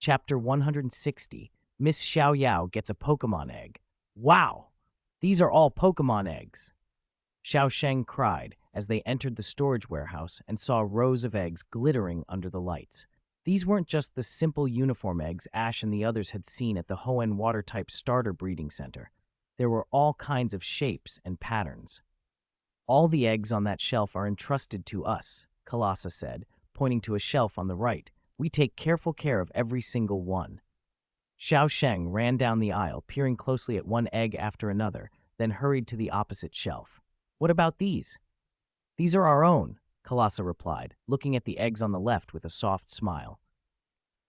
Chapter 160, Miss Xiaoyao gets a Pokémon egg. Wow! These are all Pokémon eggs! Xiao Sheng cried as they entered the storage warehouse and saw rows of eggs glittering under the lights. These weren't just the simple uniform eggs Ash and the others had seen at the Hoenn Water-type starter breeding center. There were all kinds of shapes and patterns. All the eggs on that shelf are entrusted to us, Kalasa said, pointing to a shelf on the right. We take careful care of every single one. Xiao Sheng ran down the aisle, peering closely at one egg after another, then hurried to the opposite shelf. What about these? These are our own, Kalasa replied, looking at the eggs on the left with a soft smile.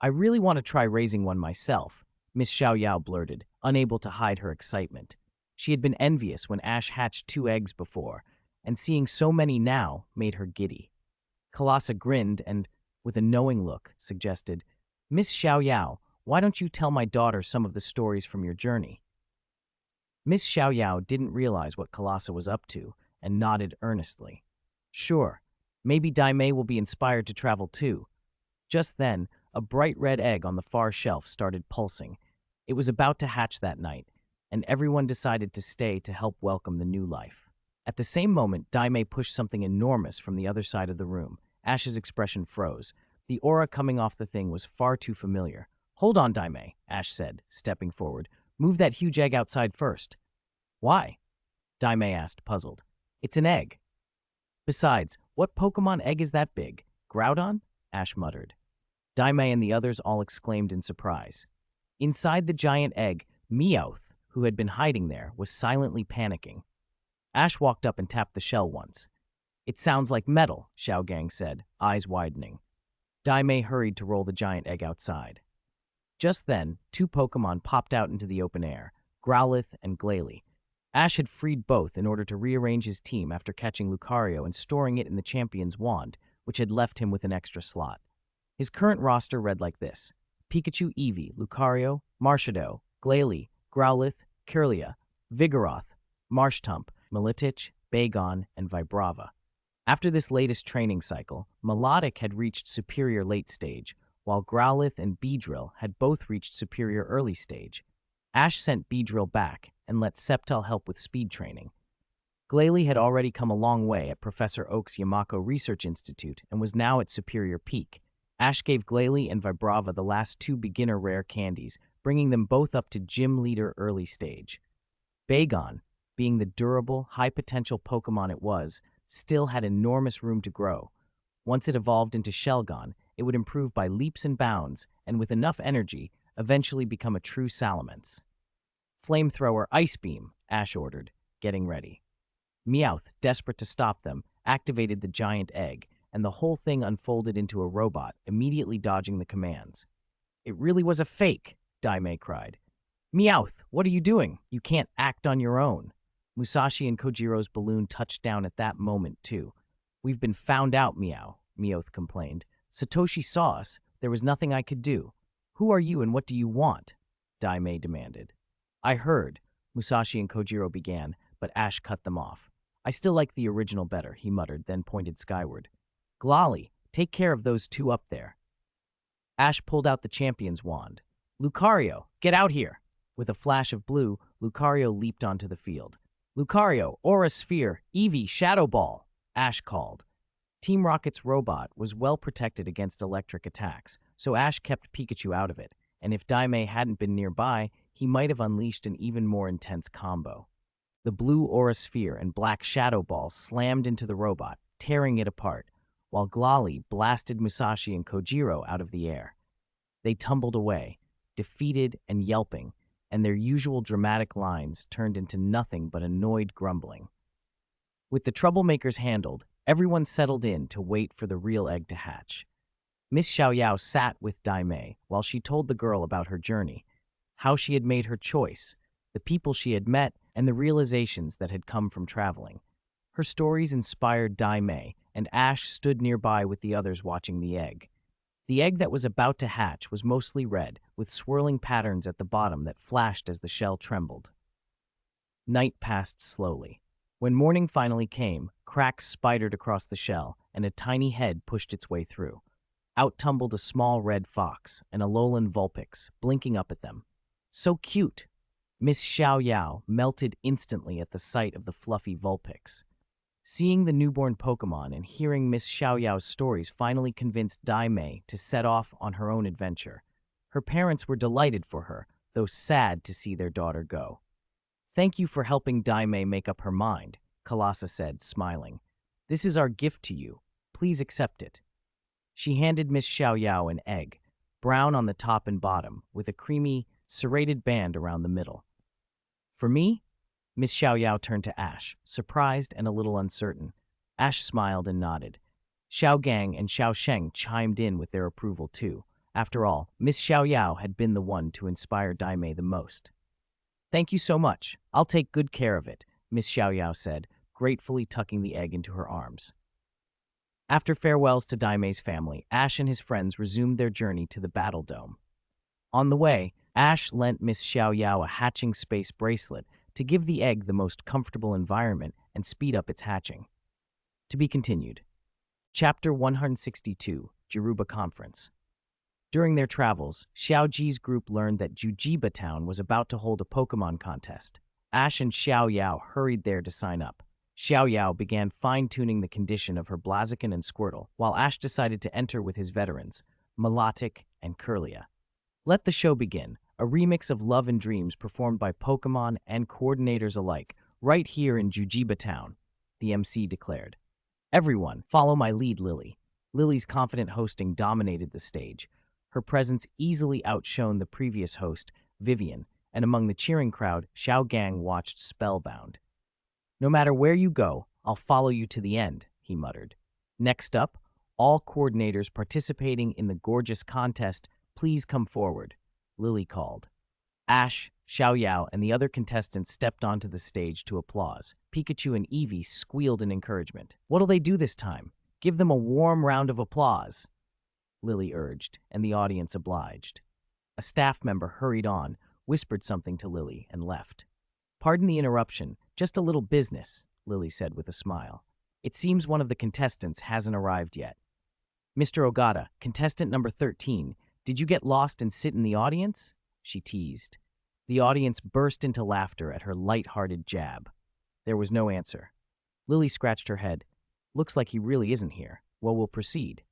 I really want to try raising one myself, Miss Xiaoyao blurted, unable to hide her excitement. She had been envious when Ash hatched 2 eggs before, and seeing so many now made her giddy. Kalasa grinned and, with a knowing look, suggested, Miss Xiaoyao, why don't you tell my daughter some of the stories from your journey? Miss Xiaoyao didn't realize what Kalasa was up to and nodded earnestly. Sure, maybe Daimei will be inspired to travel too. Just then, a bright red egg on the far shelf started pulsing. It was about to hatch that night, and everyone decided to stay to help welcome the new life. At the same moment, Daimei pushed something enormous from the other side of the room. Ash's expression froze. The aura coming off the thing was far too familiar. Hold on, Daimei, Ash said, stepping forward. Move that huge egg outside first. Why? Daimei asked, puzzled. It's an egg. Besides, what Pokemon egg is that big? Groudon? Ash muttered. Daimei and the others all exclaimed in surprise. Inside the giant egg, Meowth, who had been hiding there, was silently panicking. Ash walked up and tapped the shell once. It sounds like metal, Xiaogang said, eyes widening. Daimei hurried to roll the giant egg outside. Just then, 2 Pokemon popped out into the open air, Growlithe and Glalie. Ash had freed both in order to rearrange his team after catching Lucario and storing it in the champion's wand, which had left him with an extra slot. His current roster read like this: Pikachu, Eevee, Lucario, Marshado, Glalie, Growlithe, Kirlia, Vigoroth, Marshtomp, Milotic, Bagon, and Vibrava. After this latest training cycle, Melodic had reached Superior Late Stage, while Growlithe and Beedrill had both reached Superior Early Stage. Ash sent Beedrill back and let Sceptile help with speed training. Glalie had already come a long way at Professor Oak's Yamako Research Institute and was now at Superior Peak. Ash gave Glalie and Vibrava the last 2 beginner rare candies, bringing them both up to Gym Leader Early Stage. Bagon, being the durable, high-potential Pokemon it was, still had enormous room to grow. Once it evolved into Shelgon, it would improve by leaps and bounds, and with enough energy, eventually become a true Salamence. Flamethrower Ice Beam, Ash ordered, getting ready. Meowth, desperate to stop them, activated the giant egg, and the whole thing unfolded into a robot, immediately dodging the commands. It really was a fake, Daimei cried. Meowth, what are you doing? You can't act on your own. Musashi and Kojiro's balloon touched down at that moment, too. We've been found out, Meowth complained. Satoshi saw us. There was nothing I could do. Who are you and what do you want? Daimei demanded. I heard, Musashi and Kojiro began, but Ash cut them off. I still like the original better, he muttered, then pointed skyward. Glalie, take care of those 2 up there. Ash pulled out the champion's wand. Lucario, get out here! With a flash of blue, Lucario leaped onto the field. Lucario, Aura Sphere, Eevee, Shadow Ball, Ash called. Team Rocket's robot was well protected against electric attacks, so Ash kept Pikachu out of it, and if Daimei hadn't been nearby, he might have unleashed an even more intense combo. The blue Aura Sphere and black Shadow Ball slammed into the robot, tearing it apart, while Glalie blasted Musashi and Kojiro out of the air. They tumbled away, defeated and yelping, and their usual dramatic lines turned into nothing but annoyed grumbling. With the troublemakers handled, everyone settled in to wait for the real egg to hatch. Miss Xiaoyao sat with Daimei while she told the girl about her journey, how she had made her choice, the people she had met, and the realizations that had come from traveling. Her stories inspired Daimei, and Ash stood nearby with the others watching the egg. The egg that was about to hatch was mostly red, with swirling patterns at the bottom that flashed as the shell trembled. Night passed slowly. When morning finally came, cracks spidered across the shell, and a tiny head pushed its way through. Out tumbled a small red fox and a lowland vulpix, blinking up at them. So cute! Miss Xiaoyao melted instantly at the sight of the fluffy vulpix. Seeing the newborn Pokemon and hearing Miss Xiaoyao's stories finally convinced Daimei to set off on her own adventure. Her parents were delighted for her, though sad to see their daughter go. "Thank you for helping Daimei make up her mind," Kalasa said, smiling. "This is our gift to you. Please accept it." She handed Miss Xiaoyao an egg, brown on the top and bottom, with a creamy, serrated band around the middle. "For me?" Miss Xiaoyao turned to Ash, surprised and a little uncertain. Ash smiled and nodded. Xiao Gang and Xiao Sheng chimed in with their approval too. After all, Miss Xiaoyao had been the one to inspire Daimei the most. "Thank you so much. I'll take good care of it," Miss Xiaoyao said, gratefully tucking the egg into her arms. After farewells to Daimei's family, Ash and his friends resumed their journey to the Battle Dome. On the way, Ash lent Miss Xiaoyao a hatching space bracelet to give the egg the most comfortable environment and speed up its hatching. To be continued. Chapter 162, Jiruba Conference. During their travels, Xiaoji's group learned that Jujiba Town was about to hold a Pokemon contest. Ash and Xiaoyao hurried there to sign up. Xiaoyao began fine-tuning the condition of her Blaziken and Squirtle, while Ash decided to enter with his veterans, Milotic and Kirlia. Let the show begin, a remix of Love and Dreams performed by Pokemon and coordinators alike, right here in Jujiba Town, the MC declared. "Everyone, follow my lead, Lily." Lily's confident hosting dominated the stage. Her presence easily outshone the previous host, Vivian, and among the cheering crowd, Xiao Gang watched spellbound. "No matter where you go, I'll follow you to the end," he muttered. "Next up, all coordinators participating in the gorgeous contest, please come forward," Lily called. Ash, Xiaoyao, and the other contestants stepped onto the stage to applause. Pikachu and Eevee squealed in encouragement. "What'll they do this time? Give them a warm round of applause," Lily urged, and the audience obliged. A staff member hurried on, whispered something to Lily, and left. "Pardon the interruption, just a little business," Lily said with a smile. "It seems one of the contestants hasn't arrived yet. Mr. Ogata, contestant number 13, did you get lost and sit in the audience?" she teased. The audience burst into laughter at her light-hearted jab. There was no answer. Lily scratched her head. "Looks like he really isn't here. Well, we'll proceed."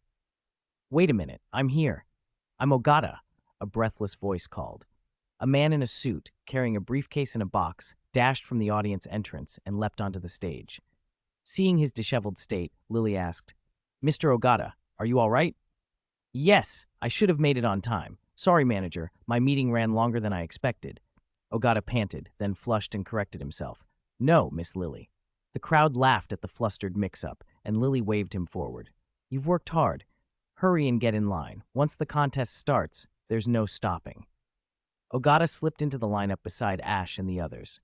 "Wait a minute, I'm here. I'm Ogata," a breathless voice called. A man in a suit, carrying a briefcase and a box, dashed from the audience entrance and leapt onto the stage. Seeing his disheveled state, Lily asked, "Mr. Ogata, are you all right?" "Yes, I should have made it on time. Sorry, manager, my meeting ran longer than I expected." Ogata panted, then flushed and corrected himself. "No, Miss Lily." The crowd laughed at the flustered mix-up, and Lily waved him forward. "You've worked hard. Hurry and get in line. Once the contest starts, there's no stopping." Ogata slipped into the lineup beside Ash and the others.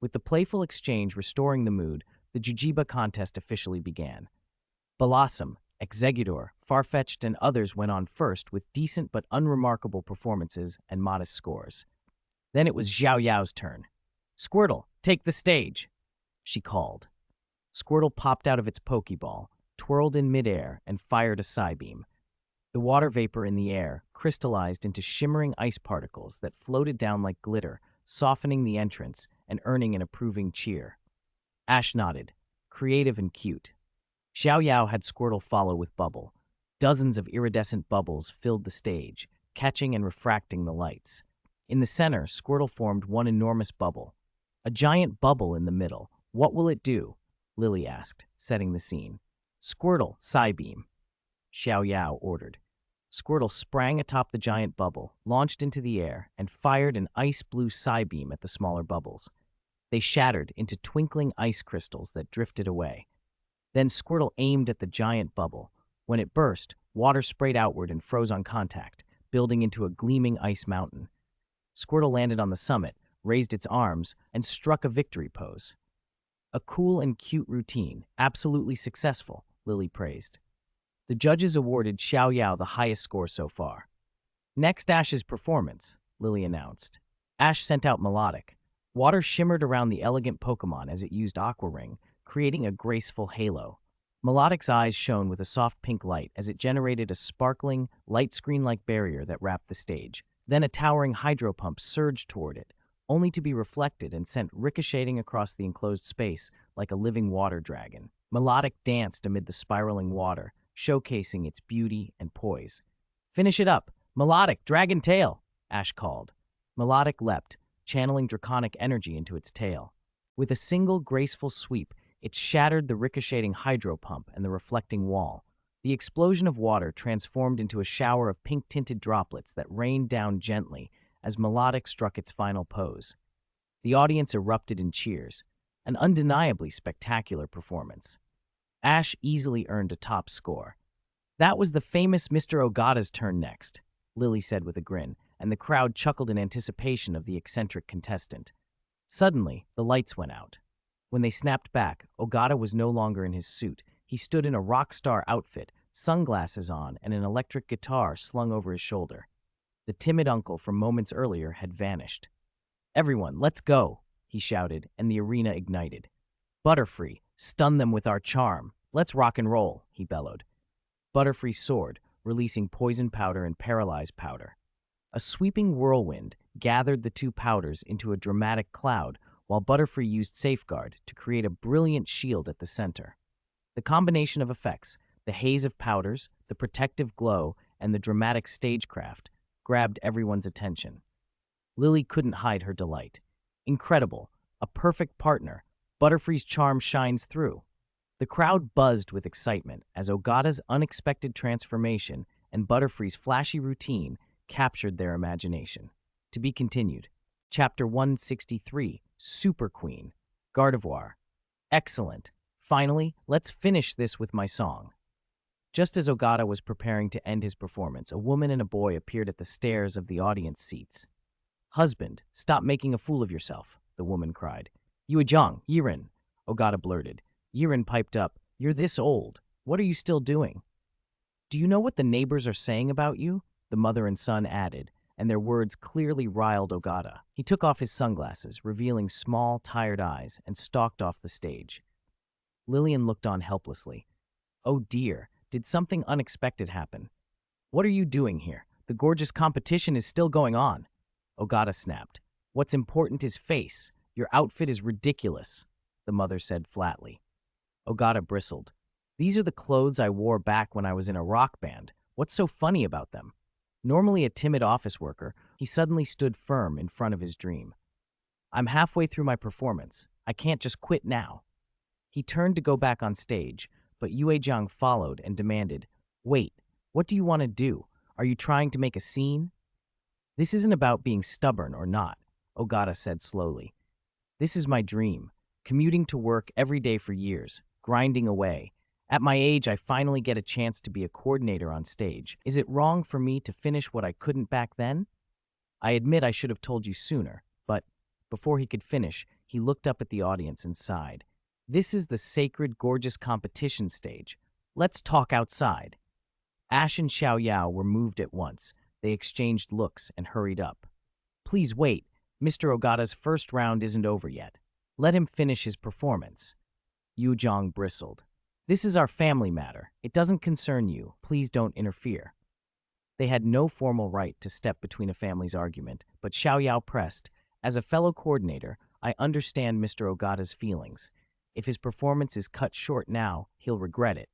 With the playful exchange restoring the mood, the Jujiba contest officially began. Blossom, Exeggutor, Farfetch'd, and others went on first with decent but unremarkable performances and modest scores. Then it was Xiao Yao's turn. "Squirtle, take the stage," she called. Squirtle popped out of its Pokeball, twirled in midair, and fired a Psybeam. The water vapor in the air crystallized into shimmering ice particles that floated down like glitter, softening the entrance and earning an approving cheer. Ash nodded, creative and cute. Xiao Yao had Squirtle follow with Bubble. Dozens of iridescent bubbles filled the stage, catching and refracting the lights. In the center, Squirtle formed one enormous bubble. A giant bubble in the middle. "What will it do?" Lily asked, setting the scene. "Squirtle, Psybeam," Xiao Yao ordered. Squirtle sprang atop the giant bubble, launched into the air, and fired an ice-blue Psybeam at the smaller bubbles. They shattered into twinkling ice crystals that drifted away. Then Squirtle aimed at the giant bubble. When it burst, water sprayed outward and froze on contact, building into a gleaming ice mountain. Squirtle landed on the summit, raised its arms, and struck a victory pose. "A cool and cute routine, absolutely successful," Lily praised. The judges awarded Xiao Yao the highest score so far. "Next, Ash's performance," Lily announced. Ash sent out Melodic. Water shimmered around the elegant Pokemon as it used Aqua Ring, creating a graceful halo. Melodic's eyes shone with a soft pink light as it generated a sparkling, light screen-like barrier that wrapped the stage. Then a towering hydro pump surged toward it, only to be reflected and sent ricocheting across the enclosed space like a living water dragon. Melodic danced amid the spiraling water, showcasing its beauty and poise. "Finish it up! Melodic, dragon tail!" Ash called. Melodic leapt, channeling draconic energy into its tail. With a single graceful sweep, it shattered the ricocheting hydro pump and the reflecting wall. The explosion of water transformed into a shower of pink-tinted droplets that rained down gently as Melodic struck its final pose. The audience erupted in cheers, an undeniably spectacular performance. Ash easily earned a top score. "That was the famous Mr. Ogata's turn next," Lily said with a grin, and the crowd chuckled in anticipation of the eccentric contestant. Suddenly, the lights went out. When they snapped back, Ogata was no longer in his suit. He stood in a rock star outfit, sunglasses on, and an electric guitar slung over his shoulder. The timid uncle from moments earlier had vanished. "Everyone, let's go," he shouted, and the arena ignited. "Butterfree, stun them with our charm. Let's rock and roll," he bellowed. Butterfree soared, releasing poison powder and paralyzed powder. A sweeping whirlwind gathered the two powders into a dramatic cloud, while Butterfree used Safeguard to create a brilliant shield at the center. The combination of effects, the haze of powders, the protective glow, and the dramatic stagecraft, grabbed everyone's attention. Lily couldn't hide her delight. "Incredible, a perfect partner. Butterfree's charm shines through." The crowd buzzed with excitement as Ogata's unexpected transformation and Butterfree's flashy routine captured their imagination. To be continued. Chapter 163, Super Queen, Gardevoir. Excellent. Finally, let's finish this with my song. Just as Ogata was preparing to end his performance, a woman and a boy appeared at the stairs of the audience seats. "Husband, stop making a fool of yourself," the woman cried. "Yuejong, Yiren," Ogata blurted. Yiren piped up, "You're this old. What are you still doing?" "Do you know what the neighbors are saying about you?" the mother and son added, and their words clearly riled Ogata. He took off his sunglasses, revealing small, tired eyes, and stalked off the stage. Lillian looked on helplessly. "Oh dear, did something unexpected happen? What are you doing here? The gorgeous competition is still going on." Ogata snapped. "What's important is face. Your outfit is ridiculous," the mother said flatly. Ogata bristled. "These are the clothes I wore back when I was in a rock band. What's so funny about them?" Normally a timid office worker, he suddenly stood firm in front of his dream. "I'm halfway through my performance. I can't just quit now." He turned to go back on stage, but Yuejong followed and demanded, "Wait, what do you want to do? Are you trying to make a scene?" "This isn't about being stubborn or not," Ogata said slowly. "This is my dream, commuting to work every day for years, grinding away. At my age, I finally get a chance to be a coordinator on stage. Is it wrong for me to finish what I couldn't back then? I admit I should have told you sooner," but before he could finish, he looked up at the audience and sighed. "This is the sacred, gorgeous competition stage. Let's talk outside." Ash and Xiaoyao were moved at once. They exchanged looks and hurried up. "Please wait. Mr. Ogata's first round isn't over yet. Let him finish his performance." Yuejong bristled. "This is our family matter. It doesn't concern you. Please don't interfere." They had no formal right to step between a family's argument, but Xiaoyao pressed, "As a fellow coordinator, I understand Mr. Ogata's feelings. If his performance is cut short now, he'll regret it."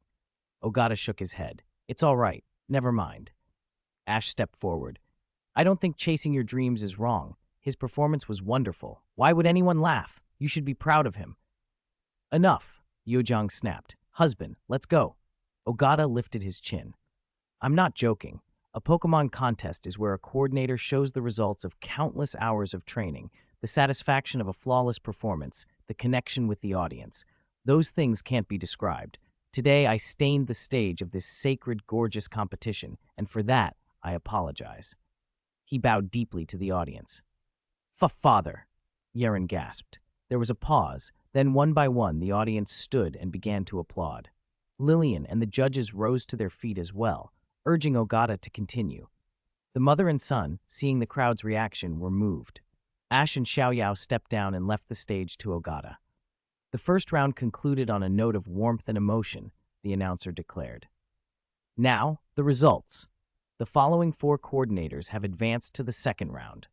Ogata shook his head. "It's all right. Never mind." Ash stepped forward. "I don't think chasing your dreams is wrong. His performance was wonderful. Why would anyone laugh? You should be proud of him." "Enough," Yuejong snapped. "Husband, let's go." Ogata lifted his chin. "I'm not joking. A Pokemon contest is where a coordinator shows the results of countless hours of training, the satisfaction of a flawless performance, the connection with the audience. Those things can't be described. Today, I stained the stage of this sacred, gorgeous competition, and for that, I apologize." He bowed deeply to the audience. "Father," Yeren gasped. There was a pause, then one by one the audience stood and began to applaud. Lillian and the judges rose to their feet as well, urging Ogata to continue. The mother and son, seeing the crowd's reaction, were moved. Ash and Xiaoyao stepped down and left the stage to Ogata. The first round concluded on a note of warmth and emotion. the announcer declared. Now, the results. The following 4 coordinators have advanced to the second round.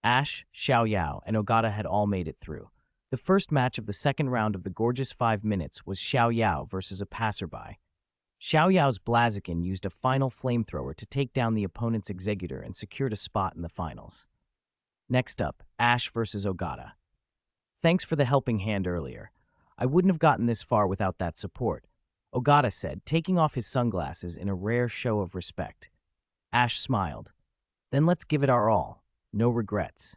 Ash, Xiaoyao, and Ogata had all made it through. The first match of the second round of the gorgeous 5 minutes was Xiaoyao versus a passerby. Xiaoyao's Blaziken used a final flamethrower to take down the opponent's executor and secured a spot in the finals. Next up, Ash versus Ogata. Thanks for the helping hand earlier. I wouldn't have gotten this far without that support, Ogata said, taking off his sunglasses in a rare show of respect. Ash smiled. Then let's give it our all. No regrets.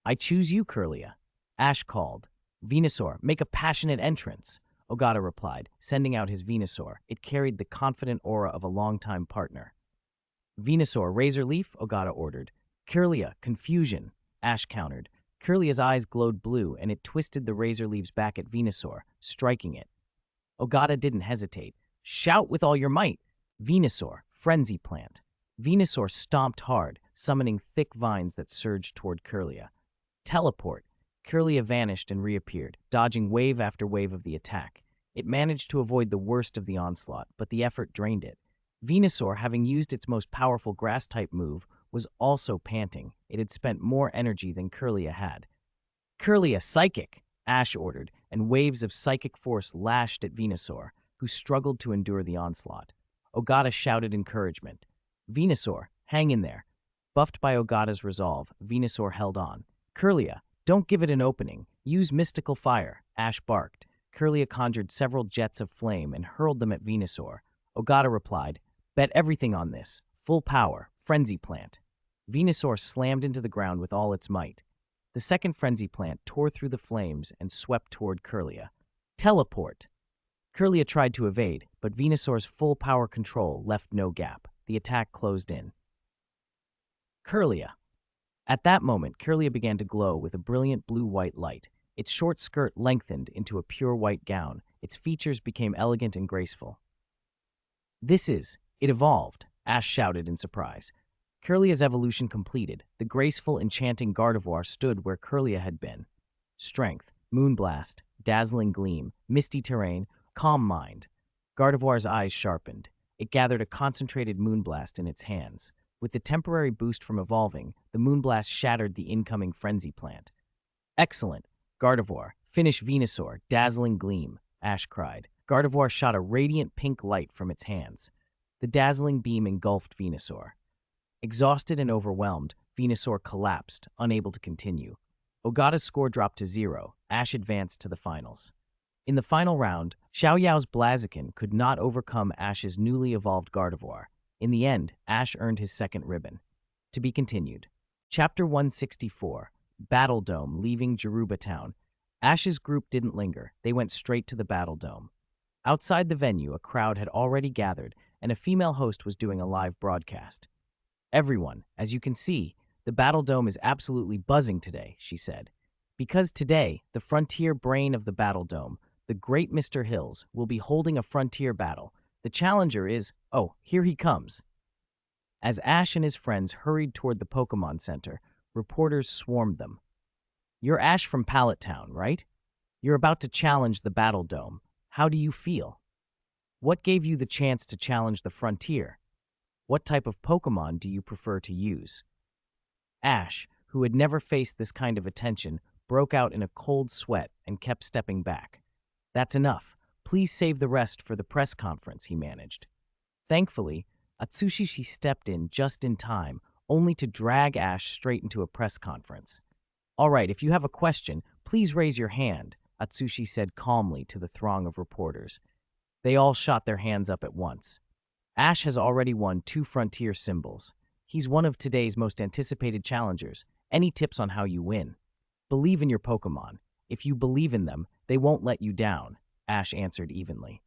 I choose you, Kirlia. Ash called. Venusaur, make a passionate entrance, Ogata replied, sending out his Venusaur. It carried the confident aura of a longtime partner. Venusaur, Razor Leaf, Ogata ordered. Kirlia, Confusion, Ash countered. Kirlia's eyes glowed blue, and it twisted the Razor Leaves back at Venusaur, striking it. Ogata didn't hesitate. Shout with all your might. Venusaur, Frenzy Plant. Venusaur stomped hard, summoning thick vines that surged toward Kirlia. Teleport. Kirlia vanished and reappeared, dodging wave after wave of the attack. It managed to avoid the worst of the onslaught, but the effort drained it. Venusaur, having used its most powerful Grass-type move, was also panting. It had spent more energy than Kirlia had. Kirlia, Psychic! Ash ordered, and waves of psychic force lashed at Venusaur, who struggled to endure the onslaught. Ogata shouted encouragement. Venusaur, hang in there. Buffed by Ogata's resolve, Venusaur held on. Kirlia, don't give it an opening. Use Mystical Fire, Ash barked. Kirlia conjured several jets of flame and hurled them at Venusaur. Ogata replied, bet everything on this. Full power, Frenzy Plant. Venusaur slammed into the ground with all its might. The second Frenzy Plant tore through the flames and swept toward Kirlia. Teleport! Kirlia tried to evade, but Venusaur's full power control left no gap. The attack closed in. Kirlia. At that moment, Kirlia began to glow with a brilliant blue-white light. Its short skirt lengthened into a pure white gown. Its features became elegant and graceful. It evolved, Ash shouted in surprise. Kirlia's evolution completed. The graceful, enchanting Gardevoir stood where Kirlia had been. Strength, Moonblast, Dazzling Gleam, Misty Terrain, Calm Mind. Gardevoir's eyes sharpened. It gathered a concentrated Moonblast in its hands. With the temporary boost from evolving, the Moonblast shattered the incoming Frenzy Plant. Excellent! Gardevoir, finish Venusaur, Dazzling Gleam, Ash cried. Gardevoir shot a radiant pink light from its hands. The dazzling beam engulfed Venusaur. Exhausted and overwhelmed, Venusaur collapsed, unable to continue. Ogata's score dropped to 0. Ash advanced to the finals. In the final round, Xiaoyao's Blaziken could not overcome Ash's newly evolved Gardevoir. In the end, Ash earned his second ribbon. To be continued. Chapter 164, Battle Dome leaving Geruba Town. Ash's group didn't linger. They went straight to the Battle Dome. Outside the venue, a crowd had already gathered, and a female host was doing a live broadcast. Everyone, as you can see, the Battle Dome is absolutely buzzing today, she said. Because today, the frontier brain of the Battle Dome, the great Mr. Hills, will be holding a frontier battle. The challenger is, here he comes. As Ash and his friends hurried toward the Pokémon Center, reporters swarmed them. You're Ash from Pallet Town, right? You're about to challenge the Battle Dome. How do you feel? What gave you the chance to challenge the frontier? What type of Pokémon do you prefer to use? Ash, who had never faced this kind of attention, broke out in a cold sweat and kept stepping back. That's enough. Please save the rest for the press conference, he managed. Thankfully, Atsushi stepped in just in time, only to drag Ash straight into a press conference. All right, if you have a question, please raise your hand, Atsushi said calmly to the throng of reporters. They all shot their hands up at once. Ash has already won 2 frontier symbols. He's one of today's most anticipated challengers. Any tips on how you win? Believe in your Pokémon. If you believe in them, they won't let you down, Ash answered evenly.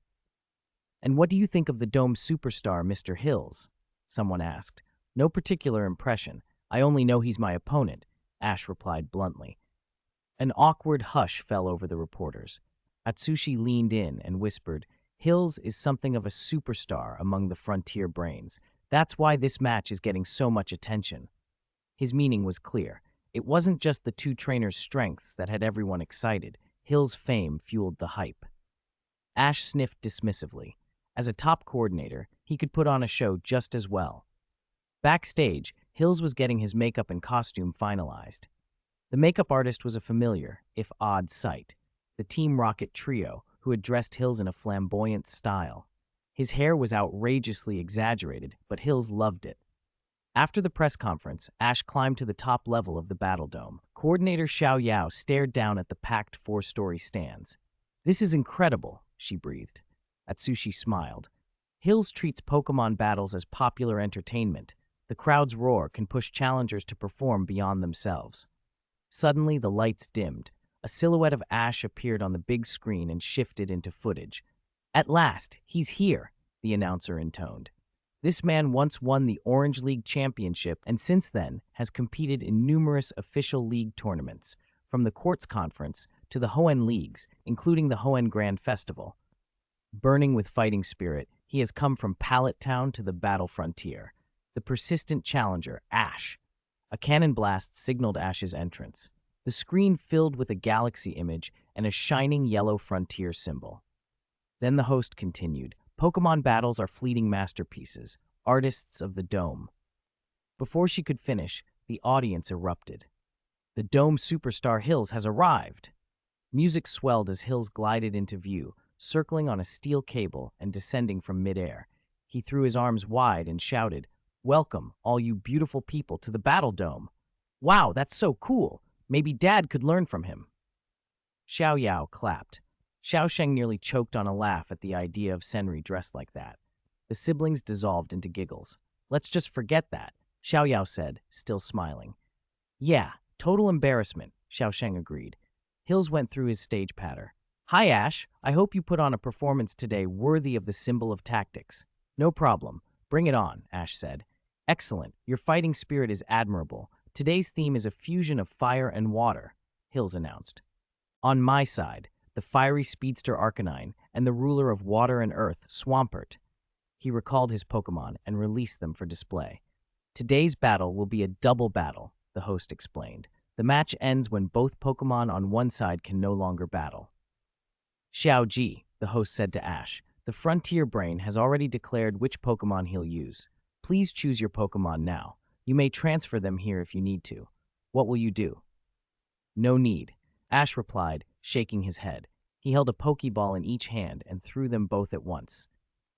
And what do you think of the Dome superstar, Mr. Hills? Someone asked. No particular impression. I only know he's my opponent, Ash replied bluntly. An awkward hush fell over the reporters. Atsushi leaned in and whispered, Hills is something of a superstar among the frontier brains. That's why this match is getting so much attention. His meaning was clear. It wasn't just the 2 trainers' strengths that had everyone excited. Hill's fame fueled the hype. Ash sniffed dismissively. As a top coordinator, he could put on a show just as well. Backstage, Hills was getting his makeup and costume finalized. The makeup artist was a familiar, if odd, sight, the Team Rocket trio, who had dressed Hills in a flamboyant style. His hair was outrageously exaggerated, but Hills loved it. After the press conference, Ash climbed to the top level of the Battle Dome. Coordinator Xiaozhi stared down at the packed four-story stands. "This is incredible," she breathed. Atsushi smiled. Hills treats Pokémon battles as popular entertainment. The crowd's roar can push challengers to perform beyond themselves. Suddenly, the lights dimmed. A silhouette of Ash appeared on the big screen and shifted into footage. "At last, he's here," the announcer intoned. This man once won the Orange League Championship and since then has competed in numerous official league tournaments, from the Quartz Conference to the Hoenn Leagues, including the Hoenn Grand Festival. Burning with fighting spirit, he has come from Pallet Town to the battle frontier. The persistent challenger, Ash. A cannon blast signaled Ash's entrance. The screen filled with a galaxy image and a shining yellow frontier symbol. Then the host continued, "Pokémon battles are fleeting masterpieces, artists of the Dome." Before she could finish, the audience erupted. "The Dome superstar Hills has arrived!" Music swelled as Hills glided into view, circling on a steel cable and descending from midair. He threw his arms wide and shouted, "Welcome, all you beautiful people, to the Battle Dome. Wow, that's so cool. Maybe Dad could learn from him." Xiaoyao clapped. Xiaosheng nearly choked on a laugh at the idea of Senri dressed like that. The siblings dissolved into giggles. "Let's just forget that," Xiaoyao said, still smiling. "Yeah, total embarrassment," Xiaosheng agreed. Hills went through his stage patter. "Hi, Ash. I hope you put on a performance today worthy of the symbol of tactics." "No problem. Bring it on," Ash said. "Excellent. Your fighting spirit is admirable. Today's theme is a fusion of fire and water," Hills announced. "On my side, the fiery speedster Arcanine and the ruler of water and earth, Swampert." He recalled his Pokémon and released them for display. "Today's battle will be a double battle," the host explained. "The match ends when both Pokémon on one side can no longer battle." "Xiaozhi," the host said to Ash, "the Frontier Brain has already declared which Pokémon he'll use. Please choose your Pokémon now. You may transfer them here if you need to. What will you do?" "No need," Ash replied, shaking his head. He held a Pokeball in each hand and threw them both at once.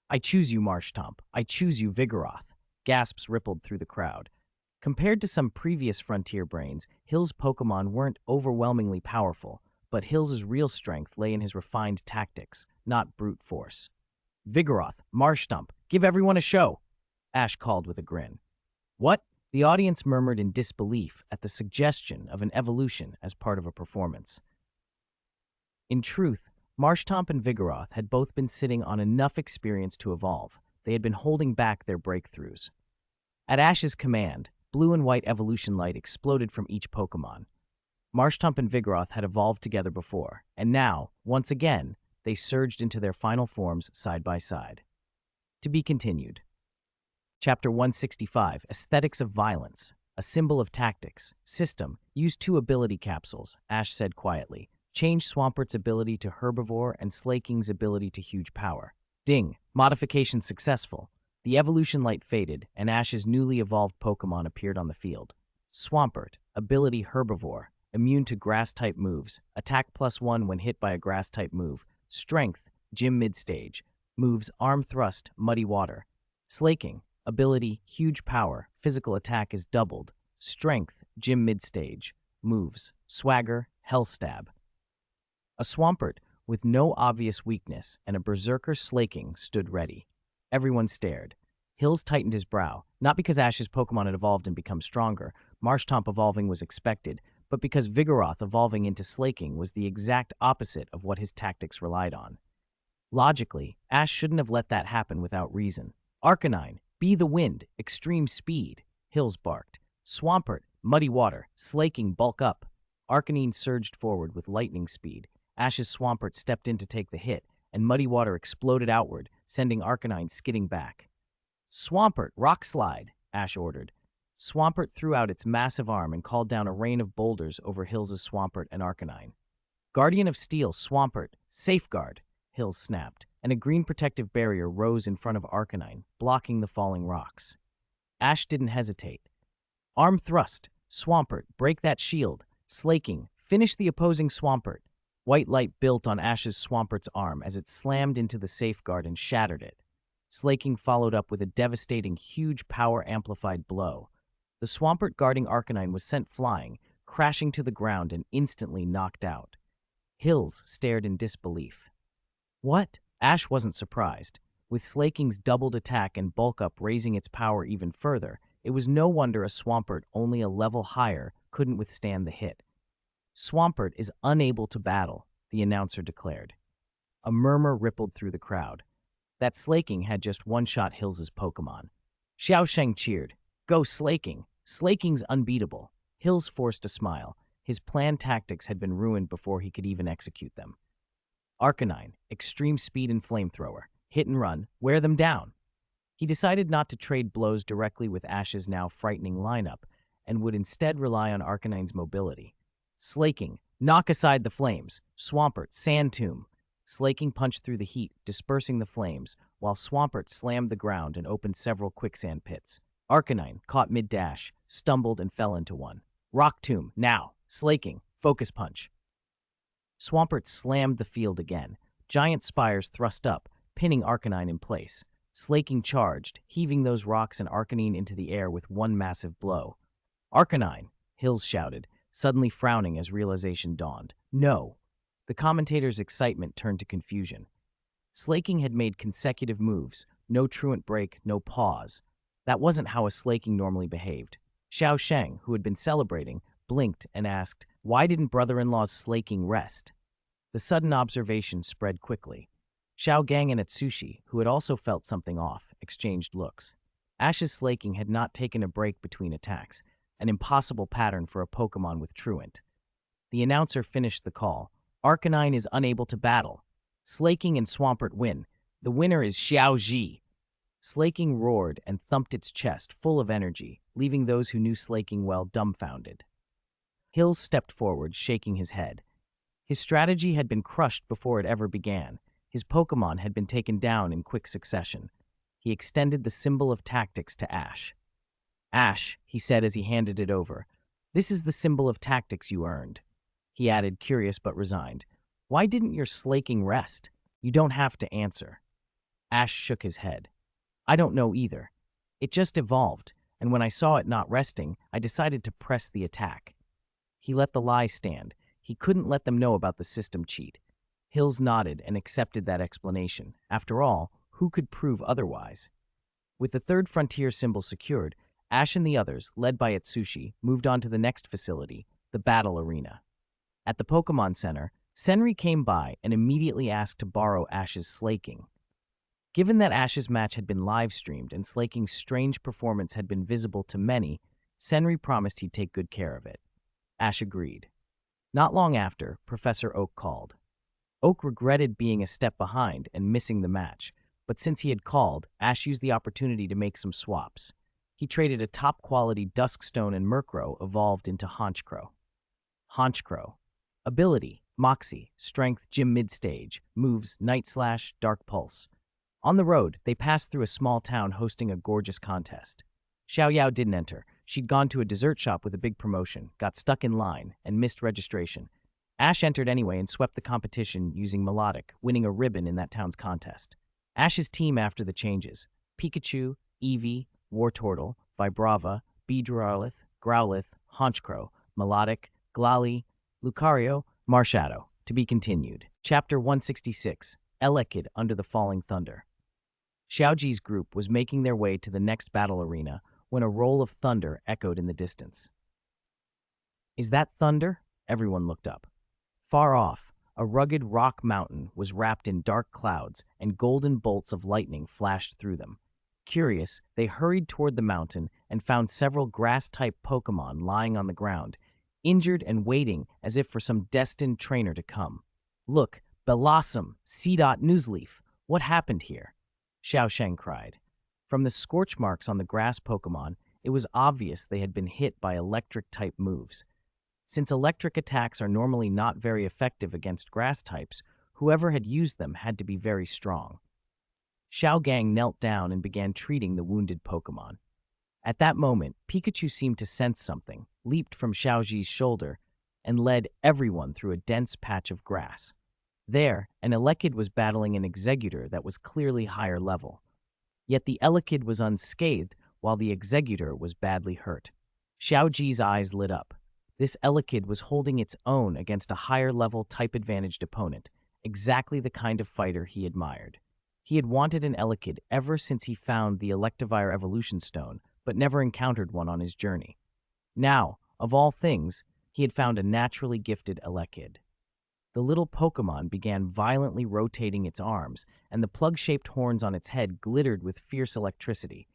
"I choose you, Marshtomp. I choose you, Vigoroth." Gasps rippled through the crowd. Compared to some previous Frontier Brains, Hill's Pokémon weren't overwhelmingly powerful, but Hill's real strength lay in his refined tactics, not brute force. "Vigoroth, Marshtomp, give everyone a show," Ash called with a grin. "What?" The audience murmured in disbelief at the suggestion of an evolution as part of a performance. In truth, Marshtomp and Vigoroth had both been sitting on enough experience to evolve. They had been holding back their breakthroughs. At Ash's command, blue and white evolution light exploded from each Pokémon. Marshtomp and Vigoroth had evolved together before, and now, once again, they surged into their final forms side by side. To be continued. Chapter 165, Aesthetics of Violence. A symbol of tactics. System. Use 2 ability capsules, Ash said quietly. Change Swampert's ability to Herbivore and Slaking's ability to Huge Power. Ding. Modification successful. The evolution light faded, and Ash's newly evolved Pokémon appeared on the field. Swampert. Ability Herbivore. Immune to Grass-type moves. Attack +1 when hit by a Grass-type move. Strength. Gym Mid-Stage. Moves Arm Thrust, Muddy Water. Slaking. Ability, Huge Power, physical attack is doubled. Strength, Gym Mid-Stage. Moves, Swagger, Hellstab. A Swampert, with no obvious weakness, and a Berserker Slaking stood ready. Everyone stared. Hills tightened his brow, not because Ash's Pokémon had evolved and become stronger, Marshtomp evolving was expected, but because Vigoroth evolving into Slaking was the exact opposite of what his tactics relied on. Logically, Ash shouldn't have let that happen without reason. Arcanine, be the wind, extreme speed, Hills barked. Swampert, muddy water, Slaking, bulk up. Arcanine surged forward with lightning speed. Ash's Swampert stepped in to take the hit, and muddy water exploded outward, sending Arcanine skidding back. Swampert, rock slide, Ash ordered. Swampert threw out its massive arm and called down a rain of boulders over Hills' Swampert and Arcanine. Guardian of Steel, Swampert, safeguard, Hills snapped, and a green protective barrier rose in front of Arcanine, blocking the falling rocks. Ash didn't hesitate. Arm thrust. Swampert, break that shield. Slaking, finish the opposing Swampert. White light built on Ash's Swampert's arm as it slammed into the safeguard and shattered it. Slaking followed up with a devastating, huge power-amplified blow. The Swampert guarding Arcanine was sent flying, crashing to the ground and instantly knocked out. Hills stared in disbelief. What? Ash wasn't surprised. With Slaking's doubled attack and bulk up raising its power even further, it was no wonder a Swampert only a level higher couldn't withstand the hit. Swampert is unable to battle, the announcer declared. A murmur rippled through the crowd. That Slaking had just one-shot Hills' Pokémon. Xiaozhi cheered. Go Slaking! Slaking's unbeatable. Hills forced a smile. His planned tactics had been ruined before he could even execute them. Arcanine, extreme speed and flamethrower. Hit and run, wear them down. He decided not to trade blows directly with Ash's now frightening lineup, and would instead rely on Arcanine's mobility. Slaking, knock aside the flames. Swampert, Sand Tomb. Slaking punched through the heat, dispersing the flames, while Swampert slammed the ground and opened several quicksand pits. Arcanine, caught mid-dash, stumbled and fell into one. Rock Tomb, now. Slaking, focus punch. Swampert slammed the field again. Giant spires thrust up, pinning Arcanine in place. Slaking charged, heaving those rocks and Arcanine into the air with one massive blow. Arcanine, Hills shouted, suddenly frowning as realization dawned. No. The commentator's excitement turned to confusion. Slaking had made consecutive moves, no truant break, no pause. That wasn't how a Slaking normally behaved. Xiaozhi, who had been celebrating, blinked and asked, why didn't brother-in-law's Slaking rest? The sudden observation spread quickly. Xiaogang and Atsushi, who had also felt something off, exchanged looks. Ash's Slaking had not taken a break between attacks, an impossible pattern for a Pokémon with Truant. The announcer finished the call. Arcanine is unable to battle. Slaking and Swampert win. The winner is Xiaozhi. Slaking roared and thumped its chest, full of energy, leaving those who knew Slaking well dumbfounded. Hills stepped forward, shaking his head. His strategy had been crushed before it ever began. His Pokémon had been taken down in quick succession. He extended the symbol of tactics to Ash. Ash, he said as he handed it over, this is the symbol of tactics you earned. He added, curious but resigned, why didn't your Slaking rest? You don't have to answer. Ash shook his head. I don't know either. It just evolved, and when I saw it not resting, I decided to press the attack. He let the lie stand. He couldn't let them know about the system cheat. Hills nodded and accepted that explanation. After all, who could prove otherwise? With the third frontier symbol secured, Ash and the others, led by Atsushi, moved on to the next facility, the Battle Arena. At the Pokémon Center, Senri came by and immediately asked to borrow Ash's Slaking. Given that Ash's match had been live-streamed and Slaking's strange performance had been visible to many, Senri promised he'd take good care of it. Ash agreed. Not long after, Professor Oak called. Oak regretted being a step behind and missing the match, but since he had called, Ash used the opportunity to make some swaps. He traded a top-quality Duskstone and Murkrow evolved into Honchkrow. Honchkrow. Ability, Moxie, Strength, Gym Midstage, Moves, Night Slash, Dark Pulse. On the road, they passed through a small town hosting a gorgeous contest. Xiaoyao didn't enter. She'd gone to a dessert shop with a big promotion, got stuck in line, and missed registration. Ash entered anyway and swept the competition using Melodic, winning a ribbon in that town's contest. Ash's team after the changes: Pikachu, Eevee, Wartortle, Vibrava, Beedrill, Growlithe, Honchkrow, Melodic, Glalie, Lucario, Marshadow. To be continued. Chapter 166, Elekid Under the Falling Thunder. Xiaozhi's group was making their way to the next battle arena when a roll of thunder echoed in the distance. Is that thunder? Everyone looked up. Far off, a rugged rock mountain was wrapped in dark clouds, and golden bolts of lightning flashed through them. Curious, they hurried toward the mountain and found several grass-type Pokémon lying on the ground, injured and waiting as if for some destined trainer to come. Look, Blossom, C.Newsleaf, what happened here? Xiaozhi cried. From the scorch marks on the grass Pokémon, it was obvious they had been hit by electric-type moves. Since electric attacks are normally not very effective against grass types, Whoever had used them had to be very strong. Xiaogang knelt down and began treating the wounded Pokémon. At that moment, Pikachu seemed to sense something, leaped from Xiaozhi's shoulder, and led everyone through a dense patch of grass. There, an Elekid was battling an Executor that was clearly higher level. Yet the Elekid was unscathed, while the Executor was badly hurt. Xiaoji's eyes lit up. This Elekid was holding its own against a higher-level type-advantaged opponent, exactly the kind of fighter he admired. He had wanted an Elekid ever since he found the Electivire Evolution Stone, but never encountered one on his journey. Now, of all things, he had found a naturally gifted Elekid. The little Pokémon began violently rotating its arms, and the plug-shaped horns on its head glittered with fierce electricity.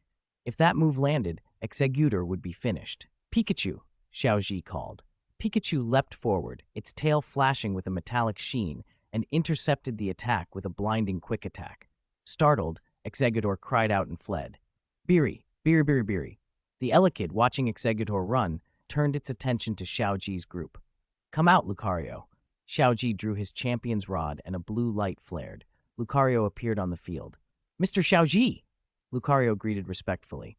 If that move landed, Executor would be finished. "Pikachu!" Xiaozhi called. Pikachu leapt forward, its tail flashing with a metallic sheen, and intercepted the attack with a blinding quick attack. Startled, Executor cried out and fled. "Beery! Beery, Beery, Beery!" The Elekid, watching Executor run, turned its attention to Xiaoji's group. "Come out, Lucario!" Xiaoji drew his champion's rod and a blue light flared. Lucario appeared on the field. "Mr. Xiaoji!" Lucario greeted respectfully.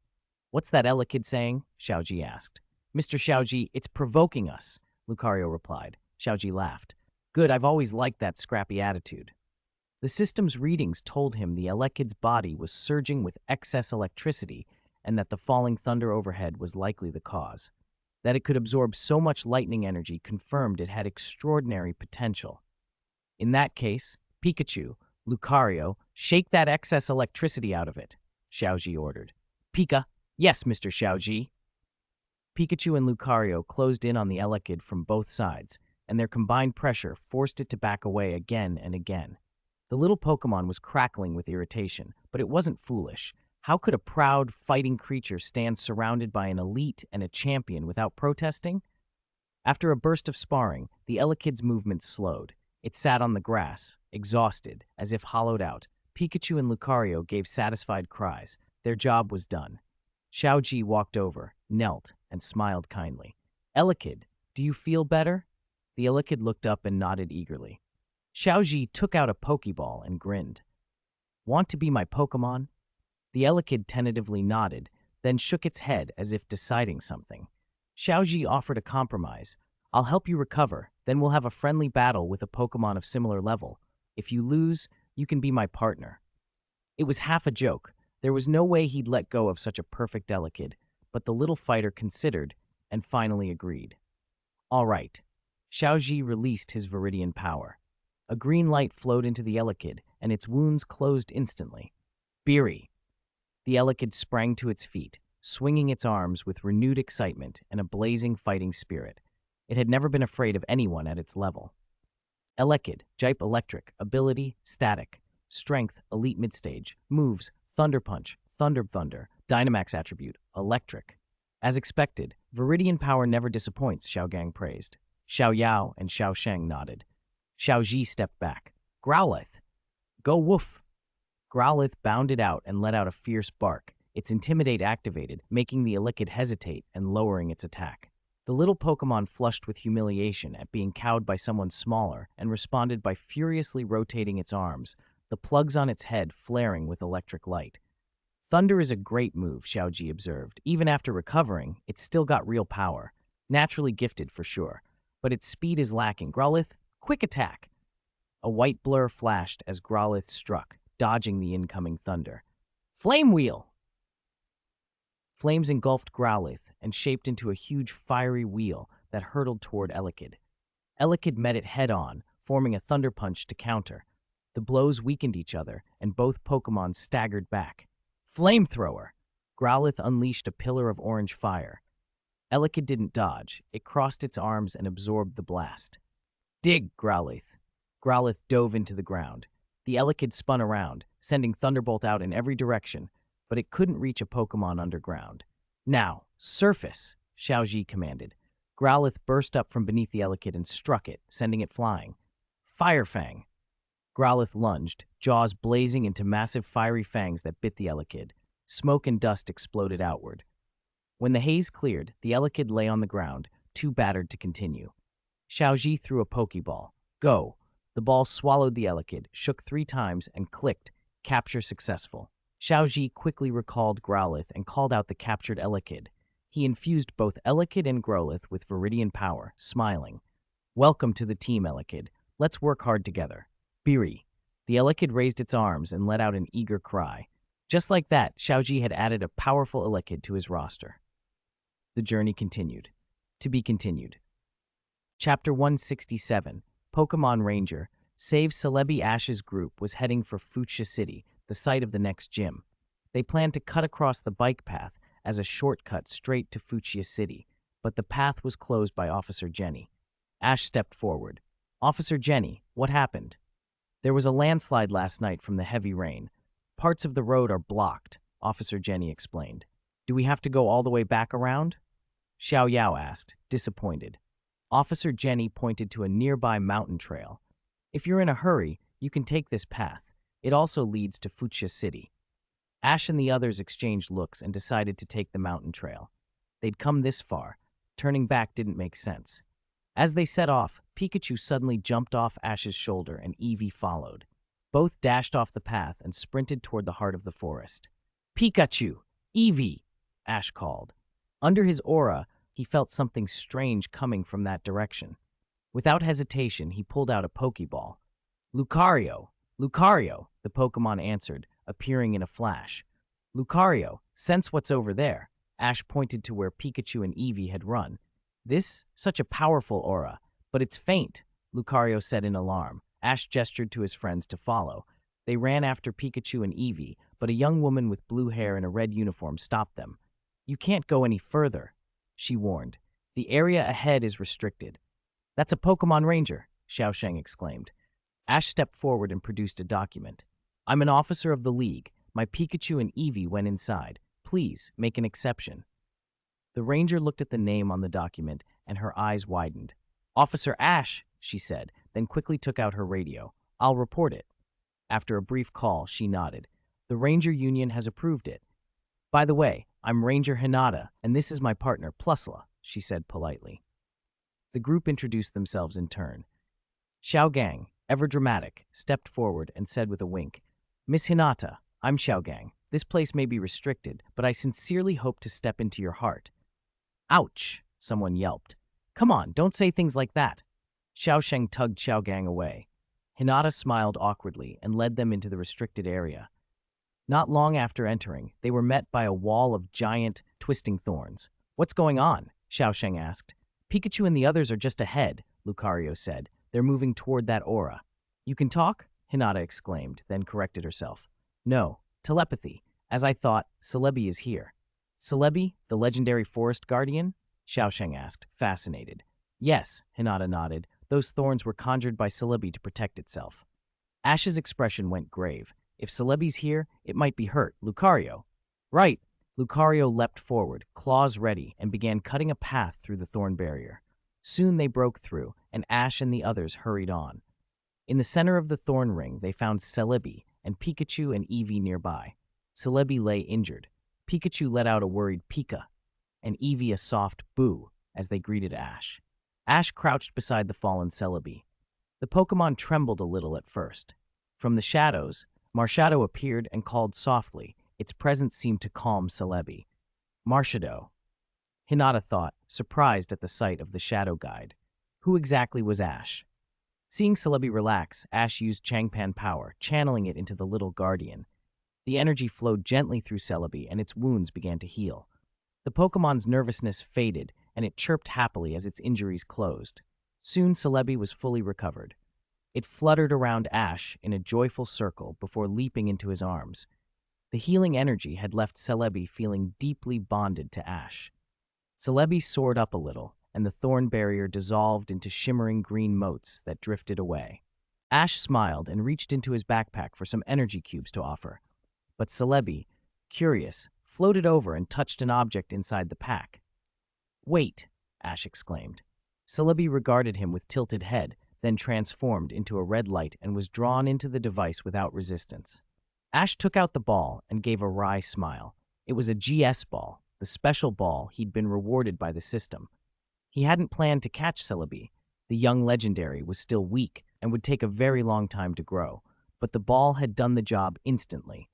"What's that Elekid saying?" Xiaoji asked. "Mr. Xiaoji, it's provoking us," Lucario replied. Xiaoji laughed. "Good, I've always liked that scrappy attitude." The system's readings told him the Elekid's body was surging with excess electricity and that the falling thunder overhead was likely the cause. That it could absorb so much lightning energy confirmed it had extraordinary potential. In that case, Pikachu, Lucario, shake that excess electricity out of it, Xiaozhi ordered. "Pika, yes, Mr. Xiaozhi." Pikachu and Lucario closed in on the Elekid from both sides, and their combined pressure forced it to back away again and again. The little Pokémon was crackling with irritation, but it wasn't foolish. How could a proud, fighting creature stand surrounded by an elite and a champion without protesting? After a burst of sparring, the Elekid's movements slowed. It sat on the grass, exhausted, as if hollowed out. Pikachu and Lucario gave satisfied cries. Their job was done. Xiaoji walked over, knelt, and smiled kindly. "Elekid, do you feel better?" The Elekid looked up and nodded eagerly. Xiaoji took out a Pokeball and grinned. "Want to be my Pokémon?" The Elekid tentatively nodded, then shook its head as if deciding something. Xiaoji offered a compromise. "I'll help you recover, then we'll have a friendly battle with a Pokémon of similar level. If you lose, you can be my partner." It was half a joke. There was no way he'd let go of such a perfect Elekid, but the little fighter considered and finally agreed. All right. Xiaozhi released his Viridian power. A green light flowed into the Elekid, and its wounds closed instantly. "Beery!" The Elekid sprang to its feet, swinging its arms with renewed excitement and a blazing fighting spirit. It had never been afraid of anyone at its level. Elekid, Jipe Electric, Ability, Static, Strength, Elite Midstage, Moves, Thunder Punch, Thunder, Dynamax Attribute, Electric. As expected, Viridian power never disappoints, Xiaogang praised. Xiaoyao and Xiaosheng nodded. Xiaozhi stepped back. "Growlithe! Go woof!" Growlithe bounded out and let out a fierce bark. Its Intimidate activated, making the Elekid hesitate and lowering its attack. The little Pokémon flushed with humiliation at being cowed by someone smaller and responded by furiously rotating its arms, the plugs on its head flaring with electric light. "Thunder is a great move," Xiaoji observed. "Even after recovering, it's still got real power. Naturally gifted for sure. But its speed is lacking. Growlithe, quick attack!" A white blur flashed as Growlithe struck, dodging the incoming thunder. "Flame Wheel!" Flames engulfed Growlithe and shaped into a huge fiery wheel that hurtled toward Elekid. Elekid met it head-on, forming a thunder punch to counter. The blows weakened each other, and both Pokémon staggered back. "Flamethrower!" Growlithe unleashed a pillar of orange fire. Elekid didn't dodge. It crossed its arms and absorbed the blast. "Dig, Growlithe!" Growlithe dove into the ground. The Elekid spun around, sending Thunderbolt out in every direction, but it couldn't reach a Pokémon underground. "Now, surface!" Xiaozhi commanded. Growlithe burst up from beneath the Elekid and struck it, sending it flying. "Fire Fang!" Growlithe lunged, jaws blazing into massive fiery fangs that bit the Elekid. Smoke and dust exploded outward. When the haze cleared, the Elekid lay on the ground, too battered to continue. Xiaozhi threw a Pokeball. "Go!" The ball swallowed the Elekid, shook 3 times, and clicked. Capture successful. Xiaozhi quickly recalled Growlithe and called out the captured Elekid. He infused both Elekid and Growlithe with Viridian power, smiling. Welcome to the team, Elekid. Let's work hard together. Biri. The Elekid raised its arms and let out an eager cry. Just like that, Xiaozhi had added a powerful Elekid to his roster. The journey continued. To be continued. Chapter 167, Pokémon Ranger, saves Celebi Ash's group was heading for Fuchsia City, the site of the next gym. They planned to cut across the bike path as a shortcut straight to Fuchsia City, but the path was closed by Officer Jenny. Ash stepped forward. Officer Jenny, what happened? There was a landslide last night from the heavy rain. Parts of the road are blocked, Officer Jenny explained. Do we have to go all the way back around? Xiao Yao asked, disappointed. Officer Jenny pointed to a nearby mountain trail. If you're in a hurry, you can take this path. It also leads to Fuchsia City. Ash and the others exchanged looks and decided to take the mountain trail. They'd come this far. Turning back didn't make sense. As they set off, Pikachu suddenly jumped off Ash's shoulder and Eevee followed. Both dashed off the path and sprinted toward the heart of the forest. Pikachu! Eevee! Ash called. Under his aura, he felt something strange coming from that direction. Without hesitation, he pulled out a Pokeball. Lucario! Lucario! The Pokemon answered, appearing in a flash. Lucario, sense what's over there. Ash pointed to where Pikachu and Eevee had run. This, such a powerful aura, but it's faint, Lucario said in alarm. Ash gestured to his friends to follow. They ran after Pikachu and Eevee, but a young woman with blue hair and a red uniform stopped them. You can't go any further, she warned. The area ahead is restricted. That's a Pokémon Ranger, Xiaosheng exclaimed. Ash stepped forward and produced a document. I'm an officer of the League. My Pikachu and Eevee went inside. Please, make an exception. The ranger looked at the name on the document, and her eyes widened. Officer Ash, she said, then quickly took out her radio. I'll report it. After a brief call, she nodded. The Ranger Union has approved it. By the way, I'm Ranger Hinata, and this is my partner, Plusla, she said politely. The group introduced themselves in turn. Xiaogang, ever dramatic, stepped forward and said with a wink, Miss Hinata, I'm Xiaogang. This place may be restricted, but I sincerely hope to step into your heart. Ouch, someone yelped. Come on, don't say things like that. Xiaosheng tugged Xiaogang away. Hinata smiled awkwardly and led them into the restricted area. Not long after entering, they were met by a wall of giant, twisting thorns. What's going on? Xiaosheng asked. Pikachu and the others are just ahead, Lucario said. They're moving toward that aura. You can talk? Hinata exclaimed, then corrected herself. No, telepathy. As I thought, Celebi is here. Celebi, the legendary forest guardian? Xiaosheng asked, fascinated. Yes, Hinata nodded. Those thorns were conjured by Celebi to protect itself. Ash's expression went grave. If Celebi's here, it might be hurt. Lucario. Right. Lucario leapt forward, claws ready, and began cutting a path through the thorn barrier. Soon they broke through, and Ash and the others hurried on. In the center of the thorn ring, they found Celebi and Pikachu and Eevee nearby. Celebi lay injured. Pikachu let out a worried Pika, and Eevee a soft boo as they greeted Ash. Ash crouched beside the fallen Celebi. The Pokémon trembled a little at first. From the shadows, Marshadow appeared and called softly. Its presence seemed to calm Celebi. Marshadow. Hinata thought, surprised at the sight of the Shadow Guide. Who exactly was Ash? Seeing Celebi relax, Ash used Changpan power, channeling it into the little guardian. The energy flowed gently through Celebi, and its wounds began to heal. The Pokémon's nervousness faded, and it chirped happily as its injuries closed. Soon Celebi was fully recovered. It fluttered around Ash in a joyful circle before leaping into his arms. The healing energy had left Celebi feeling deeply bonded to Ash. Celebi soared up a little, and the thorn barrier dissolved into shimmering green motes that drifted away. Ash smiled and reached into his backpack for some energy cubes to offer. But Celebi, curious, floated over and touched an object inside the pack. Wait, Ash exclaimed. Celebi regarded him with tilted head, then transformed into a red light and was drawn into the device without resistance. Ash took out the ball and gave a wry smile. It was a GS ball, the special ball he'd been rewarded by the system. He hadn't planned to catch Celebi. The young legendary was still weak and would take a very long time to grow, but the ball had done the job instantly.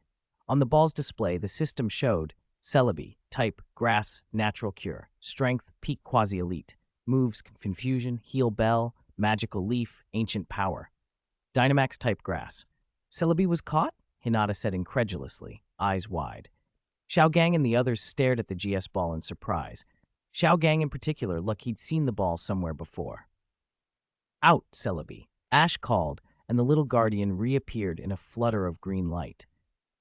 On the ball's display, the system showed Celebi, type, grass, natural cure, strength, peak quasi-elite, moves, confusion, heal bell, magical leaf, ancient power. Dynamax type grass. Celebi was caught? Hinata said incredulously, eyes wide. Xiaogang and the others stared at the GS ball in surprise. Xiaogang in particular looked he'd seen the ball somewhere before. Out, Celebi. Ash called, and the little guardian reappeared in a flutter of green light.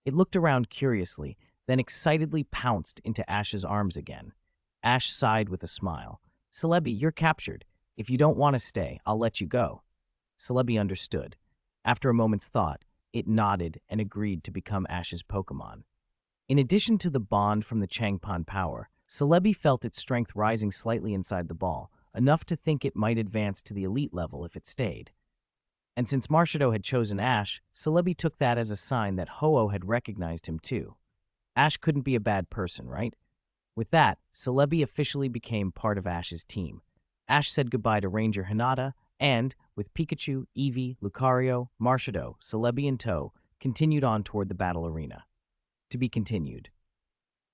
It looked around curiously, then excitedly pounced into Ash's arms again. Ash sighed with a smile. Celebi, you're captured. If you don't want to stay, I'll let you go. Celebi understood. After a moment's thought, it nodded and agreed to become Ash's Pokémon. In addition to the bond from the Changpan power, Celebi felt its strength rising slightly inside the ball, enough to think it might advance to the elite level if it stayed. And since Marshadow had chosen Ash, Celebi took that as a sign that Ho-Oh had recognized him too. Ash couldn't be a bad person, right? With that, Celebi officially became part of Ash's team. Ash said goodbye to Ranger Hinata, and, with Pikachu, Eevee, Lucario, Marshadow, Celebi in tow, continued on toward the battle arena. To be continued.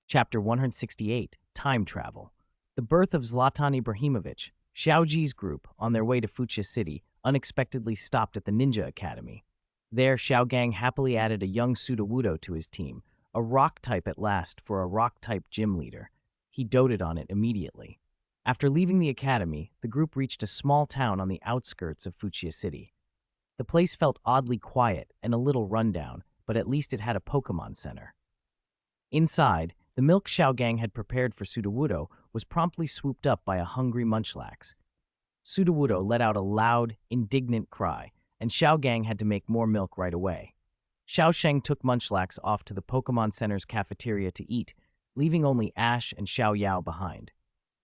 Chapter 168, Time Travel. The birth of Zlatan Ibrahimovic, Xiaozhi's group, on their way to Fuchsia City, unexpectedly stopped at the Ninja Academy. There, Xiaogang happily added a young Sudowoodo to his team, a rock type at last for a rock type gym leader. He doted on it immediately. After leaving the academy, the group reached a small town on the outskirts of Fuchsia City. The place felt oddly quiet and a little rundown, but at least it had a Pokémon Center. Inside, the milk Xiaogang had prepared for Sudowoodo was promptly swooped up by a hungry Munchlax. Sudowoodo let out a loud, indignant cry, and Xiaogang had to make more milk right away. Xiaosheng took Munchlax off to the Pokémon Center's cafeteria to eat, leaving only Ash and Xiaoyao behind.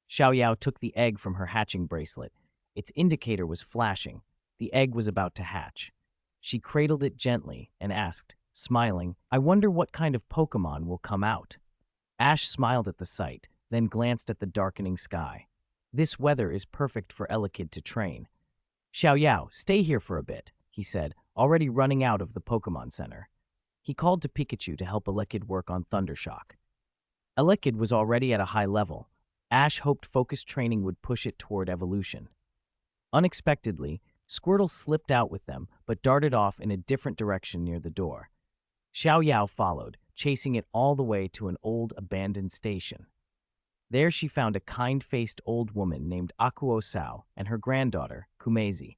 Xiaoyao took the egg from her hatching bracelet. Its indicator was flashing. The egg was about to hatch. She cradled it gently and asked, smiling, I wonder what kind of Pokémon will come out. Ash smiled at the sight, then glanced at the darkening sky. This weather is perfect for Elekid to train. Xiaoyao, stay here for a bit, he said, already running out of the Pokémon Center. He called to Pikachu to help Elekid work on Thundershock. Elekid was already at a high level. Ash hoped focused training would push it toward evolution. Unexpectedly, Squirtle slipped out with them, but darted off in a different direction near the door. Xiaoyao followed, chasing it all the way to an old abandoned station. There she found a kind-faced old woman named Akuo Sao and her granddaughter, Kumezi.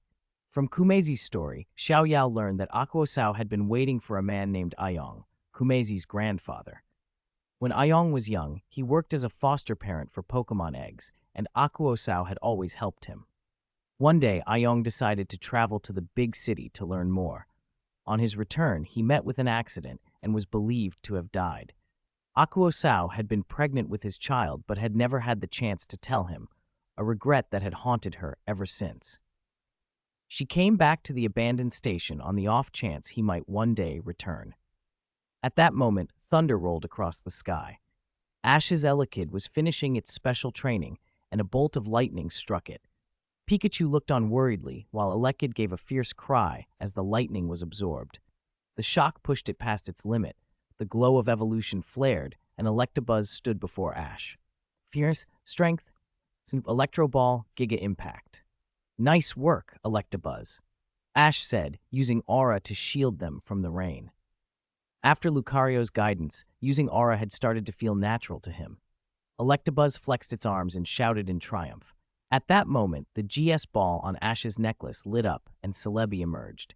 From Kumezi's story, Xiaoyao learned that Akuo Sao had been waiting for a man named Ayong, Kumezi's grandfather. When Ayong was young, he worked as a foster parent for Pokémon eggs, and Akuo Sao had always helped him. One day, Ayong decided to travel to the big city to learn more. On his return, he met with an accident and was believed to have died. Akuo Sao had been pregnant with his child but had never had the chance to tell him, a regret that had haunted her ever since. She came back to the abandoned station on the off chance he might one day return. At that moment, thunder rolled across the sky. Ash's Elekid was finishing its special training, and a bolt of lightning struck it. Pikachu looked on worriedly, while Elekid gave a fierce cry as the lightning was absorbed. The shock pushed it past its limit. The glow of evolution flared, and Electabuzz stood before Ash. Fierce, strength, Electro Ball, Giga Impact. Nice work, Electabuzz, Ash said, using Aura to shield them from the rain. After Lucario's guidance, using Aura had started to feel natural to him. Electabuzz flexed its arms and shouted in triumph. At that moment, the GS ball on Ash's necklace lit up and Celebi emerged.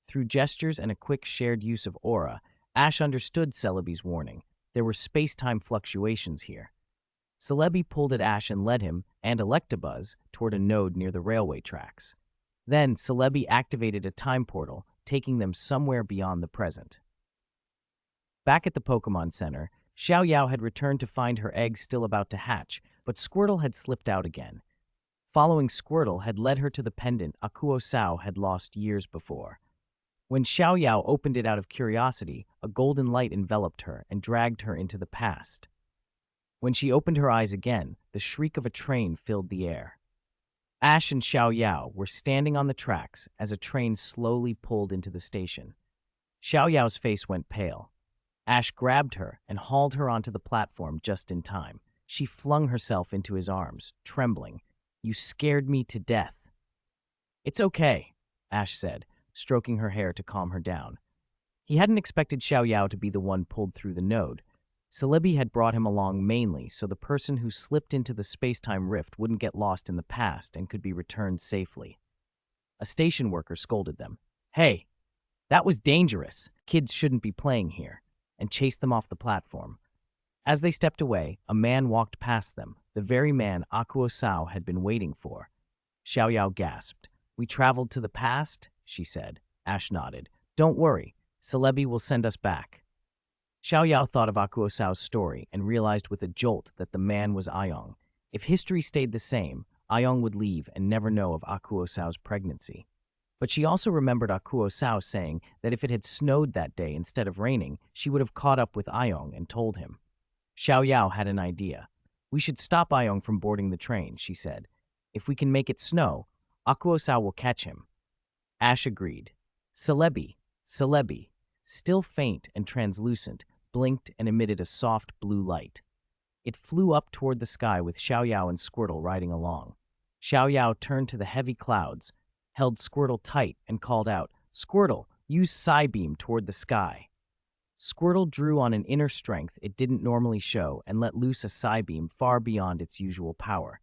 Through gestures and a quick shared use of Aura, Ash understood Celebi's warning. There were space-time fluctuations here. Celebi pulled at Ash and led him, and Electabuzz, toward a node near the railway tracks. Then, Celebi activated a time portal, taking them somewhere beyond the present. Back at the Pokémon Center, Xiaoyao had returned to find her egg still about to hatch, but Squirtle had slipped out again. Following Squirtle had led her to the pendant Akuo Sao had lost years before. When Xiaoyao opened it out of curiosity, a golden light enveloped her and dragged her into the past. When she opened her eyes again, the shriek of a train filled the air. Ash and Xiao Yao were standing on the tracks as a train slowly pulled into the station. Xiao Yao's face went pale. Ash grabbed her and hauled her onto the platform just in time. She flung herself into his arms, trembling. "You scared me to death." "It's okay," Ash said, stroking her hair to calm her down. He hadn't expected Xiao Yao to be the one pulled through the node. Celebi had brought him along mainly so the person who slipped into the space-time rift wouldn't get lost in the past and could be returned safely. A station worker scolded them. "Hey, that was dangerous. Kids shouldn't be playing here," and chased them off the platform. As they stepped away, a man walked past them, the very man Akuo Sao had been waiting for. Xiao Yao gasped. "We traveled to the past?" she said. Ash nodded. "Don't worry, Celebi will send us back." Xiao Yao thought of Akuo Sao's story and realized with a jolt that the man was Ayong. If history stayed the same, Ayong would leave and never know of Akuo Sao's pregnancy. But she also remembered Akuo Sao saying that if it had snowed that day instead of raining, she would have caught up with Ayong and told him. Xiao Yao had an idea. "We should stop Ayong from boarding the train," she said. "If we can make it snow, Akuo Sao will catch him." Ash agreed. Celebi, Celebi, still faint and translucent, blinked and emitted a soft blue light. It flew up toward the sky with Xiao Yao and Squirtle riding along. Xiao Yao turned to the heavy clouds, held Squirtle tight, and called out, "Squirtle, use Psybeam toward the sky." Squirtle drew on an inner strength it didn't normally show and let loose a Psybeam far beyond its usual power.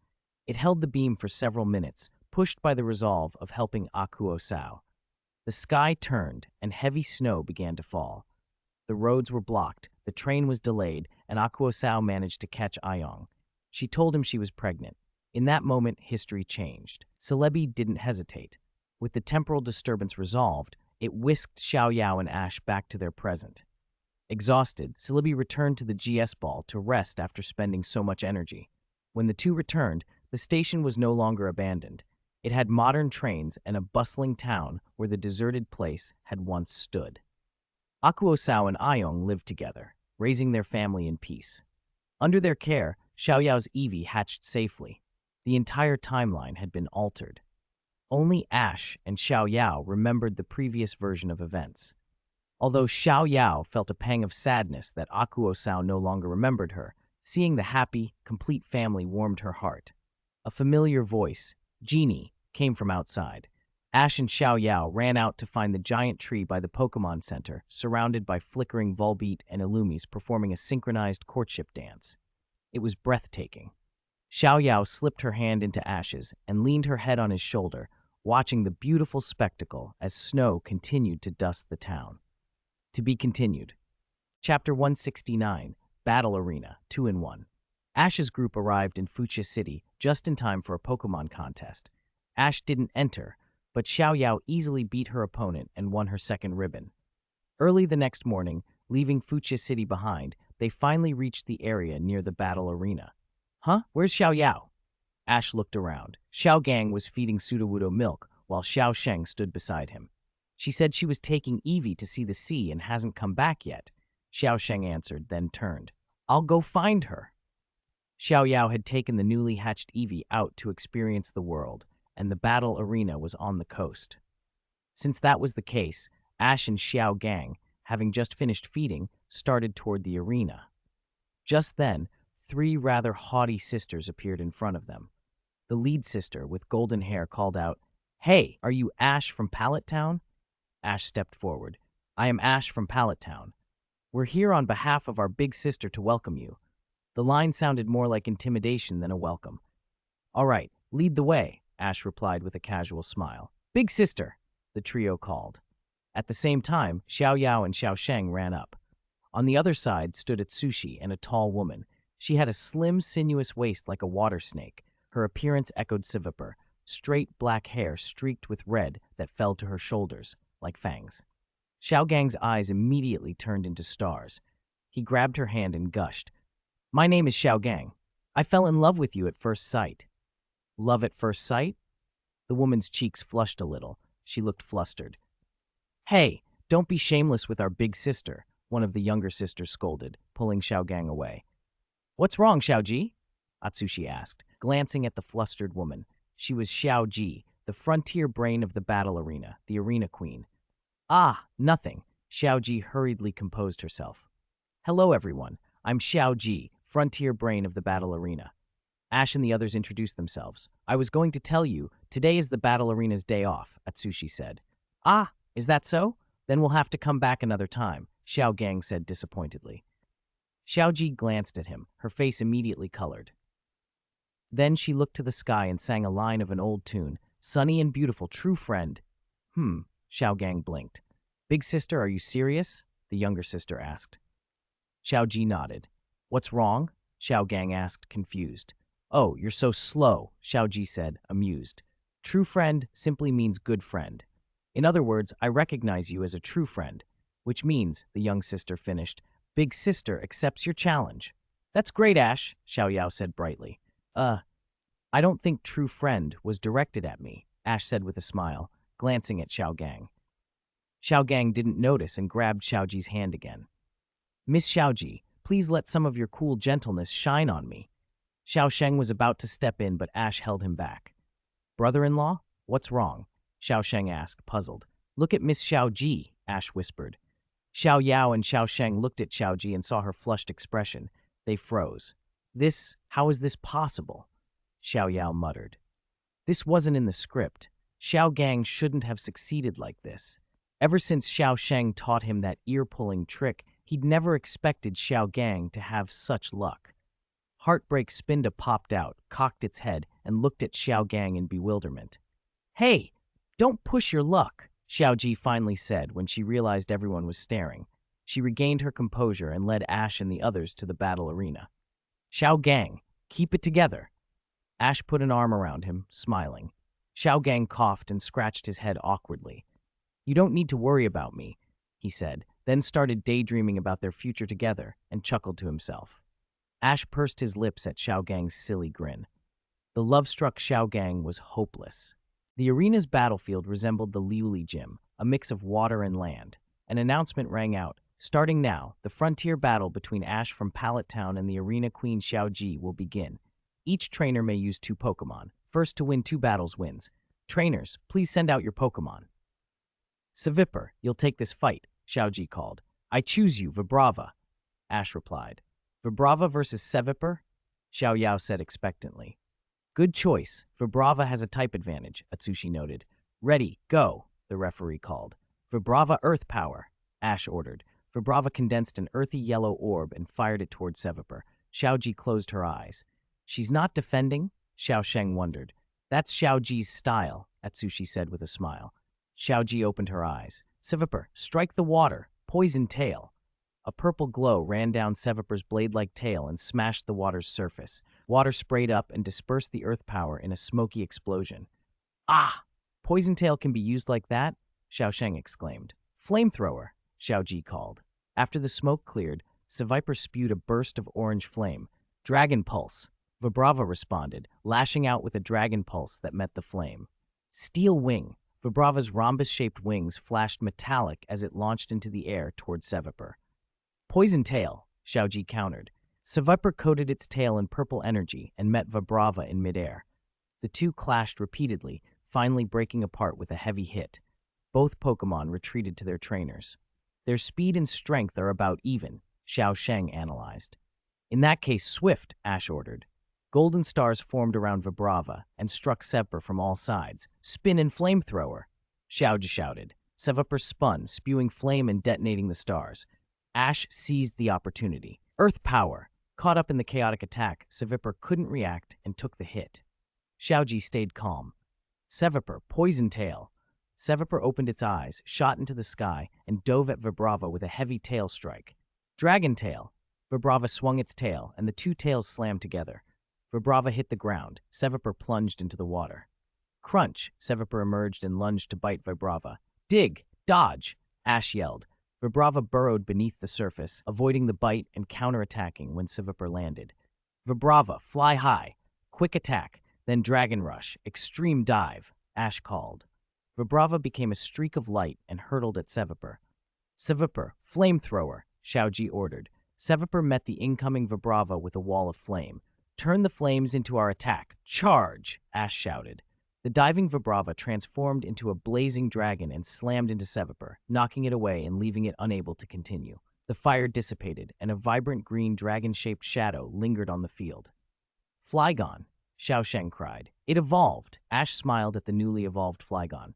It held the beam for several minutes, pushed by the resolve of helping Akuo Sao. The sky turned, and heavy snow began to fall. The roads were blocked, the train was delayed, and Akuo Sao managed to catch Ayong. She told him she was pregnant. In that moment, history changed. Celebi didn't hesitate. With the temporal disturbance resolved, it whisked Xiao Yao and Ash back to their present. Exhausted, Celebi returned to the GS ball to rest after spending so much energy. When the two returned, the station was no longer abandoned. It had modern trains and a bustling town where the deserted place had once stood. Akuo Sao and Ayong lived together, raising their family in peace. Under their care, Xiao Yao's Eevee hatched safely. The entire timeline had been altered. Only Ash and Xiao Yao remembered the previous version of events. Although Xiao Yao felt a pang of sadness that Akuo Sao no longer remembered her, seeing the happy, complete family warmed her heart. A familiar voice, "Genie," came from outside. Ash and Xiao Yao ran out to find the giant tree by the Pokémon Center, surrounded by flickering Volbeat and Illumis performing a synchronized courtship dance. It was breathtaking. Xiao Yao slipped her hand into Ash's and leaned her head on his shoulder, watching the beautiful spectacle as snow continued to dust the town. To be continued. Chapter 169, Battle Arena, 2-in-1. Ash's group arrived in Fuchsia City just in time for a Pokémon contest. Ash didn't enter, but Xiao Yao easily beat her opponent and won her second ribbon. Early the next morning, leaving Fuchsia City behind, they finally reached the area near the battle arena. "Huh? Where's Xiao Yao?" Ash looked around. Xiao Gang was feeding Sudowoodo milk, while Xiao Sheng stood beside him. "She said she was taking Eevee to see the sea and hasn't come back yet," Xiao Sheng answered, then turned. "I'll go find her." Xiao Yao had taken the newly hatched Eevee out to experience the world, and the battle arena was on the coast. Since that was the case, Ash and Xiao Gang, having just finished feeding, started toward the arena. Just then, three rather haughty sisters appeared in front of them. The lead sister, with golden hair, called out, "Hey, are you Ash from Pallet Town?" Ash stepped forward. "I am Ash from Pallet Town. We're here on behalf of our big sister to welcome you." The line sounded more like intimidation than a welcome. "All right, lead the way," Ash replied with a casual smile. "Big sister," the trio called. At the same time, Xiao Yao and Xiao Sheng ran up. On the other side stood Atsushi and a tall woman. She had a slim, sinuous waist like a water snake. Her appearance echoed Civiper, straight black hair streaked with red that fell to her shoulders, like fangs. Xiao Gang's eyes immediately turned into stars. He grabbed her hand and gushed. "My name is Xiao Gang. I fell in love with you at first sight." "Love at first sight?" The woman's cheeks flushed a little. She looked flustered. "Hey, don't be shameless with our big sister," one of the younger sisters scolded, pulling Xiao Gang away. "What's wrong, Xiaozhi?" Atsushi asked, glancing at the flustered woman. She was Xiaozhi, the frontier brain of the battle arena, the arena queen. Ah, nothing. Xiaozhi hurriedly composed herself. Hello, everyone. I'm Xiaozhi, frontier brain of the battle arena. Ash and the others introduced themselves. I was going to tell you, today is the battle arena's day off, Atsushi said. Ah, is that so? Then we'll have to come back another time, Xiao Gang said disappointedly. Xiaozhi glanced at him, her face immediately colored. Then she looked to the sky and sang a line of an old tune, Sunny and beautiful, true friend. Xiao Gang blinked. Big sister, are you serious? The younger sister asked. Xiaozhi nodded. What's wrong? Xiao Gang asked, confused. Oh, you're so slow, Xiaozhi said, amused. True friend simply means good friend. In other words, I recognize you as a true friend, which means, the young sister finished, Big sister accepts your challenge. That's great, Ash, Xiaoyao said brightly. I don't think true friend was directed at me, Ash said with a smile, glancing at Xiao Gang. Xiao Gang didn't notice and grabbed Xiaozhi's hand again. Miss Xiaozhi, please let some of your cool gentleness shine on me. Xiao Sheng was about to step in, but Ash held him back. Brother-in-law? What's wrong? Xiao Sheng asked, puzzled. Look at Miss Xiaozhi, Ash whispered. Xiao Yao and Xiao Sheng looked at Xiaozhi and saw her flushed expression. They froze. How is this possible? Xiao Yao muttered. This wasn't in the script. Xiao Gang shouldn't have succeeded like this. Ever since Xiao Sheng taught him that ear-pulling trick, he'd never expected Xiao Gang to have such luck. Heartbreak Spinda popped out, cocked its head, and looked at Xiao Gang in bewilderment. Hey, don't push your luck, Xiaozhi finally said when she realized everyone was staring. She regained her composure and led Ash and the others to the battle arena. Xiao Gang, keep it together. Ash put an arm around him, smiling. Xiao Gang coughed and scratched his head awkwardly. You don't need to worry about me, he said, then started daydreaming about their future together and chuckled to himself. Ash pursed his lips at Xiao Gang's silly grin. The love-struck Xiao Gang was hopeless. The arena's battlefield resembled the Liuli Gym, a mix of water and land. An announcement rang out. Starting now, the frontier battle between Ash from Pallet Town and the arena queen Xiaozhi will begin. Each trainer may use 2 Pokémon. First to win 2 battles wins. Trainers, please send out your Pokémon. Sevipper, you'll take this fight, Xiaozhi called. I choose you, Vibrava. Ash replied. Vibrava versus Sevipper? Xiao Yao said expectantly. Good choice. Vibrava has a type advantage, Atsushi noted. Ready, go, the referee called. Vibrava Earth Power, Ash ordered. Vibrava condensed an earthy yellow orb and fired it toward Sevipper. Xiaozhi closed her eyes. She's not defending? Xiao Sheng wondered. That's Xiaozhi's style, Atsushi said with a smile. Xiaozhi opened her eyes. Sevipper, strike the water. Poison tail. A purple glow ran down Sevipper's blade-like tail and smashed the water's surface. Water sprayed up and dispersed the earth power in a smoky explosion. Ah! Poison tail can be used like that? Xiao Sheng exclaimed. Flamethrower, Xiaozhi called. After the smoke cleared, Sevipper spewed a burst of orange flame. Dragon Pulse. Vibrava responded, lashing out with a dragon pulse that met the flame. Steel Wing. Vibrava's rhombus-shaped wings flashed metallic as it launched into the air toward Sevipper. Poison Tail, Xiaozhi countered. Sevipper coated its tail in purple energy and met Vibrava in midair. The two clashed repeatedly, finally breaking apart with a heavy hit. Both Pokémon retreated to their trainers. Their speed and strength are about even, Xiao Sheng analyzed. In that case, swift, Ash ordered. Golden stars formed around Vibrava and struck Sevipper from all sides. Spin and Flamethrower, Xiaozhi shouted. Sevipper spun, spewing flame and detonating the stars. Ash seized the opportunity. Earth Power. Caught up in the chaotic attack, Sevipper couldn't react and took the hit. Xiaozhi stayed calm. Sevipper, Poison Tail. Sevipper opened its eyes, shot into the sky, and dove at Vibrava with a heavy tail strike. Dragon Tail. Vibrava swung its tail, and the two tails slammed together. Vibrava hit the ground. Sevipper plunged into the water. Crunch. Sevipper emerged and lunged to bite Vibrava. Dig! Dodge! Ash yelled. Vibrava burrowed beneath the surface, avoiding the bite and counterattacking when Sevipper landed. Vibrava, fly high. Quick attack, then Dragon Rush, extreme dive, Ash called. Vibrava became a streak of light and hurtled at Sevipper. Sevipper, Flamethrower, Xiaozhi ordered. Sevipper met the incoming Vibrava with a wall of flame. Turn the flames into our attack. Charge, Ash shouted. The diving Vibrava transformed into a blazing dragon and slammed into Seviper, knocking it away and leaving it unable to continue. The fire dissipated, and a vibrant green dragon-shaped shadow lingered on the field. Flygon, Xiaozhi cried. It evolved. Ash smiled at the newly evolved Flygon.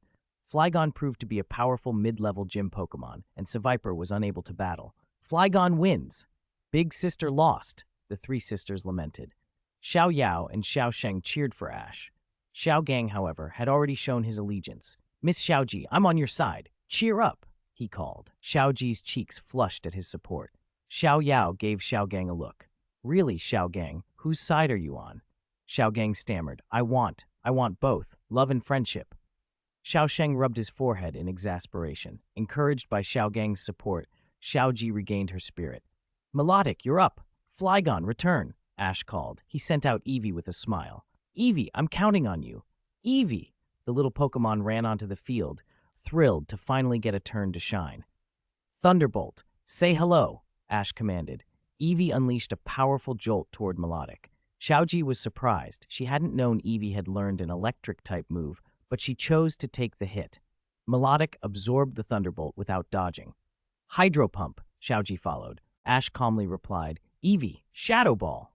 Flygon proved to be a powerful mid-level gym Pokémon, and Seviper was unable to battle. Flygon wins! Big sister lost, the three sisters lamented. Xiao Yao and Xiaozhi cheered for Ash. Xiao Gang, however, had already shown his allegiance. Miss Xiaoji, I'm on your side. Cheer up, he called. Xiaoji's cheeks flushed at his support. Xiao Yao gave Xiao Gang a look. Really, Xiao Gang, whose side are you on? Xiao Gang stammered. I want both, love and friendship. Xiao Sheng rubbed his forehead in exasperation. Encouraged by Xiao Gang's support, Xiaoji regained her spirit. Melodic, you're up. Flygon, return, Ash called. He sent out Eevee with a smile. Eevee, I'm counting on you. Eevee! The little Pokémon ran onto the field, thrilled to finally get a turn to shine. Thunderbolt, say hello, Ash commanded. Eevee unleashed a powerful jolt toward Melodic. Xiaoji was surprised. She hadn't known Eevee had learned an electric-type move, but she chose to take the hit. Melodic absorbed the Thunderbolt without dodging. Hydro Pump, Xiaoji followed. Ash calmly replied, Eevee, Shadow Ball!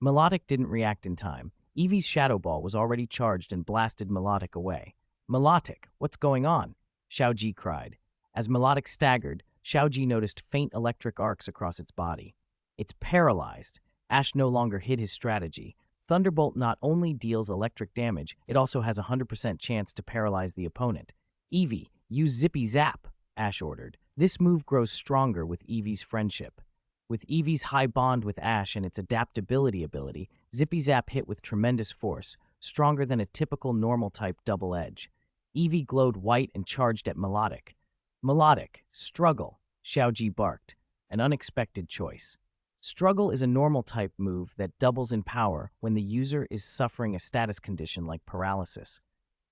Melodic didn't react in time. Eevee's Shadow Ball was already charged and blasted Melodic away. Melodic, what's going on? Xiaoji cried. As Melodic staggered, Xiaoji noticed faint electric arcs across its body. It's paralyzed. Ash no longer hid his strategy. Thunderbolt not only deals electric damage, it also has a 100% chance to paralyze the opponent. Eevee, use Zippy Zap, Ash ordered. This move grows stronger with Eevee's friendship. With Eevee's high bond with Ash and its adaptability ability, Zippy Zap hit with tremendous force, stronger than a typical normal-type double edge. Eevee glowed white and charged at Melodic. Melodic, struggle, Xiaoji barked. An unexpected choice. Struggle is a normal-type move that doubles in power when the user is suffering a status condition like paralysis.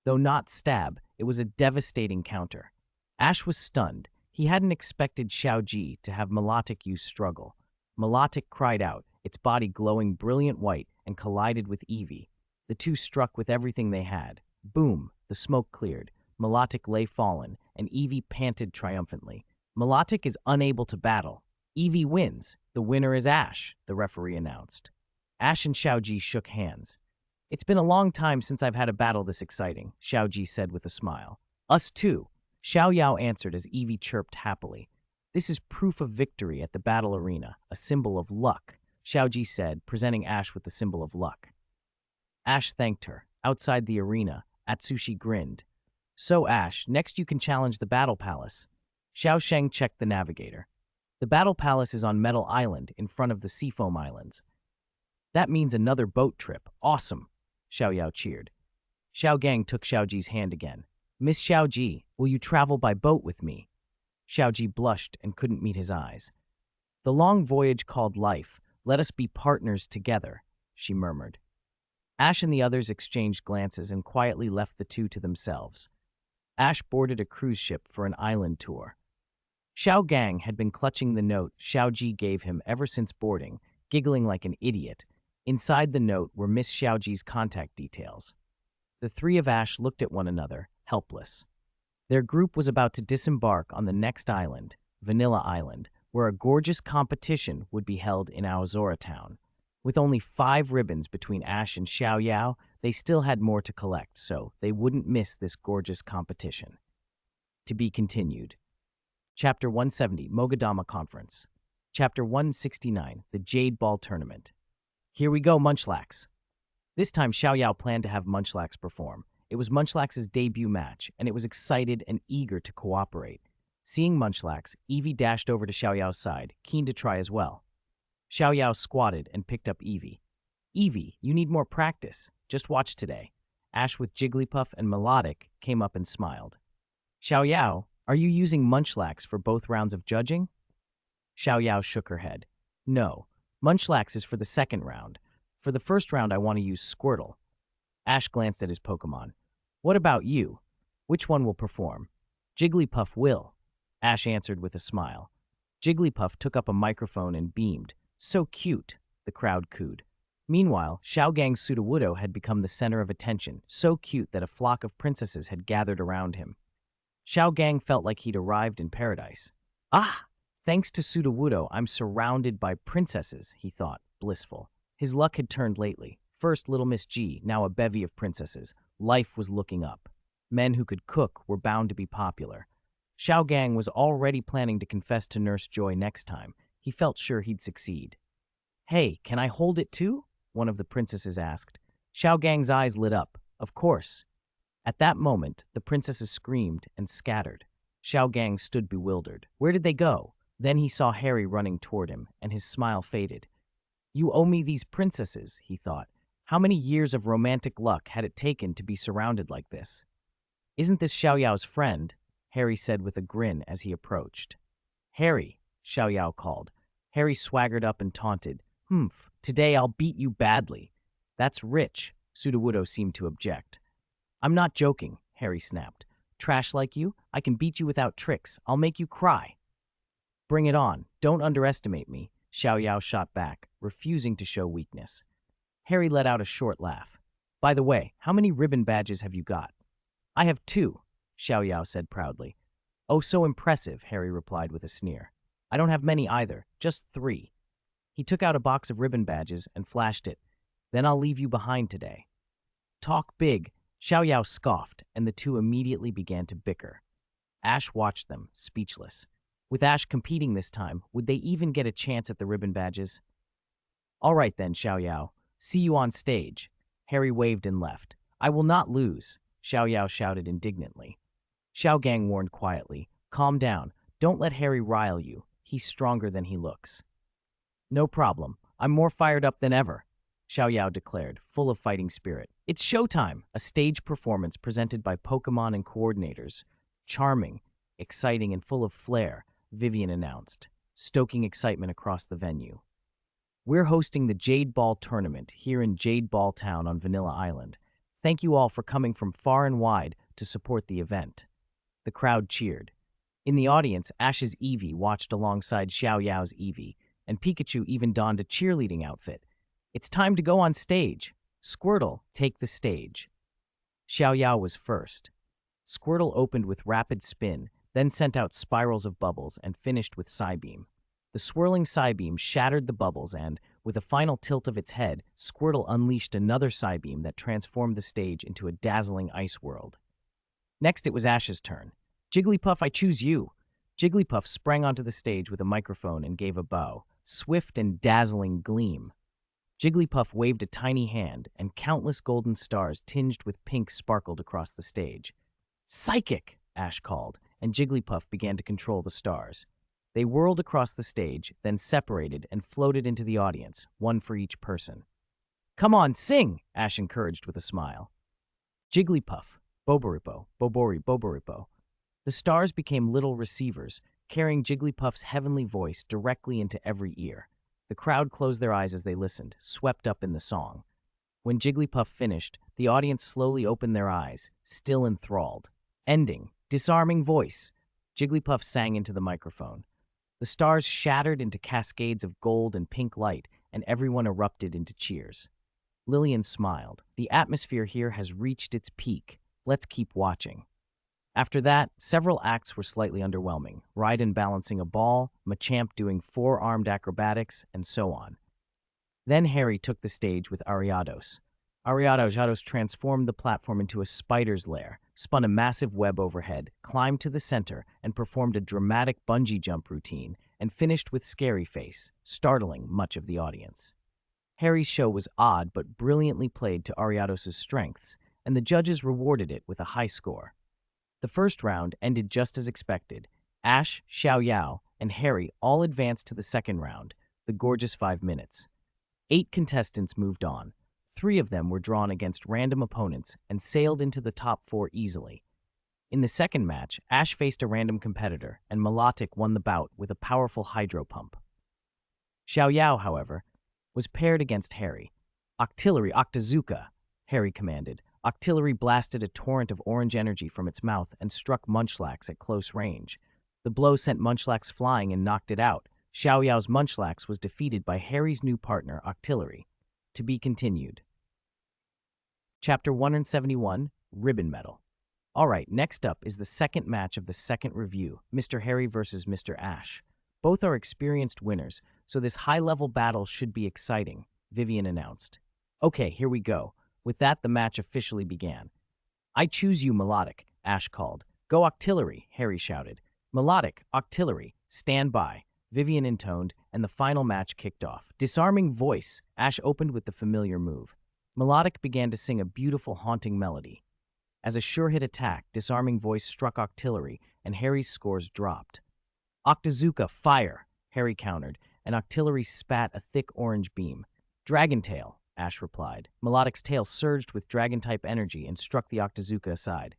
Though not stab, it was a devastating counter. Ash was stunned. He hadn't expected Xiaoji to have Melodic use struggle. Melodic cried out, its body glowing brilliant white, and collided with Eevee. The two struck with everything they had. Boom, the smoke cleared. Melodic lay fallen, and Eevee panted triumphantly. Melodic is unable to battle. Eevee wins. The winner is Ash, the referee announced. Ash and Xiaoji shook hands. It's been a long time since I've had a battle this exciting, Xiaoji said with a smile. Us too. Xiao Yao answered as Eevee chirped happily. This is proof of victory at the battle arena, a symbol of luck, Xiaoji said, presenting Ash with the symbol of luck. Ash thanked her. Outside the arena, Atsushi grinned. So Ash, next you can challenge the Battle Palace. Xiao Sheng checked the navigator. The Battle Palace is on Metal Island, in front of the Seafoam Islands. That means another boat trip. Awesome, Xiao Yao cheered. Xiao Gang took Xiaoji's hand again. Miss Xiaoji, will you travel by boat with me? Xiaoji blushed and couldn't meet his eyes. The long voyage called life. Let us be partners together, she murmured. Ash and the others exchanged glances and quietly left the two to themselves. Ash boarded a cruise ship for an island tour. Xiao Gang had been clutching the note Xiaoji gave him ever since boarding, giggling like an idiot. Inside the note were Miss Xiaoji's contact details. The three of Ash looked at one another, helpless. Their group was about to disembark on the next island, Vanilla Island, where a gorgeous competition would be held in Aozora Town. With only 5 ribbons between Ash and Xiao Yao, they still had more to collect, so they wouldn't miss this gorgeous competition. To be continued. Chapter 170, Mogadama Conference. Chapter 169, The Jade Ball Tournament. Here we go, Munchlax. This time, Xiao Yao planned to have Munchlax perform. It was Munchlax's debut match, and it was excited and eager to cooperate. Seeing Munchlax, Eevee dashed over to Xiao Yao's side, keen to try as well. Xiao Yao squatted and picked up Eevee. Eevee, you need more practice. Just watch today. Ash with Jigglypuff and Melodic came up and smiled. Xiao Yao, are you using Munchlax for both rounds of judging? Xiao Yao shook her head. No, Munchlax is for the second round. For the first round, I want to use Squirtle. Ash glanced at his Pokémon. What about you? Which one will perform? Jigglypuff will, Ash answered with a smile. Jigglypuff took up a microphone and beamed. So cute, the crowd cooed. Meanwhile, Xiaogang's Sudowoodo had become the center of attention, so cute that a flock of princesses had gathered around him. Xiaogang felt like he'd arrived in paradise. Ah! Thanks to Sudowoodo, I'm surrounded by princesses, he thought, blissful. His luck had turned lately. First little Miss G, now a bevy of princesses. Life was looking up. Men who could cook were bound to be popular. Xiaogang was already planning to confess to Nurse Joy next time. He felt sure he'd succeed. Hey, can I hold it too? One of the princesses asked. Xiaogang's eyes lit up. Of course. At that moment, the princesses screamed and scattered. Xiaogang stood bewildered. Where did they go? Then he saw Harry running toward him, and his smile faded. You owe me these princesses, he thought. How many years of romantic luck had it taken to be surrounded like this? Isn't this Xiaoyao's friend? Harry said with a grin as he approached. Harry, Xiaoyao called. Harry swaggered up and taunted. Humph, today I'll beat you badly. That's rich, Sudowoodo seemed to object. I'm not joking, Harry snapped. Trash like you? I can beat you without tricks. I'll make you cry. Bring it on. Don't underestimate me, Xiaoyao shot back, refusing to show weakness. Harry let out a short laugh. By the way, how many ribbon badges have you got? I have 2, Xiaoyao said proudly. Oh, so impressive, Harry replied with a sneer. I don't have many either, just 3. He took out a box of ribbon badges and flashed it. Then I'll leave you behind today. Talk big, Xiaoyao scoffed, and the two immediately began to bicker. Ash watched them, speechless. With Ash competing this time, would they even get a chance at the ribbon badges? All right then, Xiaoyao. See you on stage. Harry waved and left. I will not lose, Xiaoyao shouted indignantly. Xiaogang warned quietly. Calm down. Don't let Harry rile you. He's stronger than he looks. No problem. I'm more fired up than ever, Xiaoyao declared, full of fighting spirit. It's showtime, a stage performance presented by Pokémon and coordinators. Charming, exciting, and full of flair, Vivian announced, stoking excitement across the venue. We're hosting the Jade Ball tournament here in Jade Ball Town on Vanilla Island. Thank you all for coming from far and wide to support the event. The crowd cheered. In the audience, Ash's Eevee watched alongside Xiaoyao's Eevee, and Pikachu even donned a cheerleading outfit. It's time to go on stage. Squirtle, take the stage. Xiaoyao was first. Squirtle opened with rapid spin, then sent out spirals of bubbles and finished with Psybeam. The swirling Psybeam shattered the bubbles and, with a final tilt of its head, Squirtle unleashed another Psybeam that transformed the stage into a dazzling ice world. Next, it was Ash's turn. Jigglypuff, I choose you. Jigglypuff sprang onto the stage with a microphone and gave a bow, swift and dazzling gleam. Jigglypuff waved a tiny hand, and countless golden stars tinged with pink sparkled across the stage. Psychic, Ash called, and Jigglypuff began to control the stars. They whirled across the stage, then separated and floated into the audience, one for each person. Come on, sing, Ash encouraged with a smile. Jigglypuff, Boboripo, Bobori, Boboripo. The stars became little receivers, carrying Jigglypuff's heavenly voice directly into every ear. The crowd closed their eyes as they listened, swept up in the song. When Jigglypuff finished, the audience slowly opened their eyes, still enthralled. Ending, disarming voice. Jigglypuff sang into the microphone. The stars shattered into cascades of gold and pink light, and everyone erupted into cheers. Lillian smiled. The atmosphere here has reached its peak. Let's keep watching. After that, several acts were slightly underwhelming. Raiden balancing a ball, Machamp doing four-armed acrobatics, and so on. Then Harry took the stage with Ariados. Ariados transformed the platform into a spider's lair, spun a massive web overhead, climbed to the center, and performed a dramatic bungee jump routine, and finished with Scary Face, startling much of the audience. Harry's show was odd but brilliantly played to Ariados' strengths, and the judges rewarded it with a high score. The first round ended just as expected. Ash, Xiaoyao, and Harry all advanced to the second round, the gorgeous 5 minutes. 8 contestants moved on. 3 of them were drawn against random opponents and sailed into the top 4 easily. In the second match, Ash faced a random competitor, and Milotic won the bout with a powerful hydro pump. Xiaoyao, however, was paired against Harry. Octillery, Octazooka, Harry commanded. Octillery blasted a torrent of orange energy from its mouth and struck Munchlax at close range. The blow sent Munchlax flying and knocked it out. Xiaoyao's Munchlax was defeated by Harry's new partner, Octillery. To be continued. Chapter 171, Ribbon Medal. All right, next up is the second match of the second review, Mr. Harry versus Mr. Ash. Both are experienced winners, so this high-level battle should be exciting, Vivian announced. Okay, here we go. With that, the match officially began. I choose you, Melodic, Ash called. Go Octillery, Harry shouted. Melodic, Octillery, stand by, Vivian intoned, and the final match kicked off. Disarming Voice, Ash opened with the familiar move. Melodic began to sing a beautiful, haunting melody. As a sure-hit attack, Disarming Voice struck Octillery, and Harry's scores dropped. Octazooka, fire, Harry countered, and Octillery spat a thick orange beam. Dragon Tail, Ash replied. Melodic's tail surged with dragon-type energy and struck the Octazooka aside.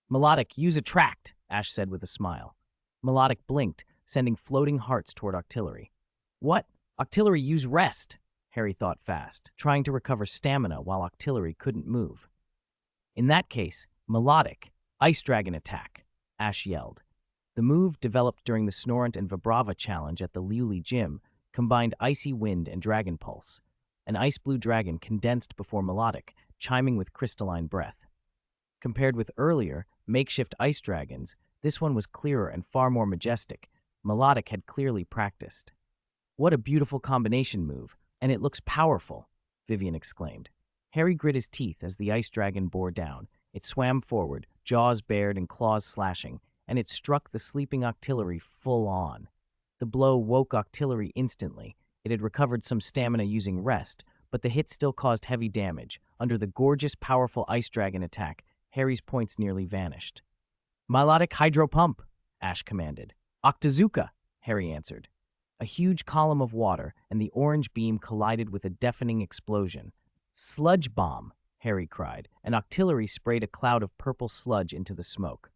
Melodic, use Attract, Ash said with a smile. Melodic blinked, sending floating hearts toward Octillery. What? Octillery, use Rest, Harry thought fast, trying to recover stamina while Octillery couldn't move. In that case, Melodic, Ice Dragon Attack, Ash yelled. The move, developed during the Snorant and Vibrava challenge at the Liuli Gym, combined Icy Wind and Dragon Pulse. An ice-blue dragon condensed before Melodic, chiming with crystalline breath. Compared with earlier, makeshift ice dragons, this one was clearer and far more majestic. Melodic had clearly practiced. What a beautiful combination move, and it looks powerful, Vivian exclaimed. Harry grit his teeth as the ice dragon bore down. It swam forward, jaws bared and claws slashing, and it struck the sleeping Octillery full on. The blow woke Octillery instantly. It had recovered some stamina using Rest, but the hit still caused heavy damage. Under the gorgeous, powerful ice dragon attack, Harry's points nearly vanished. Melodic Hydro Pump, Ash commanded. Octazooka, Harry answered. A huge column of water and the orange beam collided with a deafening explosion. Sludge Bomb, Harry cried, and Octillery sprayed a cloud of purple sludge into the smoke.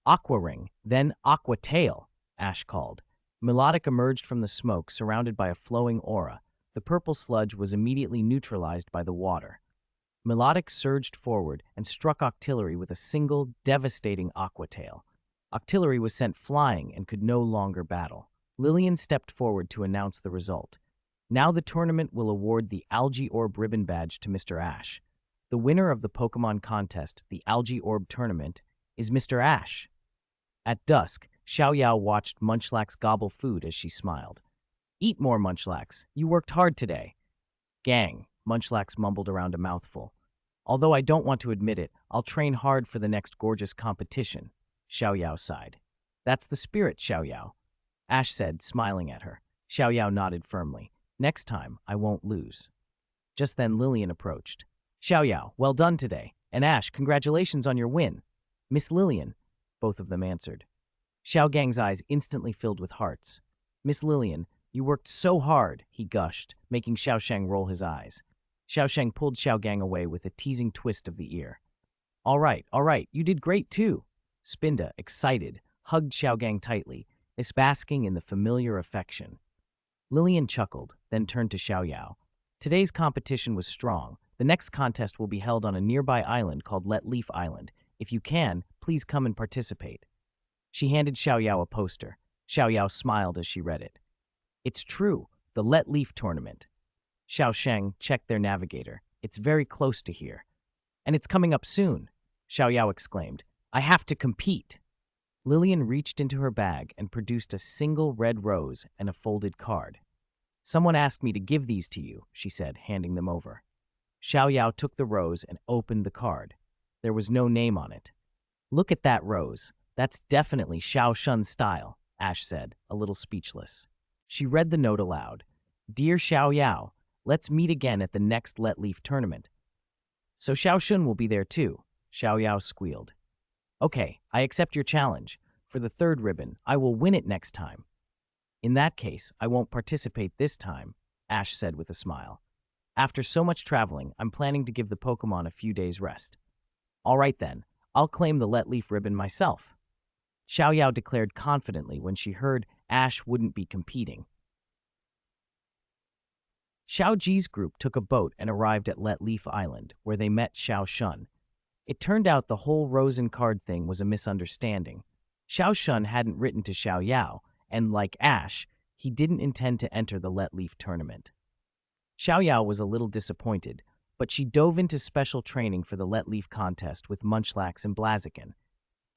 Aqua Ring, then Aqua Tail, Ash called. Melodic emerged from the smoke, surrounded by a flowing aura. The purple sludge was immediately neutralized by the water. Melodic surged forward and struck Octillery with a single, devastating Aqua Tail. Octillery was sent flying and could no longer battle. Lillian stepped forward to announce the result. Now the tournament will award the Algae Orb Ribbon Badge to Mr. Ash. The winner of the Pokemon contest, the Algae Orb Tournament, is Mr. Ash. At dusk, Xiaoyao watched Munchlax gobble food as she smiled. Eat more, Munchlax. You worked hard today. Gang, Munchlax mumbled around a mouthful. Although I don't want to admit it, I'll train hard for the next gorgeous competition, Xiaoyao sighed. That's the spirit, Xiaoyao, Ash said, smiling at her. Xiaoyao nodded firmly. Next time, I won't lose. Just then Lillian approached. Xiaoyao, well done today. And Ash, congratulations on your win. Miss Lillian, both of them answered. Xiaogang's eyes instantly filled with hearts. Miss Lillian, you worked so hard, he gushed, making Xiaosheng roll his eyes. Xiaosheng pulled Xiaogang away with a teasing twist of the ear. All right, you did great too. Spinda, excited, hugged Xiaogang tightly, basking in the familiar affection. Lillian chuckled, then turned to Xiaoyao. Today's competition was strong. The next contest will be held on a nearby island called Let Leaf Island. If you can, please come and participate. She handed Xiaoyao a poster. Xiaoyao smiled as she read it. It's true, the Let Leaf tournament. Xiaosheng checked their navigator. It's very close to here. And it's coming up soon, Xiaoyao exclaimed. I have to compete. Lillian reached into her bag and produced a single red rose and a folded card. Someone asked me to give these to you, she said, handing them over. Xiaoyao took the rose and opened the card. There was no name on it. Look at that rose. That's definitely Xiao Shun's style, Ash said, a little speechless. She read the note aloud. Dear Xiaoyao, let's meet again at the next Let Leaf tournament. So Xiao Shun will be there too, Xiaoyao squealed. Okay, I accept your challenge. For the third ribbon, I will win it next time. In that case, I won't participate this time, Ash said with a smile. After so much traveling, I'm planning to give the Pokémon a few days rest. All right then, I'll claim the Let Leaf ribbon myself. Xiaoyao declared confidently when she heard Ash wouldn't be competing. Xiaoji's group took a boat and arrived at Let Leaf Island, where they met Xiao Shun. It turned out the whole rose and card thing was a misunderstanding. Xiao Shun hadn't written to Xiaoyao, and like Ash, he didn't intend to enter the Let Leaf tournament. Xiaoyao was a little disappointed, but she dove into special training for the Let Leaf contest with Munchlax and Blaziken.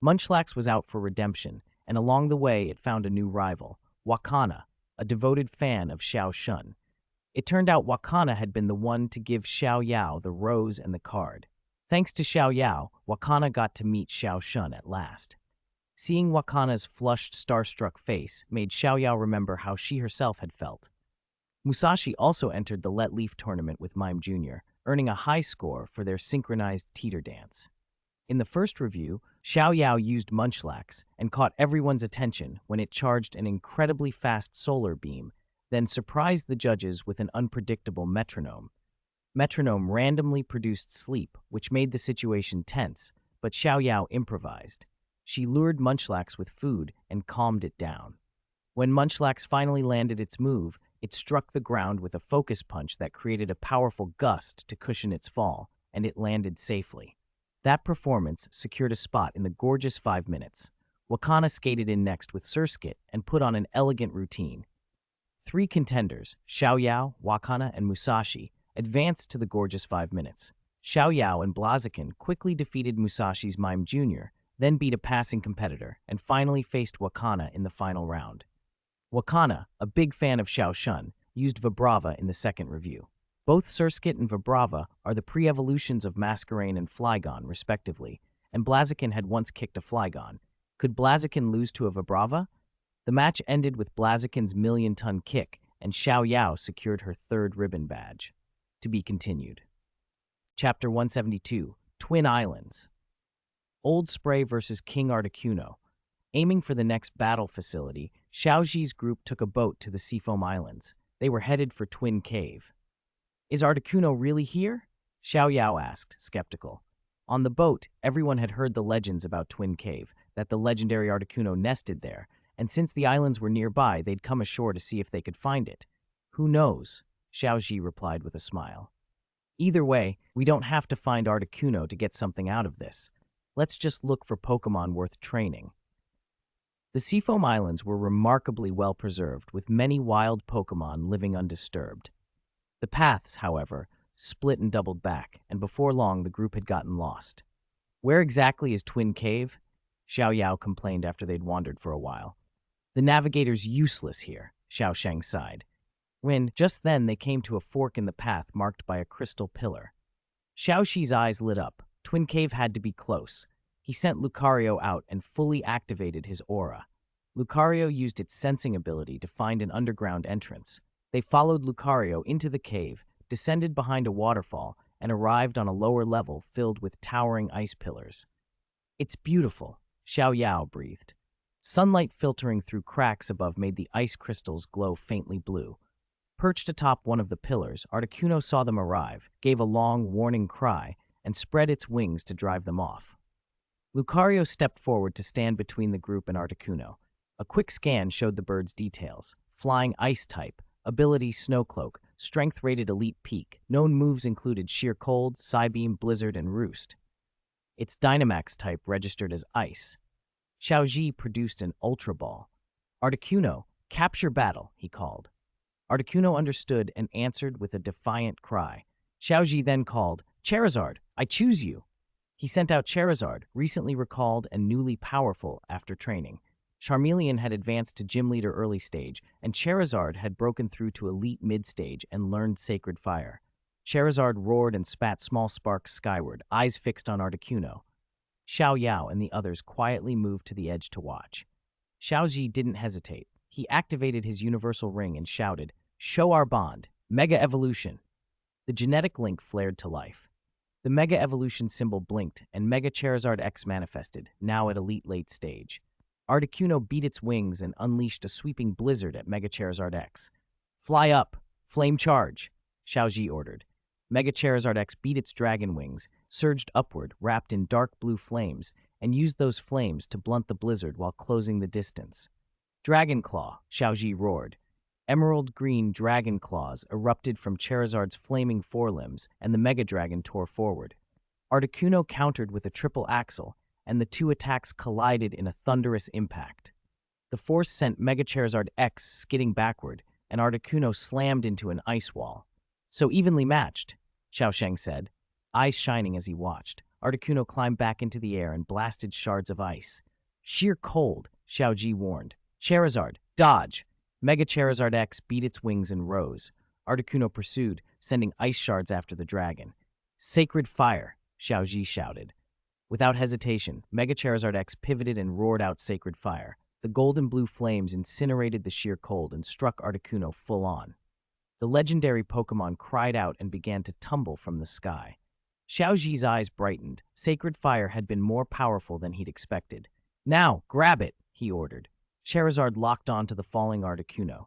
Munchlax was out for redemption, and along the way it found a new rival, Wakana, a devoted fan of Xiao Shun. It turned out Wakana had been the one to give Xiao Yao the rose and the card. Thanks to Xiao Yao, Wakana got to meet Xiao Shun at last. Seeing Wakana's flushed, starstruck face made Xiao Yao remember how she herself had felt. Musashi also entered the Let Leaf tournament with Mime Jr., earning a high score for their synchronized teeter dance. In the first review, Xiao Yao used Munchlax and caught everyone's attention when it charged an incredibly fast solar beam, then surprised the judges with an unpredictable metronome. Metronome randomly produced sleep, which made the situation tense, but Xiao Yao improvised. She lured Munchlax with food and calmed it down. When Munchlax finally landed its move, it struck the ground with a focus punch that created a powerful gust to cushion its fall, and it landed safely. That performance secured a spot in the gorgeous 5 minutes. Wakana skated in next with Surskit and put on an elegant routine. 3 contenders, Xiao Yao, Wakana, and Musashi, advanced to the gorgeous 5 minutes. Xiao Yao and Blaziken quickly defeated Musashi's Mime Jr., then beat a passing competitor, and finally faced Wakana in the final round. Wakana, a big fan of Xiao Shun, used Vibrava in the second review. Both Surskit and Vibrava are the pre-evolutions of Masquerain and Flygon, respectively, and Blaziken had once kicked a Flygon. Could Blaziken lose to a Vibrava? The match ended with Blaziken's million-ton kick, and Xiao Yao secured her 3rd ribbon badge. To be continued. Chapter 172, Twin Islands. Old Spray versus King Articuno. Aiming for the next battle facility, Xiaozhi's group took a boat to the Seafoam Islands. They were headed for Twin Cave. Is Articuno really here? Xiao Yao asked, skeptical. On the boat, everyone had heard the legends about Twin Cave, that the legendary Articuno nested there, and since the islands were nearby, they'd come ashore to see if they could find it. Who knows? Xiaozhi replied with a smile. Either way, we don't have to find Articuno to get something out of this. Let's just look for Pokémon worth training. The Seafoam Islands were remarkably well preserved, with many wild Pokémon living undisturbed. The paths, however, split and doubled back, and before long the group had gotten lost. Where exactly is Twin Cave? Xiao Yao complained after they'd wandered for a while. The navigator's useless here, Xiao Sheng sighed. When, just then, they came to a fork in the path marked by a crystal pillar. Xiaoxi's eyes lit up. Twin Cave had to be close. He sent Lucario out and fully activated his aura. Lucario used its sensing ability to find an underground entrance. They followed Lucario into the cave, descended behind a waterfall, and arrived on a lower level filled with towering ice pillars. It's beautiful, Xiao Yao breathed. Sunlight filtering through cracks above made the ice crystals glow faintly blue. Perched atop one of the pillars, Articuno saw them arrive, gave a long, warning cry, and spread its wings to drive them off. Lucario stepped forward to stand between the group and Articuno. A quick scan showed the bird's details. Flying ice type, ability Snowcloak, strength rated elite peak. Known moves included Sheer Cold, Psybeam, Blizzard, and Roost. Its Dynamax type registered as Ice. Xiaozhi produced an Ultra Ball. Articuno, capture battle, he called. Articuno understood and answered with a defiant cry. Xiaozhi then called, Charizard, I choose you. He sent out Charizard, recently recalled and newly powerful after training. Charmeleon had advanced to Gym Leader early stage, and Charizard had broken through to Elite mid-stage and learned Sacred Fire. Charizard roared and spat small sparks skyward, eyes fixed on Articuno. Xiao Yao and the others quietly moved to the edge to watch. Xiaozhi didn't hesitate. He activated his universal ring and shouted, Show our bond, Mega Evolution. The genetic link flared to life. The Mega Evolution symbol blinked, and Mega Charizard X manifested, now at Elite late stage. Articuno beat its wings and unleashed a sweeping blizzard at Mega Charizard X. Fly up! Flame charge! Xiaozhi ordered. Mega Charizard X beat its dragon wings, surged upward, wrapped in dark blue flames, and used those flames to blunt the blizzard while closing the distance. Dragon Claw! Xiaozhi roared. Emerald green dragon claws erupted from Charizard's flaming forelimbs, and the Mega Dragon tore forward. Articuno countered with a triple axle, and the two attacks collided in a thunderous impact. The force sent Mega Charizard X skidding backward, and Articuno slammed into an ice wall. So evenly matched, Xiaosheng said, eyes shining as he watched. Articuno climbed back into the air and blasted shards of ice. Sheer cold, Xiaozhi warned. Charizard, dodge! Mega Charizard X beat its wings and rose. Articuno pursued, sending ice shards after the dragon. Sacred fire, Xiaozhi shouted. Without hesitation, Mega Charizard X pivoted and roared out Sacred Fire. The golden blue flames incinerated the sheer cold and struck Articuno full on. The legendary Pokémon cried out and began to tumble from the sky. Xiaozhi's eyes brightened. Sacred Fire had been more powerful than he'd expected. Now, grab it, he ordered. Charizard locked onto the falling Articuno.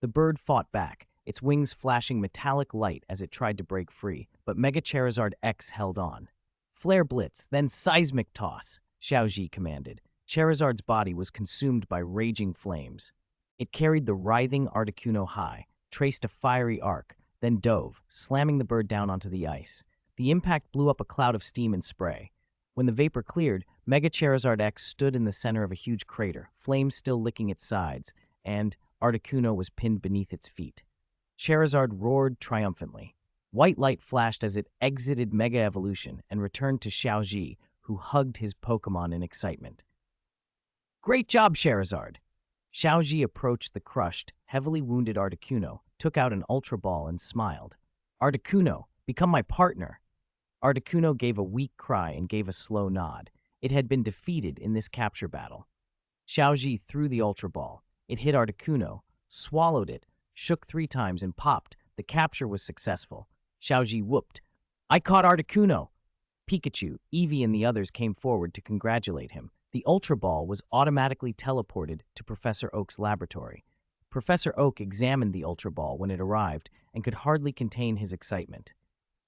The bird fought back, its wings flashing metallic light as it tried to break free, but Mega Charizard X held on. Flare Blitz, then Seismic Toss, Xiaozhi commanded. Charizard's body was consumed by raging flames. It carried the writhing Articuno high, traced a fiery arc, then dove, slamming the bird down onto the ice. The impact blew up a cloud of steam and spray. When the vapor cleared, Mega Charizard X stood in the center of a huge crater, flames still licking its sides, and Articuno was pinned beneath its feet. Charizard roared triumphantly. White light flashed as it exited Mega Evolution and returned to Xiaozhi, who hugged his Pokémon in excitement. Great job, Charizard! Xiaozhi approached the crushed, heavily wounded Articuno, took out an Ultra Ball and smiled. Articuno, become my partner! Articuno gave a weak cry and gave a slow nod. It had been defeated in this capture battle. Xiaozhi threw the Ultra Ball. It hit Articuno, swallowed it, shook 3 times and popped. The capture was successful. Xiaozhi whooped. I caught Articuno! Pikachu, Eevee, and the others came forward to congratulate him. The Ultra Ball was automatically teleported to Professor Oak's laboratory. Professor Oak examined the Ultra Ball when it arrived and could hardly contain his excitement.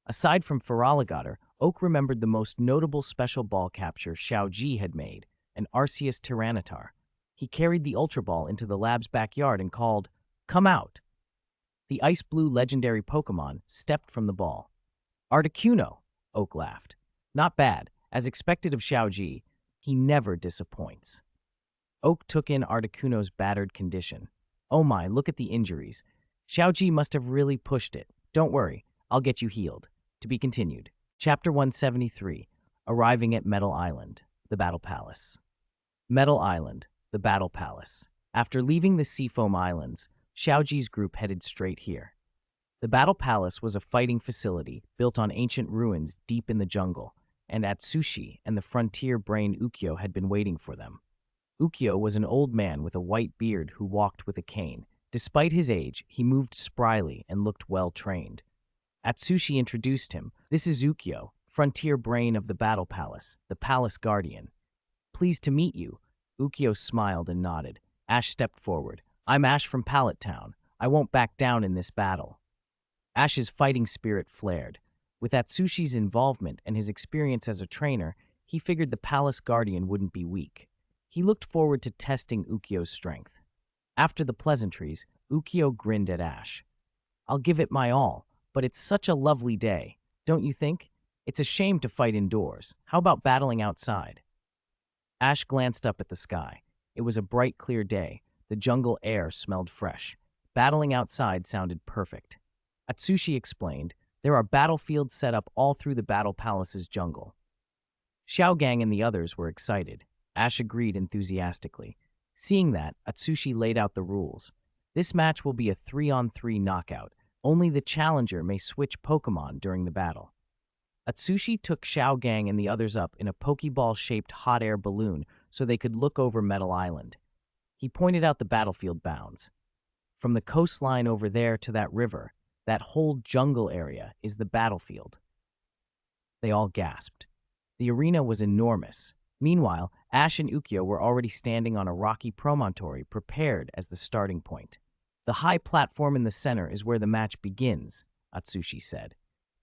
Aside from Feraligatr, Oak remembered the most notable special ball capture Xiaozhi had made, an Arceus Tyranitar. He carried the Ultra Ball into the lab's backyard and called, "Come out!" The ice blue legendary Pokémon stepped from the ball. Articuno, Oak laughed. Not bad. As expected of Xiaozhi, he never disappoints. Oak took in Articuno's battered condition. Oh my, look at the injuries. Xiaozhi must have really pushed it. Don't worry, I'll get you healed. To be continued. Chapter 173, Arriving at Metal Island, the Battle Palace. Metal Island, the Battle Palace. After leaving the Seafoam Islands, Xiaozhi's group headed straight here. The Battle Palace was a fighting facility built on ancient ruins deep in the jungle, and Atsushi and the frontier-brain Ukyo had been waiting for them. Ukyo was an old man with a white beard who walked with a cane. Despite his age, he moved spryly and looked well-trained. Atsushi introduced him. This is Ukyo, frontier brain of the Battle Palace, the Palace Guardian. Pleased to meet you. Ukyo smiled and nodded. Ash stepped forward. I'm Ash from Pallet Town. I won't back down in this battle. Ash's fighting spirit flared. With Atsushi's involvement and his experience as a trainer, he figured the Palace Guardian wouldn't be weak. He looked forward to testing Ukyo's strength. After the pleasantries, Ukyo grinned at Ash. I'll give it my all, but it's such a lovely day, don't you think? It's a shame to fight indoors. How about battling outside? Ash glanced up at the sky. It was a bright, clear day. The jungle air smelled fresh. Battling outside sounded perfect. Atsushi explained, there are battlefields set up all through the Battle Palace's jungle. Xiaogang and the others were excited. Ash agreed enthusiastically. Seeing that, Atsushi laid out the rules. This match will be a 3-on-3 knockout. Only the challenger may switch Pokémon during the battle. Atsushi took Xiaogang and the others up in a Pokeball-shaped hot air balloon so they could look over Metal Island. He pointed out the battlefield bounds. From the coastline over there to that river, that whole jungle area is the battlefield. They all gasped. The arena was enormous. Meanwhile, Ash and Ukyo were already standing on a rocky promontory prepared as the starting point. The high platform in the center is where the match begins, Atsushi said.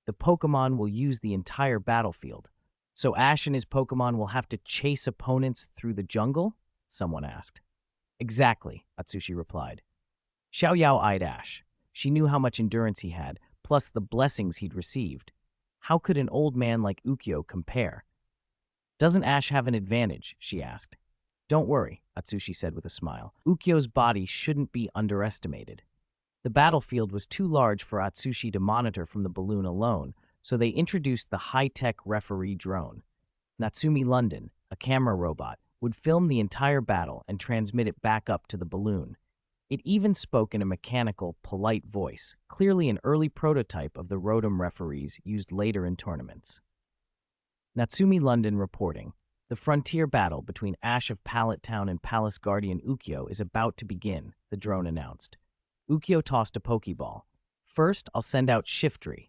The Pokémon will use the entire battlefield. So Ash and his Pokémon will have to chase opponents through the jungle? Someone asked. Exactly, Atsushi replied. Xiaoyao eyed Ash. She knew how much endurance he had, plus the blessings he'd received. How could an old man like Ukyo compare? Doesn't Ash have an advantage? She asked. Don't worry, Atsushi said with a smile. Ukyo's body shouldn't be underestimated. The battlefield was too large for Atsushi to monitor from the balloon alone, so they introduced the high-tech referee drone. Natsumi London, a camera robot, would film the entire battle and transmit it back up to the balloon. It even spoke in a mechanical, polite voice, clearly an early prototype of the Rotom referees used later in tournaments. Natsumi London reporting, the frontier battle between Ash of Pallet Town and Palace Guardian Ukyo is about to begin, the drone announced. Ukyo tossed a Pokeball. First, I'll send out Shiftry.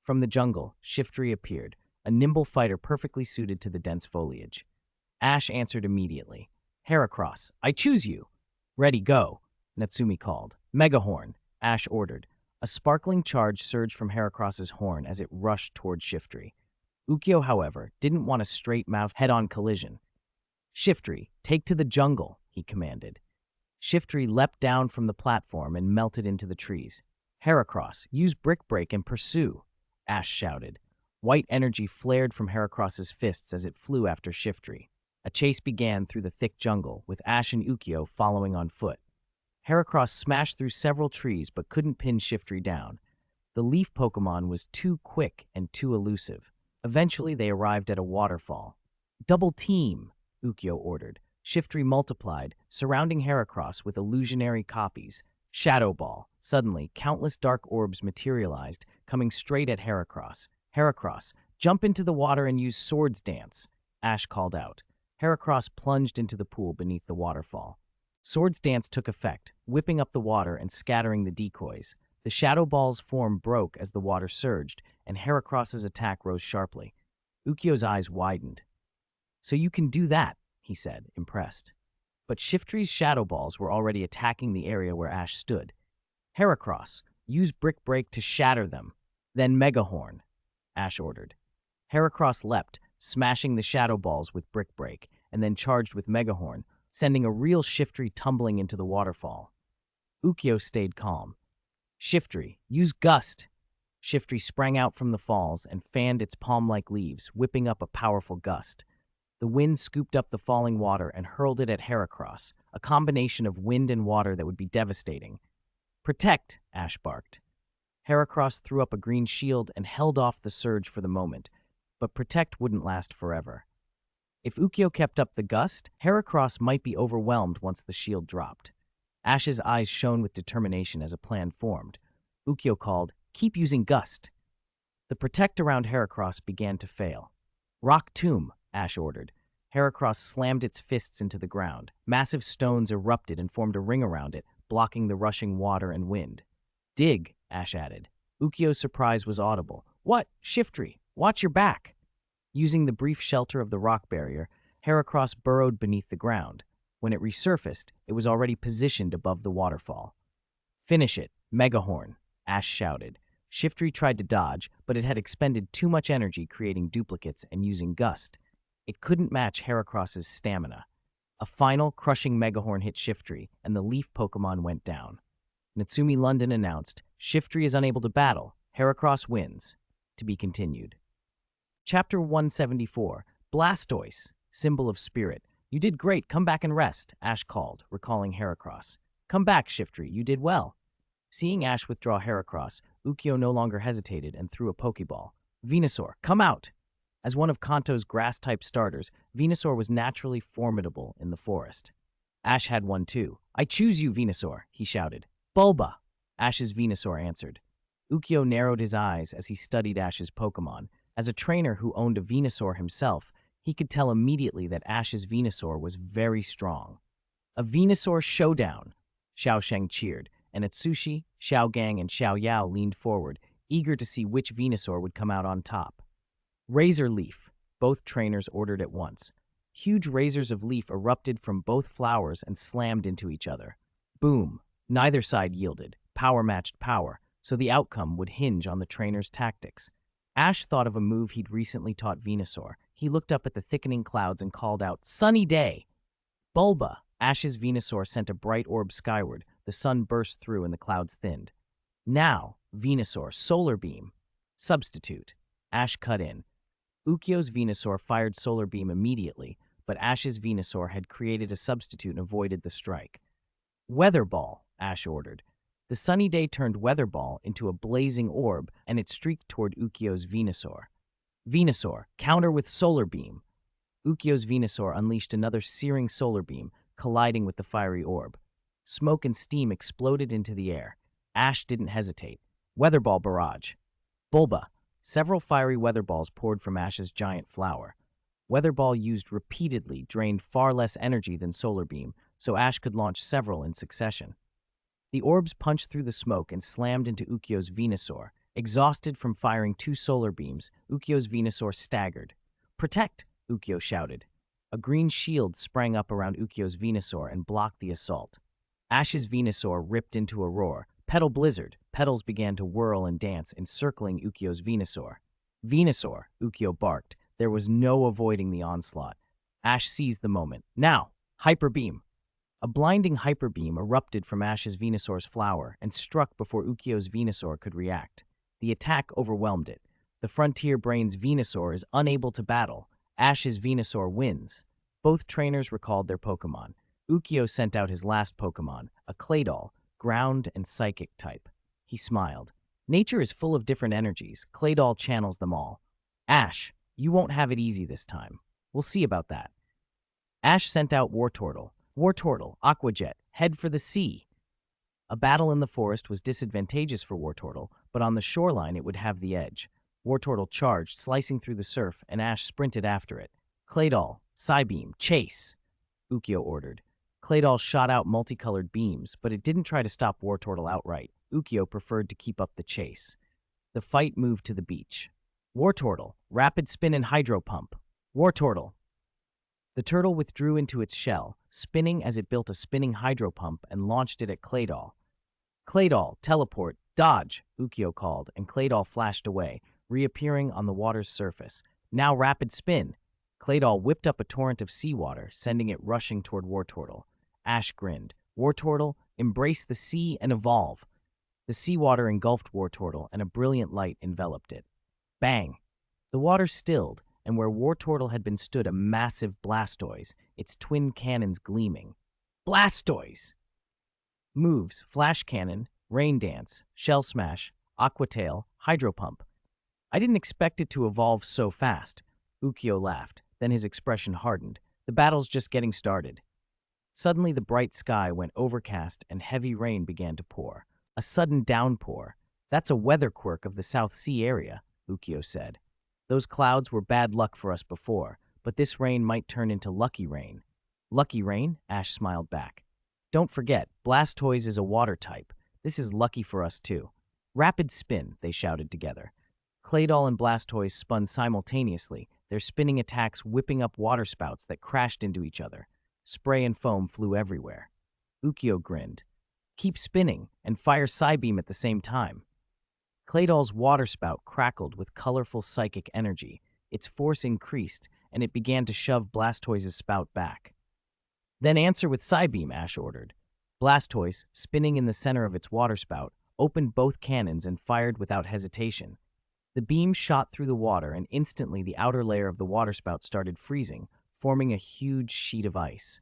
From the jungle, Shiftry appeared, a nimble fighter perfectly suited to the dense foliage. Ash answered immediately. Heracross, I choose you. Ready, go, Natsumi called. Megahorn, Ash ordered. A sparkling charge surged from Heracross's horn as it rushed toward Shiftry. Ukyo, however, didn't want a straight-mouth head-on collision. Shiftry, take to the jungle, he commanded. Shiftry leapt down from the platform and melted into the trees. Heracross, use Brick Break and pursue, Ash shouted. White energy flared from Heracross's fists as it flew after Shiftry. A chase began through the thick jungle, with Ash and Ukyo following on foot. Heracross smashed through several trees but couldn't pin Shiftry down. The leaf Pokemon was too quick and too elusive. Eventually, they arrived at a waterfall. Double team, Ukyo ordered. Shiftry multiplied, surrounding Heracross with illusionary copies. Shadow Ball. Suddenly, countless dark orbs materialized, coming straight at Heracross. Heracross, jump into the water and use Swords Dance, Ash called out. Heracross plunged into the pool beneath the waterfall. Swords Dance took effect, whipping up the water and scattering the decoys. The Shadow Ball's form broke as the water surged, and Heracross's attack rose sharply. Ukyo's eyes widened. So you can do that, he said, impressed. But Shiftry's Shadow Balls were already attacking the area where Ash stood. Heracross, use Brick Break to shatter them. Then Megahorn, Ash ordered. Heracross leapt, smashing the Shadow Balls with Brick Break, and then charged with Megahorn, sending a real Shiftry tumbling into the waterfall. Ukyo stayed calm. Shiftry, use Gust. Shiftry sprang out from the falls and fanned its palm-like leaves, whipping up a powerful gust. The wind scooped up the falling water and hurled it at Heracross, a combination of wind and water that would be devastating. Protect, Ash barked. Heracross threw up a green shield and held off the surge for the moment, but Protect wouldn't last forever. If Ukyo kept up the gust, Heracross might be overwhelmed once the shield dropped. Ash's eyes shone with determination as a plan formed. Ukyo called, keep using Gust. The Protect around Heracross began to fail. Rock Tomb, Ash ordered. Heracross slammed its fists into the ground. Massive stones erupted and formed a ring around it, blocking the rushing water and wind. Dig, Ash added. Ukyo's surprise was audible. What? Shiftry, watch your back. Using the brief shelter of the rock barrier, Heracross burrowed beneath the ground. When it resurfaced, it was already positioned above the waterfall. Finish it, Megahorn, Ash shouted. Shiftry tried to dodge, but it had expended too much energy creating duplicates and using Gust. It couldn't match Heracross's stamina. A final, crushing Megahorn hit Shiftry, and the leaf Pokemon went down. Natsumi London announced, Shiftry is unable to battle. Heracross wins. To be continued. Chapter 174, Blastoise, Symbol of Spirit. You did great, come back and rest, Ash called, recalling Heracross. Come back, Shiftry, you did well. Seeing Ash withdraw Heracross, Ukyo no longer hesitated and threw a Pokeball. Venusaur, come out! As one of Kanto's grass-type starters, Venusaur was naturally formidable in the forest. Ash had one too. I choose you, Venusaur, he shouted. Bulba! Ash's Venusaur answered. Ukyo narrowed his eyes as he studied Ash's Pokemon. As a trainer who owned a Venusaur himself, he could tell immediately that Ash's Venusaur was very strong. A Venusaur showdown! Xiaozhi cheered, and Atsushi, Xiaogang, and Xiaoyao leaned forward, eager to see which Venusaur would come out on top. Razor Leaf, both trainers ordered at once. Huge razors of leaf erupted from both flowers and slammed into each other. Boom! Neither side yielded. Power matched power, so the outcome would hinge on the trainer's tactics. Ash thought of a move he'd recently taught Venusaur. He looked up at the thickening clouds and called out, Sunny day! Bulba! Ash's Venusaur sent a bright orb skyward. The sun burst through and the clouds thinned. Now, Venusaur, Solar Beam. Substitute. Ash cut in. Ukyo's Venusaur fired Solar Beam immediately, but Ash's Venusaur had created a substitute and avoided the strike. Weather Ball, Ash ordered. The sunny day turned Weather Ball into a blazing orb, and it streaked toward Ukyo's Venusaur. Venusaur, counter with Solar Beam. Ukyo's Venusaur unleashed another searing solar beam, colliding with the fiery orb. Smoke and steam exploded into the air. Ash didn't hesitate. Weather Ball barrage. Bulba. Several fiery weather balls poured from Ash's giant flower. Weather Ball used repeatedly drained far less energy than Solar Beam, so Ash could launch several in succession. The orbs punched through the smoke and slammed into Ukyo's Venusaur. Exhausted from firing 2 solar beams, Ukyo's Venusaur staggered. "Protect!" Ukyo shouted. A green shield sprang up around Ukyo's Venusaur and blocked the assault. Ash's Venusaur ripped into a roar. Petal Blizzard. Petals began to whirl and dance, encircling Ukyo's Venusaur. "Venusaur!" Ukyo barked. There was no avoiding the onslaught. Ash seized the moment. "Now! Hyper Beam!" A blinding hyper beam erupted from Ash's Venusaur's flower and struck before Ukyo's Venusaur could react. The attack overwhelmed it. The Frontier Brain's Venusaur is unable to battle. Ash's Venusaur wins. Both trainers recalled their Pokémon. Ukyo sent out his last Pokémon, a Claydol, ground and psychic type. He smiled. Nature is full of different energies. Claydol channels them all. "Ash, you won't have it easy this time. We'll see about that." Ash sent out Wartortle. "Wartortle, Aquajet, head for the sea." A battle in the forest was disadvantageous for Wartortle, but on the shoreline it would have the edge. Wartortle charged, slicing through the surf, and Ash sprinted after it. "Claydol, Psybeam, chase!" Ukyo ordered. Claydol shot out multicolored beams, but it didn't try to stop Wartortle outright. Ukyo preferred to keep up the chase. The fight moved to the beach. "Wartortle, rapid spin and hydro pump." "Wartortle." The turtle withdrew into its shell, spinning as it built a spinning hydro pump and launched it at Claydol. "Claydol, teleport, dodge," Ukyo called, and Claydol flashed away, reappearing on the water's surface. "Now rapid spin." Claydol whipped up a torrent of seawater, sending it rushing toward Wartortle. Ash grinned. "Wartortle, embrace the sea and evolve." The seawater engulfed Wartortle, and a brilliant light enveloped it. Bang! The water stilled, and where Wartortle had been stood a massive Blastoise, its twin cannons gleaming. Blastoise! Moves: Flash Cannon, Rain Dance, Shell Smash, Aqua Tail, Hydro Pump. "I didn't expect it to evolve so fast." Ukyo laughed, then his expression hardened. "The battle's just getting started." Suddenly the bright sky went overcast and heavy rain began to pour. A sudden downpour. "That's a weather quirk of the South Sea area," Ukyo said. "Those clouds were bad luck for us before, but this rain might turn into lucky rain." "Lucky rain?" Ash smiled back. "Don't forget, Blastoise is a water type. This is lucky for us too." "Rapid spin," they shouted together. Claydol and Blastoise spun simultaneously, their spinning attacks whipping up waterspouts that crashed into each other. Spray and foam flew everywhere. Ukyo grinned. "Keep spinning, and fire Psybeam at the same time." Claydol's waterspout crackled with colorful psychic energy. Its force increased, and it began to shove Blastoise's spout back. "Then answer with Psybeam," Ash ordered. Blastoise, spinning in the center of its waterspout, opened both cannons and fired without hesitation. The beam shot through the water, and instantly the outer layer of the waterspout started freezing, forming a huge sheet of ice.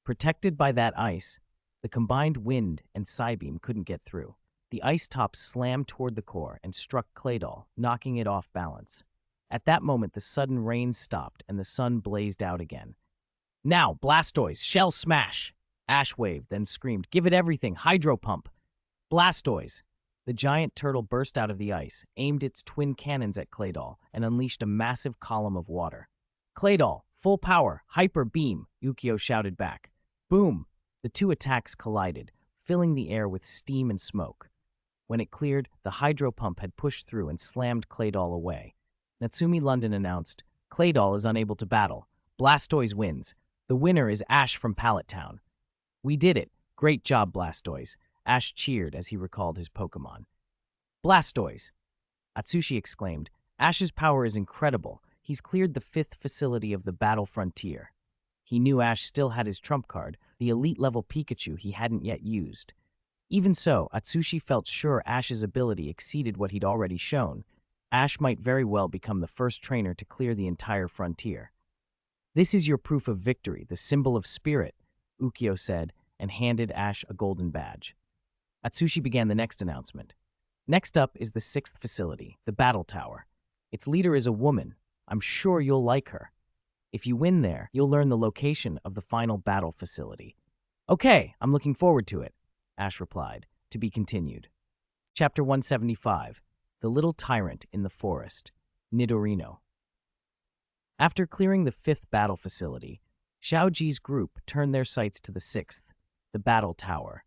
Protected by that ice, the combined wind and Psybeam couldn't get through. The ice top slammed toward the core and struck Claydol, knocking it off balance. At that moment, the sudden rain stopped and the sun blazed out again. "Now, Blastoise, Shell Smash!" Ash waved, then screamed, "Give it everything, Hydro Pump!" "Blastoise!" The giant turtle burst out of the ice, aimed its twin cannons at Claydol, and unleashed a massive column of water. "Claydol, full power, Hyper Beam!" Ukyo shouted back. Boom! The two attacks collided, filling the air with steam and smoke. When it cleared, the hydro pump had pushed through and slammed Claydol away. Natsumi London announced, "Claydol is unable to battle. Blastoise wins. The winner is Ash from Pallet Town." "We did it. Great job, Blastoise." Ash cheered as he recalled his Pokémon. "Blastoise!" Atsushi exclaimed. "Ash's power is incredible. He's cleared the 5th facility of the Battle Frontier." He knew Ash still had his trump card, the elite-level Pikachu he hadn't yet used. Even so, Atsushi felt sure Ash's ability exceeded what he'd already shown. Ash might very well become the first trainer to clear the entire frontier. "This is your proof of victory, the symbol of spirit," Ukyo said, and handed Ash a golden badge. Atsushi began the next announcement. Next up is the 6th facility, the Battle Tower. Its leader is a woman. I'm sure you'll like her. If you win there, you'll learn the location of the final battle facility. Okay, I'm looking forward to it, Ash replied, to be continued. Chapter 175, The Little Tyrant in the Forest, Nidorino. After clearing the 5th battle facility, Xiaozhi's group turned their sights to the 6th, the Battle Tower.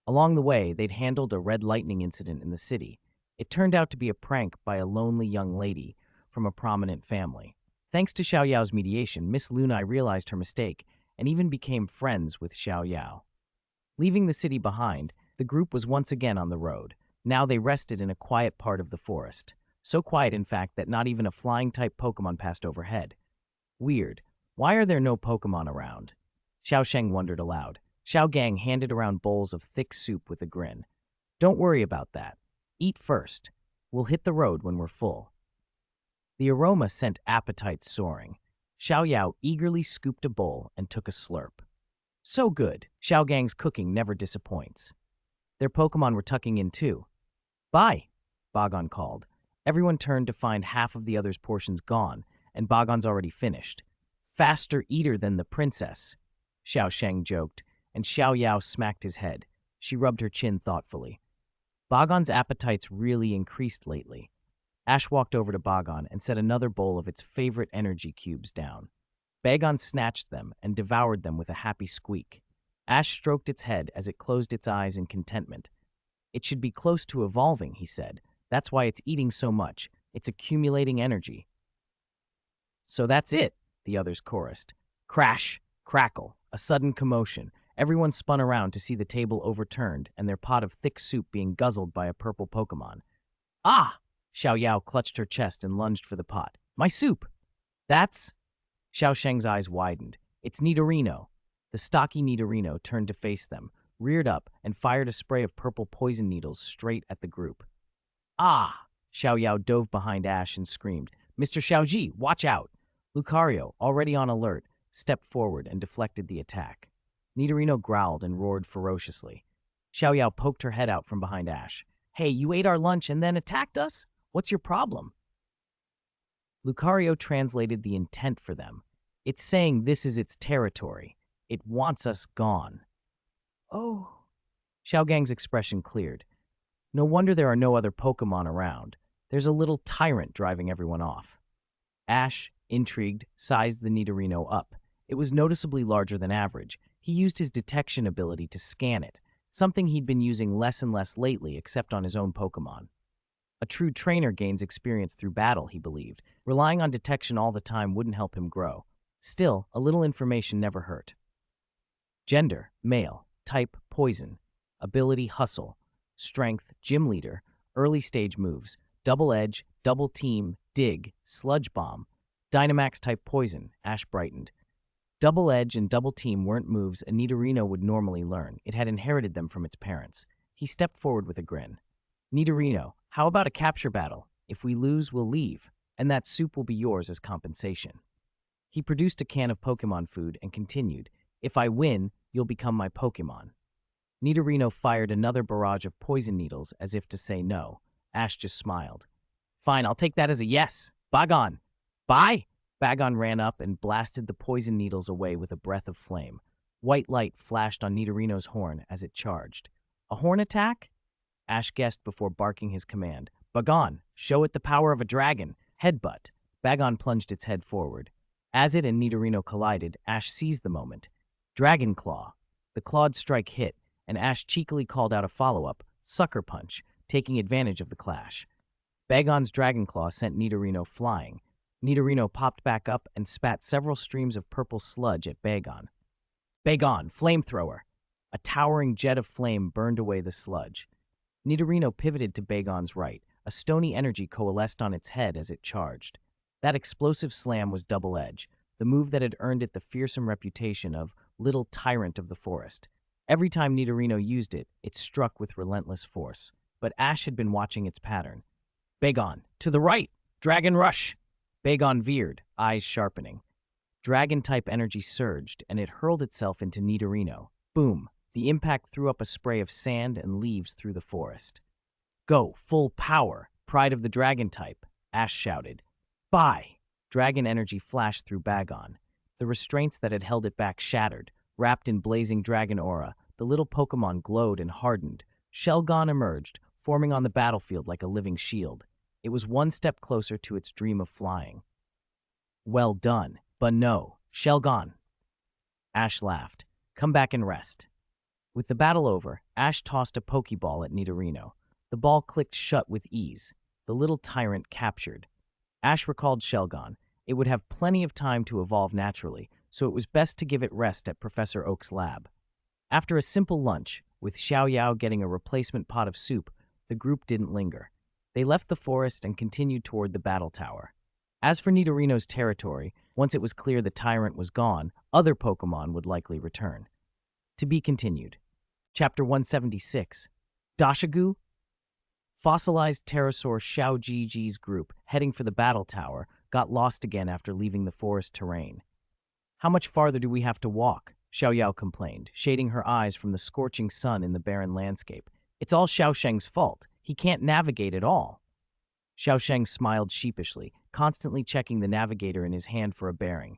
Along the way, they'd handled a red lightning incident in the city. It turned out to be a prank by a lonely young lady from a prominent family. Thanks to Xiaoyao's mediation, Miss Lunai realized her mistake and even became friends with Xiaoyao. Leaving the city behind, the group was once again on the road. Now they rested in a quiet part of the forest. So quiet, in fact, that not even a flying-type Pokémon passed overhead. Weird. Why are there no Pokémon around? Xiaosheng wondered aloud. Xiaogang handed around bowls of thick soup with a grin. Don't worry about that. Eat first. We'll hit the road when we're full. The aroma sent appetites soaring. Xiaoyao eagerly scooped a bowl and took a slurp. So good. Xiaogang's cooking never disappoints. Their Pokémon were tucking in too. Bye, Bagon called. Everyone turned to find half of the other's portions gone, and Bagon's already finished. Faster eater than the princess, Xiaosheng joked, and Xiaoyao smacked his head. She rubbed her chin thoughtfully. Bagon's appetites really increased lately. Ash walked over to Bagon and set another bowl of its favorite energy cubes down. Bagon snatched them and devoured them with a happy squeak. Ash stroked its head as it closed its eyes in contentment. It should be close to evolving, he said. That's why it's eating so much. It's accumulating energy. So that's it, the others chorused. Crash, crackle, a sudden commotion. Everyone spun around to see the table overturned and their pot of thick soup being guzzled by a purple Pokémon. Ah! Xiaoyao clutched her chest and lunged for the pot. My soup! That's... Xiaosheng's eyes widened. It's Nidorino. The stocky Nidorino turned to face them, reared up, and fired a spray of purple poison needles straight at the group. Ah! Xiaoyao dove behind Ash and screamed, Mr. Xiaozhi, watch out! Lucario, already on alert, stepped forward and deflected the attack. Nidorino growled and roared ferociously. Xiaoyao poked her head out from behind Ash. Hey, you ate our lunch and then attacked us? What's your problem? Lucario translated the intent for them. It's saying this is its territory. It wants us gone. Oh. Xiaogang's expression cleared. No wonder there are no other Pokémon around. There's a little tyrant driving everyone off. Ash, intrigued, sized the Nidorino up. It was noticeably larger than average. He used his detection ability to scan it, something he'd been using less and less lately except on his own Pokémon. A true trainer gains experience through battle, he believed. Relying on detection all the time wouldn't help him grow. Still, a little information never hurt. Gender, male. Type, poison. Ability, hustle. Strength, gym leader. Early stage moves. Double edge, double team, dig, sludge bomb. Dynamax type poison, Ash brightened. Double edge and double team weren't moves a Nidorino would normally learn. It had inherited them from its parents. He stepped forward with a grin. Nidorino, how about a capture battle? If we lose, we'll leave, and that soup will be yours as compensation. He produced a can of Pokémon food and continued, If I win, you'll become my Pokémon. Nidorino fired another barrage of poison needles as if to say no. Ash just smiled. Fine, I'll take that as a yes. Bagon! Bye! Bagon ran up and blasted the poison needles away with a breath of flame. White light flashed on Nidorino's horn as it charged. A horn attack? Ash guessed before barking his command. Bagon, show it the power of a dragon. Headbutt. Bagon plunged its head forward. As it and Nidorino collided, Ash seized the moment. Dragon Claw. The clawed strike hit, and Ash cheekily called out a follow-up, Sucker Punch, taking advantage of the clash. Bagon's Dragon Claw sent Nidorino flying. Nidorino popped back up and spat several streams of purple sludge at Bagon. Bagon, Flamethrower. A towering jet of flame burned away the sludge. Nidorino pivoted to Bagon's right. A stony energy coalesced on its head as it charged. That explosive slam was Double Edge, the move that had earned it the fearsome reputation of Little Tyrant of the Forest. Every time Nidorino used it, it struck with relentless force. But Ash had been watching its pattern. Bagon, to the right! Dragon Rush! Bagon veered, eyes sharpening. Dragon-type energy surged, and it hurled itself into Nidorino. Boom! The impact threw up a spray of sand and leaves through the forest. Go, full power, pride of the dragon type, Ash shouted. Bye! Dragon energy flashed through Bagon. The restraints that had held it back shattered. Wrapped in blazing dragon aura, the little Pokémon glowed and hardened. Shelgon emerged, forming on the battlefield like a living shield. It was one step closer to its dream of flying. Well done, but no, Shelgon. Ash laughed. Come back and rest. With the battle over, Ash tossed a Pokeball at Nidorino. The ball clicked shut with ease. The little tyrant captured. Ash recalled Shelgon. It would have plenty of time to evolve naturally, so it was best to give it rest at Professor Oak's lab. After a simple lunch, with Xiaoyao getting a replacement pot of soup, the group didn't linger. They left the forest and continued toward the battle tower. As for Nidorino's territory, once it was clear the tyrant was gone, other Pokémon would likely return. To be continued. Chapter 176. Dashagu? Fossilized pterosaur Xiaozhi's group, heading for the battle tower, got lost again after leaving the forest terrain. How much farther do we have to walk? Xiaoyao complained, shading her eyes from the scorching sun in the barren landscape. It's all Xiaosheng's fault. He can't navigate at all. Xiaosheng smiled sheepishly, constantly checking the navigator in his hand for a bearing.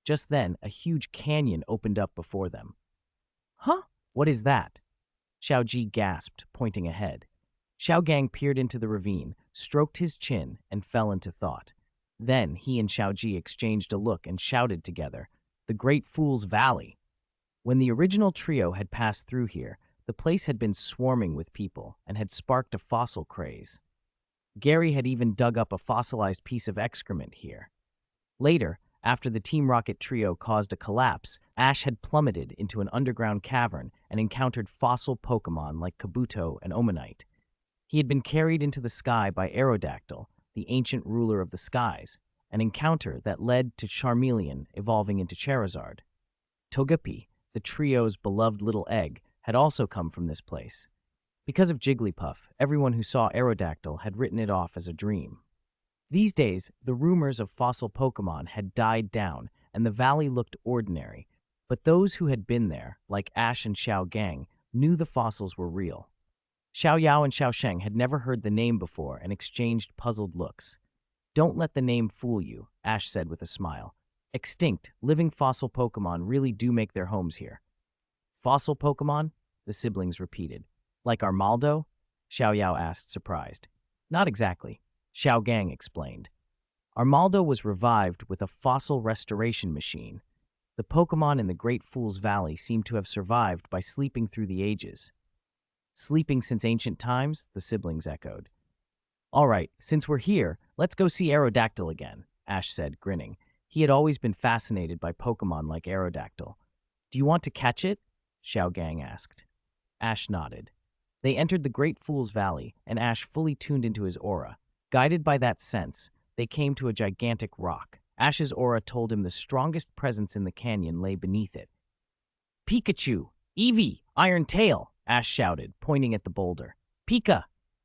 Just then, a huge canyon opened up before them. Huh? What is that? Xiaozhi gasped, pointing ahead. Xiaogang peered into the ravine, stroked his chin, and fell into thought. Then he and Xiaozhi exchanged a look and shouted together, "The Great Fool's Valley!" When the original trio had passed through here, the place had been swarming with people and had sparked a fossil craze. Gary had even dug up a fossilized piece of excrement here. Later, after the Team Rocket trio caused a collapse, Ash had plummeted into an underground cavern and encountered fossil Pokémon like Kabuto and Omanite. He had been carried into the sky by Aerodactyl, the ancient ruler of the skies, an encounter that led to Charmeleon evolving into Charizard. Togepi, the trio's beloved little egg, had also come from this place. Because of Jigglypuff, everyone who saw Aerodactyl had written it off as a dream. These days, the rumors of fossil Pokémon had died down, and the valley looked ordinary, but those who had been there, like Ash and Xiaogang, knew the fossils were real. Xiaoyao and Xiaosheng had never heard the name before and exchanged puzzled looks. Don't let the name fool you, Ash said with a smile. Extinct, living fossil Pokémon really do make their homes here. Fossil Pokémon? The siblings repeated. Like Armaldo? Xiaoyao asked, surprised. Not exactly, Xiaogang explained. Armaldo was revived with a fossil restoration machine. The Pokémon in the Great Fool's Valley seemed to have survived by sleeping through the ages. Sleeping since ancient times? The siblings echoed. All right, since we're here, let's go see Aerodactyl again, Ash said, grinning. He had always been fascinated by Pokémon like Aerodactyl. Do you want to catch it? Xiaogang asked. Ash nodded. They entered the Great Fool's Valley, and Ash fully tuned into his aura. Guided by that sense, they came to a gigantic rock. Ash's aura told him the strongest presence in the canyon lay beneath it. Pikachu! Eevee! Iron Tail! Ash shouted, pointing at the boulder. Pika!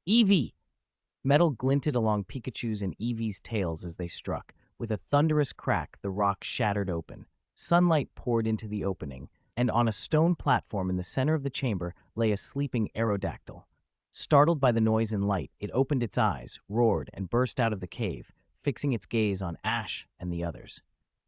Eevee! Metal glinted along Pikachu's and Eevee's tails as they struck. With a thunderous crack, the rock shattered open. Sunlight poured into the opening, and on a stone platform in the center of the chamber lay a sleeping Aerodactyl. Startled by the noise and light, it opened its eyes, roared, and burst out of the cave, fixing its gaze on Ash and the others.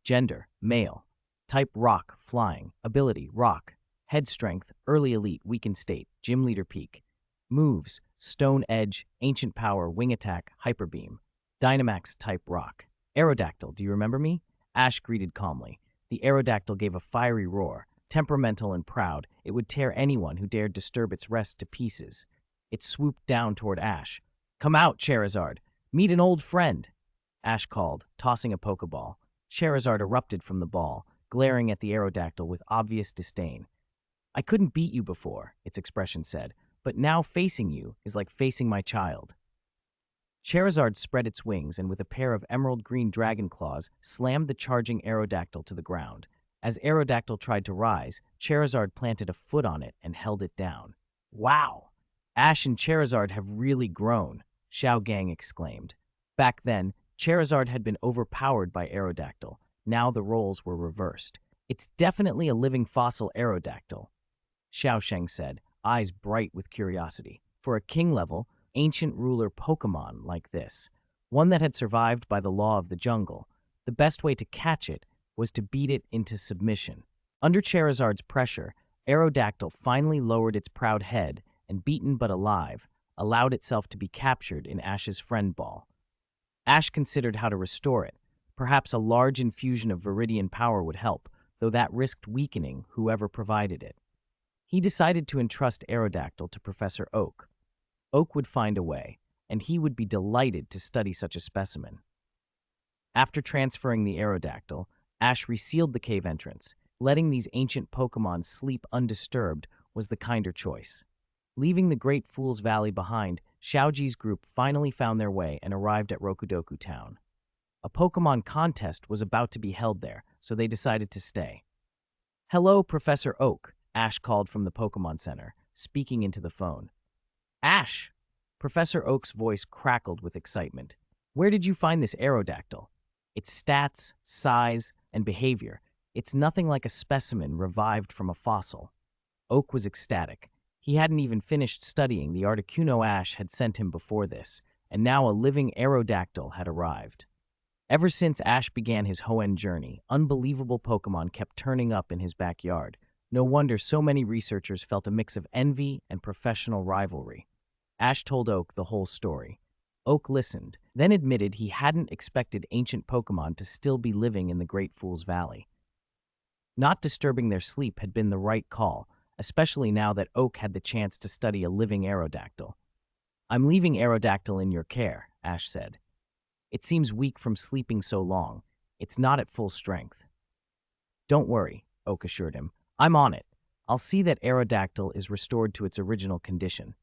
Gender, male. Type rock, flying. Ability, rock. Head strength, early elite, weakened state, gym leader peak. Moves, stone edge, ancient power, wing attack, hyper beam. Dynamax type rock. Aerodactyl, do you remember me? Ash greeted calmly. The Aerodactyl gave a fiery roar. Temperamental and proud, it would tear anyone who dared disturb its rest to pieces. It swooped down toward Ash. Come out, Charizard. Meet an old friend. Ash called, tossing a Pokeball. Charizard erupted from the ball, glaring at the Aerodactyl with obvious disdain. I couldn't beat you before, its expression said, but now facing you is like facing my child. Charizard spread its wings and with a pair of emerald green dragon claws slammed the charging Aerodactyl to the ground. As Aerodactyl tried to rise, Charizard planted a foot on it and held it down. Wow! Ash and Charizard have really grown, Xiaogang exclaimed. Back then, Charizard had been overpowered by Aerodactyl. Now the roles were reversed. It's definitely a living fossil Aerodactyl. Xiaosheng said, eyes bright with curiosity. For a king-level, ancient ruler Pokémon like this, one that had survived by the law of the jungle, the best way to catch it was to beat it into submission. Under Charizard's pressure, Aerodactyl finally lowered its proud head and, beaten but alive, allowed itself to be captured in Ash's friend ball. Ash considered how to restore it. Perhaps a large infusion of Viridian power would help, though that risked weakening whoever provided it. He decided to entrust Aerodactyl to Professor Oak. Oak would find a way, and he would be delighted to study such a specimen. After transferring the Aerodactyl, Ash resealed the cave entrance. Letting these ancient Pokémon sleep undisturbed was the kinder choice. Leaving the Great Fool's Valley behind, Xiaozhi's group finally found their way and arrived at Rokudoku Town. A Pokémon contest was about to be held there, so they decided to stay. "Hello, Professor Oak," Ash called from the Pokémon Center, speaking into the phone. "Ash!" Professor Oak's voice crackled with excitement. "Where did you find this Aerodactyl? Its stats, size, and behavior. It's nothing like a specimen revived from a fossil." Oak was ecstatic. He hadn't even finished studying the Articuno Ash had sent him before this, and now a living Aerodactyl had arrived. Ever since Ash began his Hoenn journey, unbelievable Pokémon kept turning up in his backyard. No wonder so many researchers felt a mix of envy and professional rivalry. Ash told Oak the whole story. Oak listened, then admitted he hadn't expected ancient Pokémon to still be living in the Great Fool's Valley. Not disturbing their sleep had been the right call, especially now that Oak had the chance to study a living Aerodactyl. "I'm leaving Aerodactyl in your care," Ash said. "It seems weak from sleeping so long. It's not at full strength." "Don't worry," Oak assured him. "I'm on it. I'll see that Aerodactyl is restored to its original condition."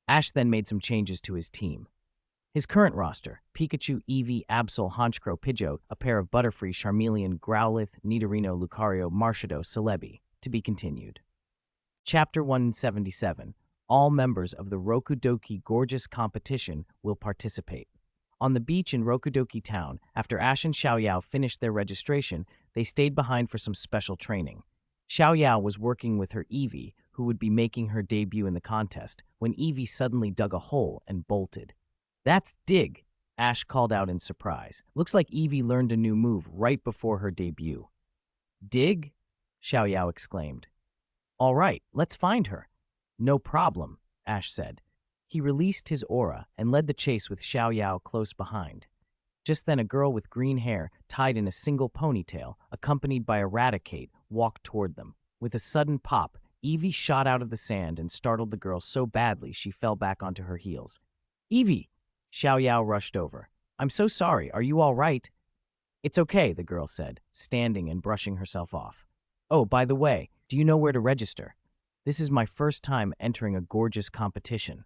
Ash then made some changes to his team. His current roster: Pikachu, Eevee, Absol, Honchkrow, Pidgeot, a pair of Butterfree, Charmeleon, Growlithe, Nidorino, Lucario, Marshadow, Celebi. To be continued. Chapter 177. All members of the Rokudoki Gorgeous Competition will participate. On the beach in Rokudoki Town, after Ash and Xiaoyao finished their registration, they stayed behind for some special training. Xiaoyao was working with her Eevee, who would be making her debut in the contest, when Eevee suddenly dug a hole and bolted. "That's Dig!" Ash called out in surprise. "Looks like Eevee learned a new move right before her debut." "Dig?" Xiaoyao exclaimed. "All right, let's find her." "No problem," Ash said. He released his aura and led the chase with Xiaoyao close behind. Just then a girl with green hair, tied in a single ponytail, accompanied by Eradicate, walked toward them. With a sudden pop, Eevee shot out of the sand and startled the girl so badly she fell back onto her heels. "Eevee!" Xiaoyao rushed over. "I'm so sorry, are you all right?" "It's okay," the girl said, standing and brushing herself off. "Oh, by the way, do you know where to register? This is my first time entering a gorgeous competition."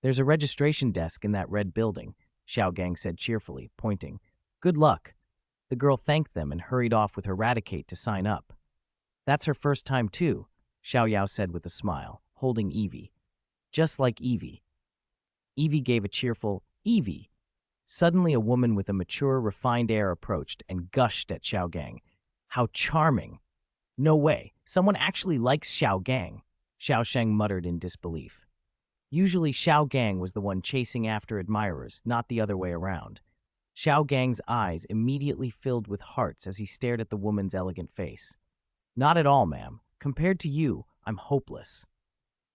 "There's a registration desk in that red building," Xiaogang said cheerfully, pointing. "Good luck." The girl thanked them and hurried off with Eradicate to sign up. "That's her first time too," Xiaoyao said with a smile, holding Eevee. "Just like Eevee." Eevee gave a cheerful, "Eevee." Suddenly a woman with a mature, refined air approached and gushed at Xiaogang. "How charming!" "No way, someone actually likes Xiaogang," Xiaosheng muttered in disbelief. Usually Xiaogang was the one chasing after admirers, not the other way around. Xiaogang's eyes immediately filled with hearts as he stared at the woman's elegant face. "Not at all, ma'am. Compared to you, I'm hopeless."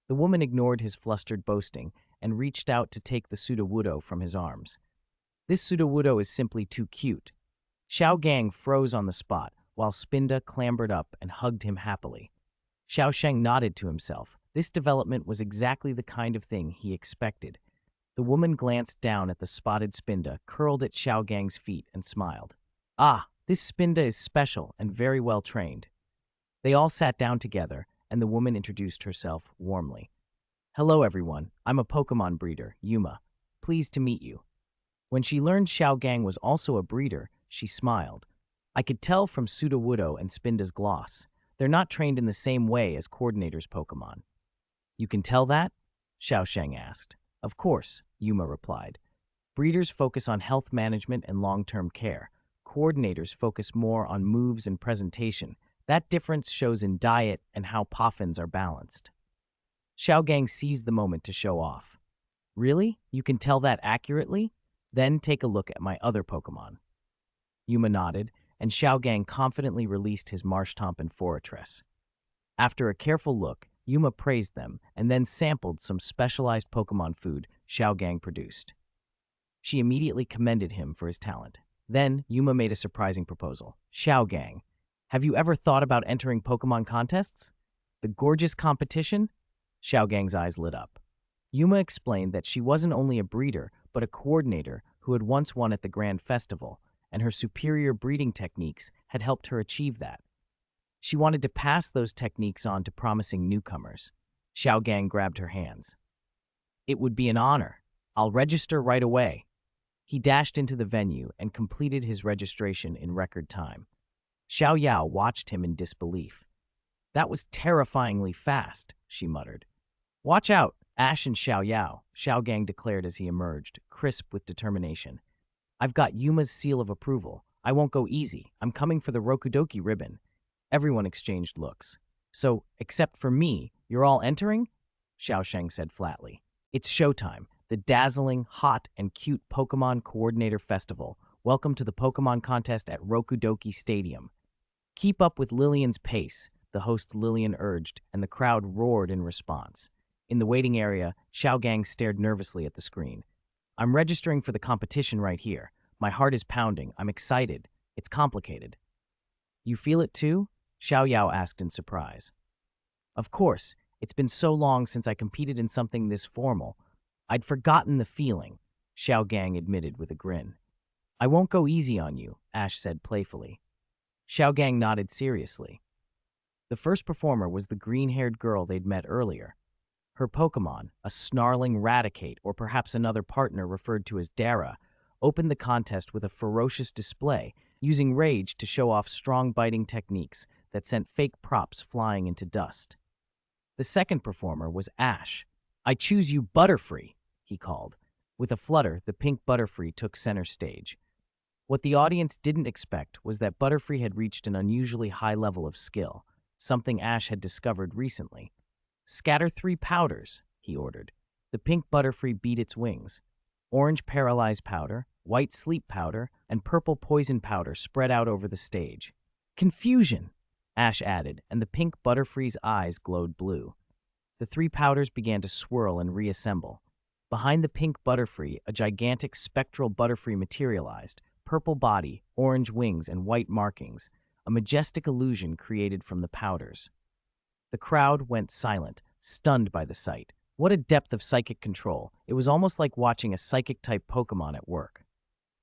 The woman ignored his flustered boasting and reached out to take the Sudowoodo from his arms. "This Sudowoodo is simply too cute." Xiaogang froze on the spot, while Spinda clambered up and hugged him happily. Xiaosheng nodded to himself. This development was exactly the kind of thing he expected. The woman glanced down at the spotted Spinda, curled at Xiaogang's feet, and smiled. "Ah, this Spinda is special and very well trained." They all sat down together, and the woman introduced herself warmly. "Hello, everyone. I'm a Pokémon breeder, Yuma. Pleased to meet you." When she learned Xiaogang was also a breeder, she smiled. "I could tell from Sudowoodo and Spinda's gloss. They're not trained in the same way as Coordinator's Pokémon." "You can tell that?" Xiaosheng asked. "Of course," Yuma replied. "Breeders focus on health management and long-term care. Coordinators focus more on moves and presentation. That difference shows in diet and how poffins are balanced. Xiaogang seized the moment to show off. Really? You can tell that accurately? Then take a look at my other Pokemon. Yuma nodded, and Xiaogang confidently released his Marshtomp and Fortress. After a careful look, Yuma praised them and then sampled some specialized Pokemon food Xiaogang produced. She immediately commended him for his talent. Then, Yuma made a surprising proposal. Xiaogang, have you ever thought about entering Pokemon contests? The gorgeous competition? Xiaogang's eyes lit up. Yuma explained that she wasn't only a breeder, but a coordinator who had once won at the Grand Festival, and her superior breeding techniques had helped her achieve that. She wanted to pass those techniques on to promising newcomers. Xiaogang grabbed her hands. It would be an honor. I'll register right away. He dashed into the venue and completed his registration in record time. Xiao Yao watched him in disbelief. That was terrifyingly fast, she muttered. Watch out, Ash and Xiao Yao, Xiaogang declared as he emerged, crisp with determination. I've got Yuma's seal of approval. I won't go easy. I'm coming for the Rokudoki ribbon. Everyone exchanged looks. So, except for me, you're all entering? Xiaosheng said flatly. It's showtime, the dazzling, hot, and cute Pokemon Coordinator Festival. Welcome to the Pokemon contest at Rokudoki Stadium. Keep up with Lillian's pace, the host Lillian urged, and the crowd roared in response. In the waiting area, Xiaogang stared nervously at the screen. I'm registering for the competition right here. My heart is pounding. I'm excited. It's complicated. You feel it too? Xiao Yao asked in surprise. Of course. It's been so long since I competed in something this formal. I'd forgotten the feeling, Xiaogang admitted with a grin. I won't go easy on you, Ash said playfully. Xiaogang nodded seriously. The first performer was the green-haired girl they'd met earlier. Her Pokemon, a snarling Raticate or perhaps another partner referred to as Dara, opened the contest with a ferocious display, using rage to show off strong biting techniques that sent fake props flying into dust. The second performer was Ash. I choose you, Butterfree, he called. With a flutter, the pink Butterfree took center stage. What the audience didn't expect was that Butterfree had reached an unusually high level of skill, something Ash had discovered recently. Scatter 3 powders, he ordered. The pink Butterfree beat its wings. Orange Paralyze Powder, white Sleep Powder, and purple Poison Powder spread out over the stage. Confusion, Ash added, and the pink Butterfree's eyes glowed blue. The 3 powders began to swirl and reassemble. Behind the pink Butterfree, a gigantic spectral Butterfree materialized, purple body, orange wings, and white markings, a majestic illusion created from the powders. The crowd went silent, stunned by the sight. What a depth of psychic control. It was almost like watching a psychic-type Pokemon at work.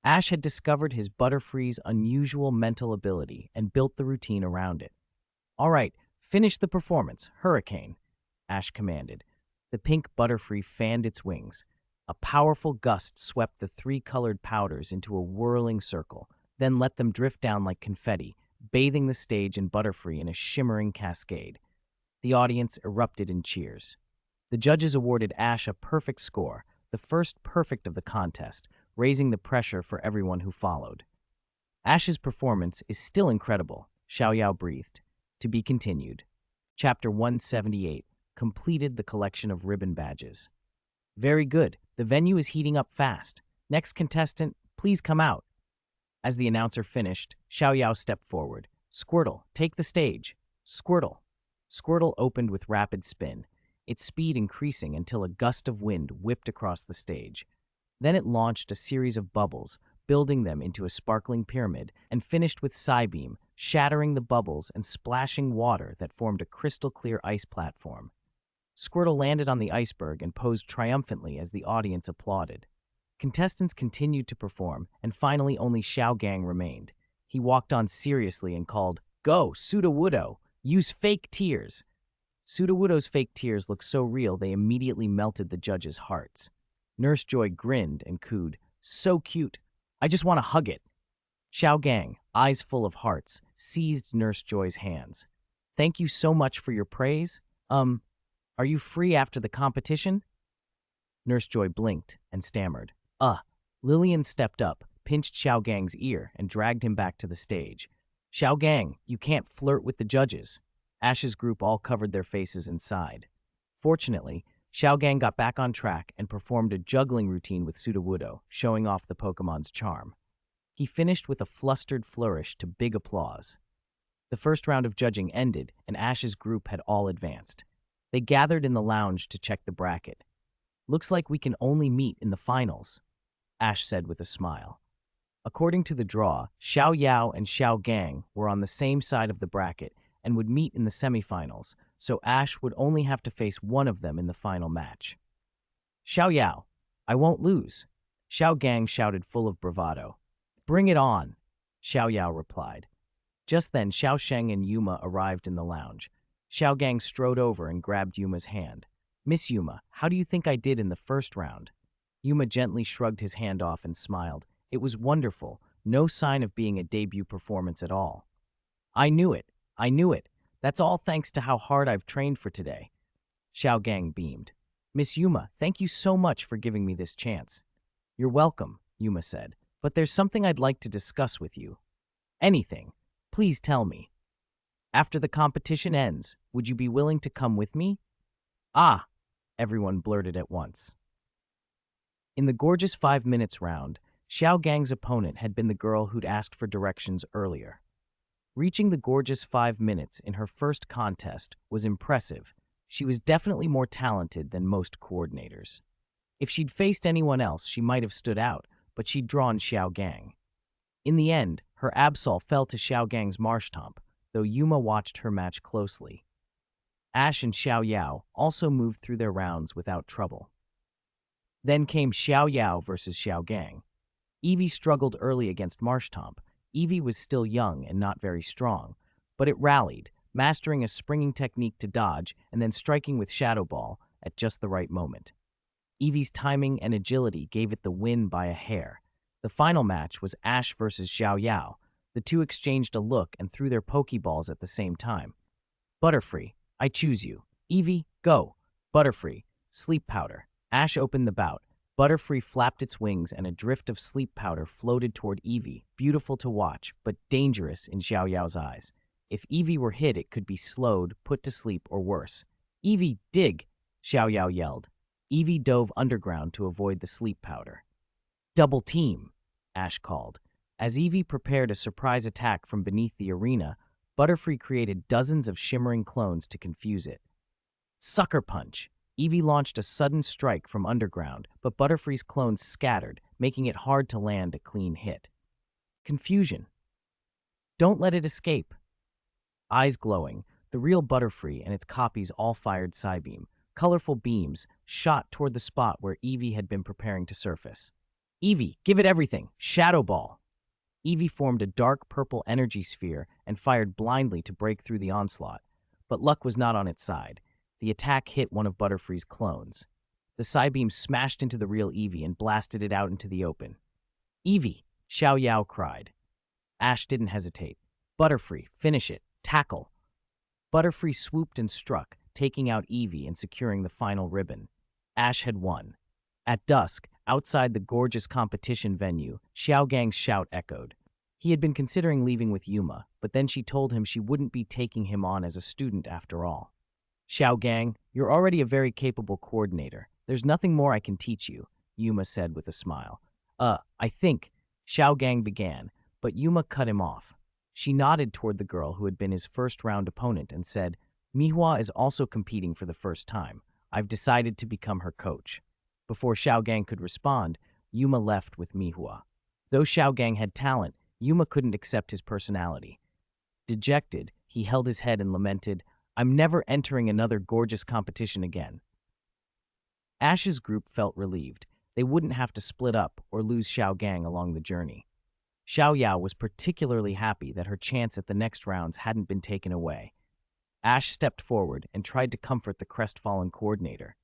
Ash had discovered his Butterfree's unusual mental ability and built the routine around it. All right, finish the performance, Hurricane, Ash commanded. The pink Butterfree fanned its wings. A powerful gust swept the 3 colored powders into a whirling circle, then let them drift down like confetti, bathing the stage and Butterfree in a shimmering cascade. The audience erupted in cheers. The judges awarded Ash a perfect score, the first perfect of the contest, raising the pressure for everyone who followed. Ash's performance is still incredible, Xiao Yao breathed. To be continued. Chapter 178, completed the collection of ribbon badges. Very good. The venue is heating up fast. Next contestant, please come out. As the announcer finished, Xiao Yao stepped forward. Squirtle, take the stage. Squirtle. Squirtle opened with rapid spin, its speed increasing until a gust of wind whipped across the stage. Then it launched a series of bubbles, building them into a sparkling pyramid, and finished with Psybeam, shattering the bubbles and splashing water that formed a crystal-clear ice platform. Squirtle landed on the iceberg and posed triumphantly as the audience applauded. Contestants continued to perform, and finally only Xiaogang remained. He walked on seriously and called, Go, Sudowoodo! Use fake tears! Sudowoodo's fake tears looked so real they immediately melted the judges' hearts. Nurse Joy grinned and cooed, So cute! I just want to hug it! Xiaogang, eyes full of hearts, seized Nurse Joy's hands. Thank you so much for your praise. Are you free after the competition? Nurse Joy blinked and stammered. Lillian stepped up, pinched Xiaogang's ear, and dragged him back to the stage. Xiao Gang, you can't flirt with the judges. Ash's group all covered their faces and sighed. Fortunately, Xiao Gang got back on track and performed a juggling routine with Sudowoodo, showing off the Pokemon's charm. He finished with a flustered flourish to big applause. The first round of judging ended, and Ash's group had all advanced. They gathered in the lounge to check the bracket. Looks like we can only meet in the finals, Ash said with a smile. According to the draw, Xiao Yao and Xiao Gang were on the same side of the bracket and would meet in the semifinals, so Ash would only have to face one of them in the final match. Xiao Yao, I won't lose, Xiao Gang shouted full of bravado. Bring it on, Xiao Yao replied. Just then, Xiao Sheng and Yuma arrived in the lounge. Xiao Gang strode over and grabbed Yuma's hand. Miss Yuma, how do you think I did in the first round? Yuma gently shrugged his hand off and smiled. It was wonderful, no sign of being a debut performance at all. I knew it. That's all thanks to how hard I've trained for today. Xiao Gang beamed. Miss Yuma, thank you so much for giving me this chance. You're welcome, Yuma said, but there's something I'd like to discuss with you. Anything. Please tell me. After the competition ends, would you be willing to come with me? Ah, everyone blurted at once. In the gorgeous 5 minutes round, Xiao Gang's opponent had been the girl who'd asked for directions earlier. Reaching the gorgeous 5 minutes in her first contest was impressive. She was definitely more talented than most coordinators. If she'd faced anyone else, she might have stood out, but she'd drawn Xiao Gang. In the end, her Absol fell to Xiao Gang's Marshtomp, though Yuma watched her match closely. Ash and Xiao Yao also moved through their rounds without trouble. Then came Xiao Yao versus Xiao Gang. Eevee struggled early against Marshtomp. Eevee was still young and not very strong, but it rallied, mastering a springing technique to dodge and then striking with Shadow Ball at just the right moment. Eevee's timing and agility gave it the win by a hair. The final match was Ash versus Xiao Yao. The two exchanged a look and threw their Pokeballs at the same time. Butterfree, I choose you. Eevee, go. Butterfree, Sleep Powder. Ash opened the bout. Butterfree flapped its wings and a drift of sleep powder floated toward Eevee, beautiful to watch, but dangerous in Xiao Yao's eyes. If Eevee were hit, it could be slowed, put to sleep, or worse. Eevee, dig! Xiao Yao yelled. Eevee dove underground to avoid the sleep powder. Double team, Ash called. As Eevee prepared a surprise attack from beneath the arena, Butterfree created dozens of shimmering clones to confuse it. Sucker Punch! Eevee launched a sudden strike from underground, but Butterfree's clones scattered, making it hard to land a clean hit. Confusion. Don't let it escape. Eyes glowing, the real Butterfree and its copies all fired Psybeam. Colorful beams shot toward the spot where Eevee had been preparing to surface. Eevee, give it everything! Shadow Ball! Eevee formed a dark purple energy sphere and fired blindly to break through the onslaught, but luck was not on its side. The attack hit one of Butterfree's clones. The Psybeam smashed into the real Eevee and blasted it out into the open. Eevee, Xiao Yao cried. Ash didn't hesitate. Butterfree, finish it. Tackle. Butterfree swooped and struck, taking out Eevee and securing the final ribbon. Ash had won. At dusk, outside the gorgeous competition venue, Xiao Gang's shout echoed. He had been considering leaving with Yuma, but then she told him she wouldn't be taking him on as a student after all. Xiao Gang, you're already a very capable coordinator. There's nothing more I can teach you, Yuma said with a smile. I think, Xiao Gang began, but Yuma cut him off. She nodded toward the girl who had been his first-round opponent and said, Mihua is also competing for the first time. I've decided to become her coach. Before Xiao Gang could respond, Yuma left with Mihua. Though Xiao Gang had talent, Yuma couldn't accept his personality. Dejected, he held his head and lamented, I'm never entering another gorgeous competition again. Ash's group felt relieved. They wouldn't have to split up or lose Xiao Gang along the journey. Xiao Yao was particularly happy that her chance at the next rounds hadn't been taken away. Ash stepped forward and tried to comfort the crestfallen coordinator.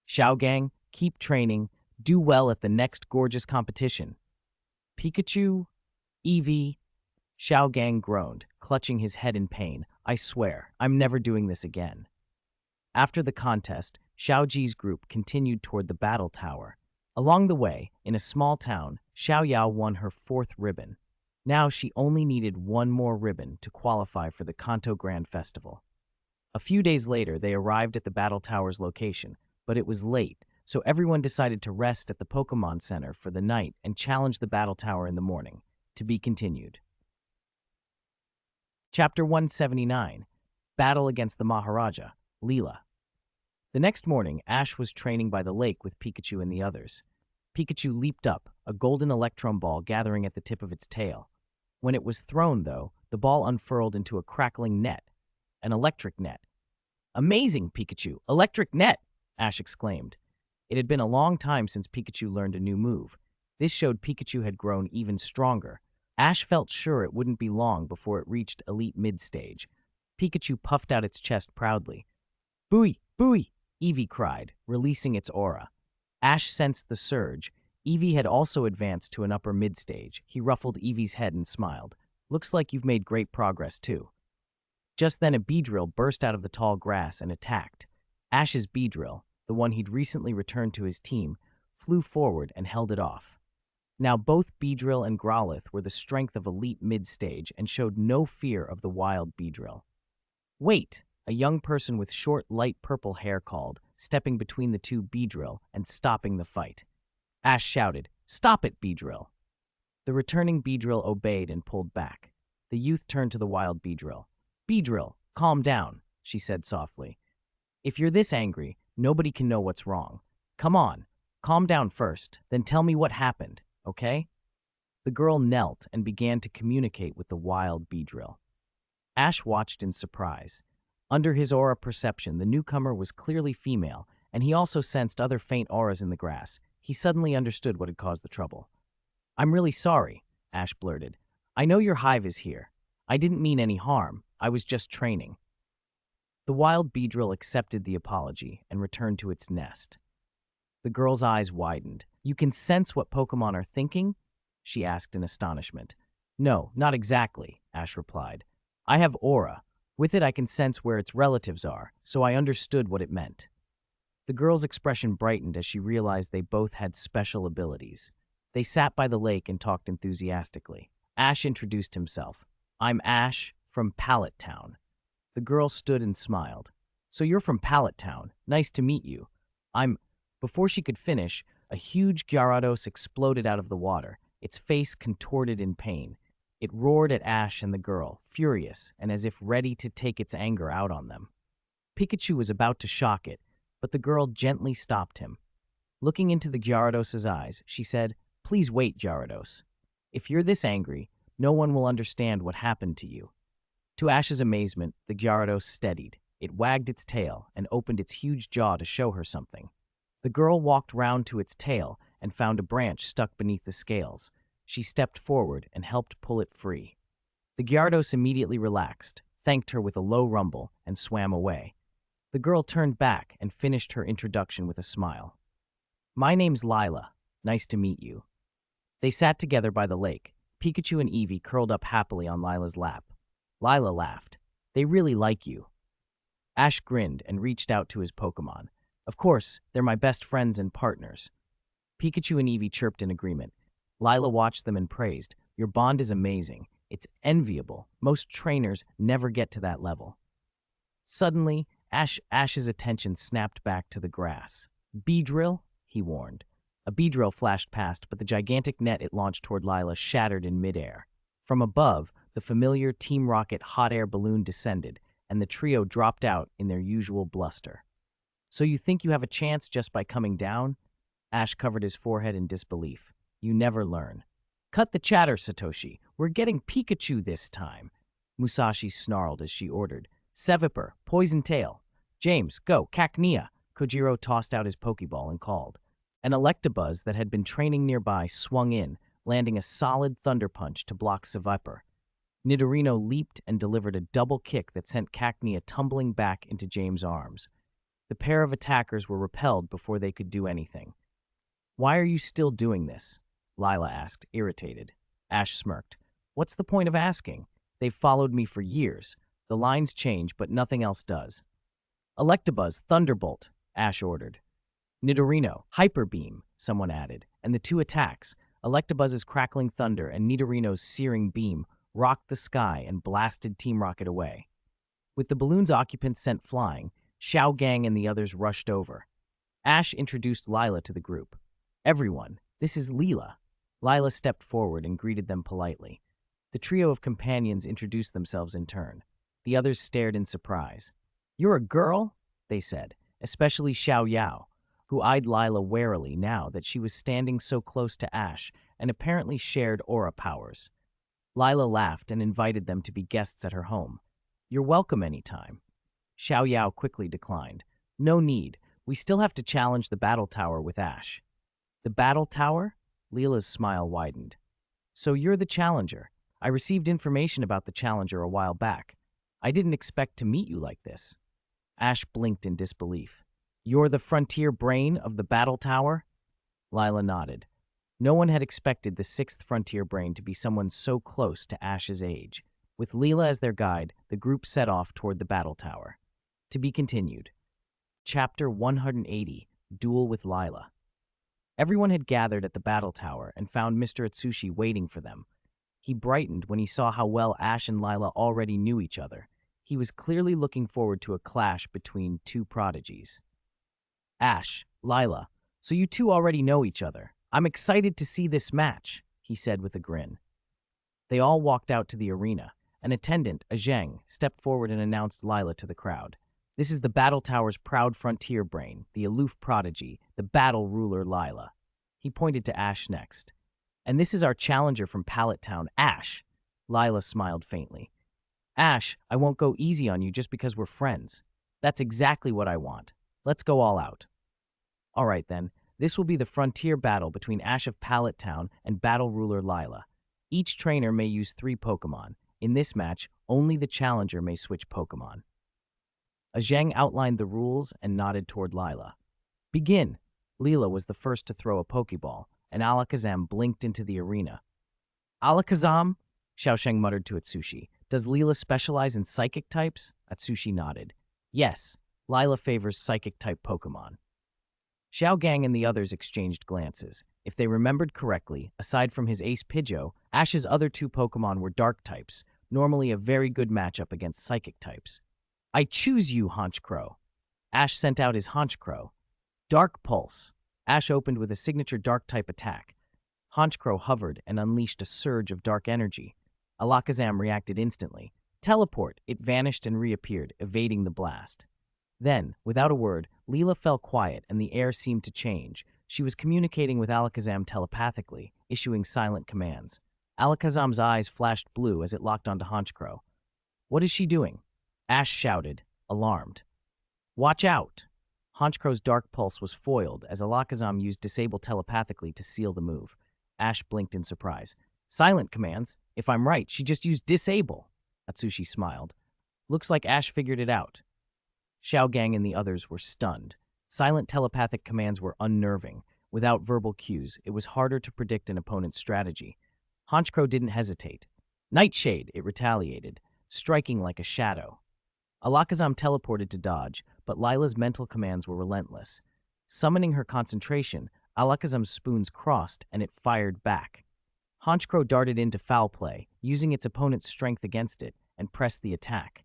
Xiao Gang, keep training. Do well at the next gorgeous competition. Pikachu? Eevee? Xiao Gang groaned, clutching his head in pain. I swear, I'm never doing this again. After the contest, Xiaoji's group continued toward the battle tower. Along the way, in a small town, Xiao Yao won her 4th ribbon. Now she only needed one more ribbon to qualify for the Kanto Grand Festival. A few days later, they arrived at the Battle Tower's location, but it was late, so everyone decided to rest at the Pokemon Center for the night and challenge the Battle Tower in the morning. To be continued. Chapter 179, Battle Against the Maharaja, Leela. The next morning, Ash was training by the lake with Pikachu and the others. Pikachu leaped up, a golden electrum ball gathering at the tip of its tail. When it was thrown, though, the ball unfurled into a crackling net, an electric net. "Amazing, Pikachu! Electric net!" Ash exclaimed. It had been a long time since Pikachu learned a new move. This showed Pikachu had grown even stronger. Ash felt sure it wouldn't be long before it reached Elite Mid-Stage. Pikachu puffed out its chest proudly. "Booey! Booey!" Eevee cried, releasing its aura. Ash sensed the surge. Eevee had also advanced to an upper mid-stage. He ruffled Eevee's head and smiled. "Looks like you've made great progress, too." Just then, a Beedrill burst out of the tall grass and attacked. Ash's Beedrill, the one he'd recently returned to his team, flew forward and held it off. Now both Beedrill and Growlithe were the strength of elite mid-stage and showed no fear of the wild Beedrill. "Wait!" a young person with short, light purple hair called, stepping between the two Beedrill and stopping the fight. Ash shouted, "Stop it, Beedrill!" The returning Beedrill obeyed and pulled back. The youth turned to the wild Beedrill. "Beedrill, calm down," she said softly. "If you're this angry, nobody can know what's wrong. Come on, calm down first, then tell me what happened, okay?" The girl knelt and began to communicate with the wild Beedrill. Ash watched in surprise. Under his aura perception, the newcomer was clearly female, and he also sensed other faint auras in the grass. He suddenly understood what had caused the trouble. "I'm really sorry," Ash blurted. "I know your hive is here. I didn't mean any harm. I was just training." The wild Beedrill accepted the apology and returned to its nest. The girl's eyes widened. "You can sense what Pokémon are thinking?" she asked in astonishment. "No, not exactly," Ash replied. "I have aura. With it, I can sense where its relatives are, so I understood what it meant." The girl's expression brightened as she realized they both had special abilities. They sat by the lake and talked enthusiastically. Ash introduced himself. "I'm Ash from Pallet Town." The girl stood and smiled. "So you're from Pallet Town. Nice to meet you. I'm—" Before she could finish, a huge Gyarados exploded out of the water, its face contorted in pain. It roared at Ash and the girl, furious and as if ready to take its anger out on them. Pikachu was about to shock it, but the girl gently stopped him. Looking into the Gyarados' eyes, she said, "Please wait, Gyarados. If you're this angry, no one will understand what happened to you." To Ash's amazement, the Gyarados steadied. It wagged its tail and opened its huge jaw to show her something. The girl walked round to its tail and found a branch stuck beneath the scales. She stepped forward and helped pull it free. The Gyarados immediately relaxed, thanked her with a low rumble, and swam away. The girl turned back and finished her introduction with a smile. "My name's Lila. Nice to meet you." They sat together by the lake, Pikachu and Eevee curled up happily on Lila's lap. Lila laughed. "They really like you." Ash grinned and reached out to his Pokémon. "Of course, they're my best friends and partners." Pikachu and Eevee chirped in agreement. Lila watched them and praised. "Your bond is amazing. It's enviable. Most trainers never get to that level." Suddenly, Ash's attention snapped back to the grass. "Beedrill?" he warned. A Beedrill flashed past, but the gigantic net it launched toward Lila shattered in midair. From above, the familiar Team Rocket hot air balloon descended, and the trio dropped out in their usual bluster. "So you think you have a chance just by coming down?" Ash covered his forehead in disbelief. "You never learn." "Cut the chatter, Satoshi. We're getting Pikachu this time." Musashi snarled as she ordered. "Seviper, Poison Tail. James, go, Cacnea." Kojiro tossed out his Pokeball and called. An Electabuzz that had been training nearby swung in, landing a solid Thunder Punch to block Seviper. Nidorino leaped and delivered a double kick that sent Cacnea tumbling back into James' arms. The pair of attackers were repelled before they could do anything. "Why are you still doing this?" Lila asked, irritated. Ash smirked. "What's the point of asking? They've followed me for years. The lines change, but nothing else does." "Electabuzz, Thunderbolt," Ash ordered. "Nidorino, Hyper Beam," someone added, and the two attacks, Electabuzz's crackling thunder and Nidorino's searing beam rocked the sky and blasted Team Rocket away. With the balloon's occupants sent flying, Xiao Gang and the others rushed over. Ash introduced Lila to the group. "Everyone, this is Lila." Lila stepped forward and greeted them politely. The trio of companions introduced themselves in turn. The others stared in surprise. "You're a girl?" they said, especially Xiao Yao, who eyed Lila warily now that she was standing so close to Ash and apparently shared aura powers. Lila laughed and invited them to be guests at her home. "You're welcome anytime." Xiao Yao quickly declined. "No need. We still have to challenge the battle tower with Ash." "The battle tower?" Lila's smile widened. "So you're the challenger. I received information about the challenger a while back. I didn't expect to meet you like this." Ash blinked in disbelief. "You're the frontier brain of the battle tower?" Lila nodded. No one had expected the sixth frontier brain to be someone so close to Ash's age. With Lila as their guide, the group set off toward the battle tower. To be continued. Chapter 180, Duel with Lila. Everyone had gathered at the battle tower and found Mr. Atsushi waiting for them. He brightened when he saw how well Ash and Lila already knew each other. He was clearly looking forward to a clash between two prodigies. "Ash, Lila, so you two already know each other. I'm excited to see this match," he said with a grin. They all walked out to the arena. An attendant, a Zheng, stepped forward and announced Lila to the crowd. "This is the battle tower's proud frontier brain, the aloof prodigy, the battle ruler Lila." He pointed to Ash next. "And this is our challenger from Pallet Town, Ash." Lila smiled faintly. "Ash, I won't go easy on you just because we're friends. That's exactly what I want. Let's go all out." "All right then, this will be the frontier battle between Ash of Pallet Town and battle ruler Lila. Each trainer may use 3 Pokémon. In this match, only the challenger may switch Pokémon." A Zheng outlined the rules and nodded toward Lila. "Begin." Lila was the first to throw a Pokeball, and Alakazam blinked into the arena. "Alakazam?" Xiaosheng muttered to Atsushi. "Does Lila specialize in psychic types?" Atsushi nodded. "Yes, Lila favors psychic-type Pokémon." Xiao Gang and the others exchanged glances. If they remembered correctly, aside from his ace Pidgeot, Ash's other 2 Pokémon were dark types, normally a very good matchup against psychic types. "I choose you, Honchkrow." Ash sent out his Honchkrow. "Dark Pulse." Ash opened with a signature dark-type attack. Honchkrow hovered and unleashed a surge of dark energy. Alakazam reacted instantly. "Teleport." It vanished and reappeared, evading the blast. Then, without a word, Lila fell quiet and the air seemed to change. She was communicating with Alakazam telepathically, issuing silent commands. Alakazam's eyes flashed blue as it locked onto Honchkrow. "What is she doing?" Ash shouted, alarmed. "Watch out!" Honchkrow's dark pulse was foiled as Alakazam used Disable telepathically to seal the move. Ash blinked in surprise. "Silent commands? If I'm right, she just used Disable." Atsushi smiled. "Looks like Ash figured it out." Xiao Gang and the others were stunned. Silent telepathic commands were unnerving. Without verbal cues, it was harder to predict an opponent's strategy. Honchkrow didn't hesitate. "Nightshade," it retaliated, striking like a shadow. Alakazam teleported to dodge, but Lila's mental commands were relentless. Summoning her concentration, Alakazam's spoons crossed and it fired back. Honchkrow darted into foul play, using its opponent's strength against it, and pressed the attack.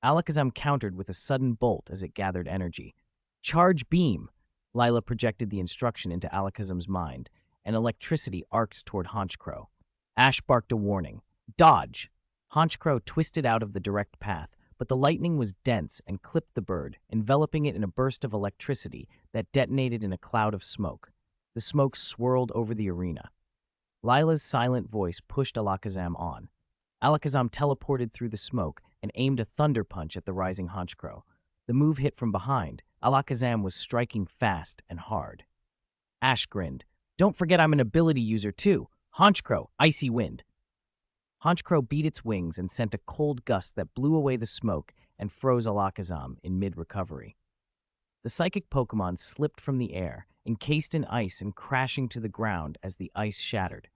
Alakazam countered with a sudden bolt as it gathered energy. "Charge Beam!" Lila projected the instruction into Alakazam's mind, and electricity arcs toward Honchkrow. Ash barked a warning. "Dodge!" Honchkrow twisted out of the direct path, but the lightning was dense and clipped the bird, enveloping it in a burst of electricity that detonated in a cloud of smoke. The smoke swirled over the arena. Lila's silent voice pushed Alakazam on. Alakazam teleported through the smoke and aimed a thunder punch at the rising Honchkrow. The move hit from behind. Alakazam was striking fast and hard. Ash grinned. "Don't forget I'm an ability user too. Honchkrow, Icy Wind." Honchkrow beat its wings and sent a cold gust that blew away the smoke and froze Alakazam in mid-recovery. The psychic Pokémon slipped from the air, encased in ice and crashing to the ground as the ice shattered.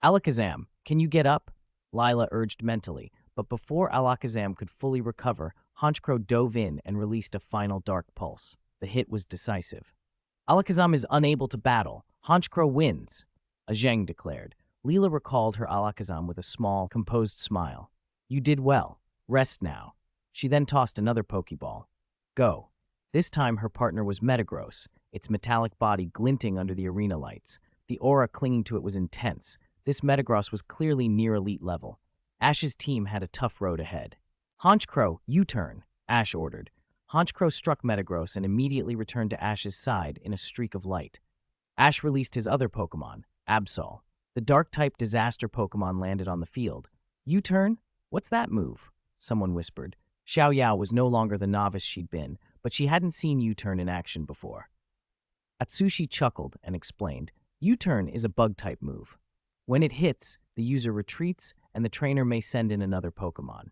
"Alakazam, can you get up?" Lila urged mentally, but before Alakazam could fully recover, Honchkrow dove in and released a final dark pulse. The hit was decisive. "Alakazam is unable to battle. Honchkrow wins." Zheng declared. Leela recalled her alakazam with a small, composed smile. You did well. Rest now. She then tossed another Pokeball. Go. This time her partner was Metagross, its metallic body glinting under the arena lights. The aura clinging to it was intense. This Metagross was clearly near elite level. Ash's team had a tough road ahead. Honchkrow, U-turn, Ash ordered. Honchkrow struck Metagross and immediately returned to Ash's side in a streak of light. Ash released his other Pokemon, Absol. The Dark-type disaster Pokemon landed on the field. U-turn? What's that move? Someone whispered. Xiaoyao was no longer the novice she'd been, but she hadn't seen U-turn in action before. Atsushi chuckled and explained, U-turn is a bug-type move. When it hits, the user retreats and the trainer may send in another Pokemon.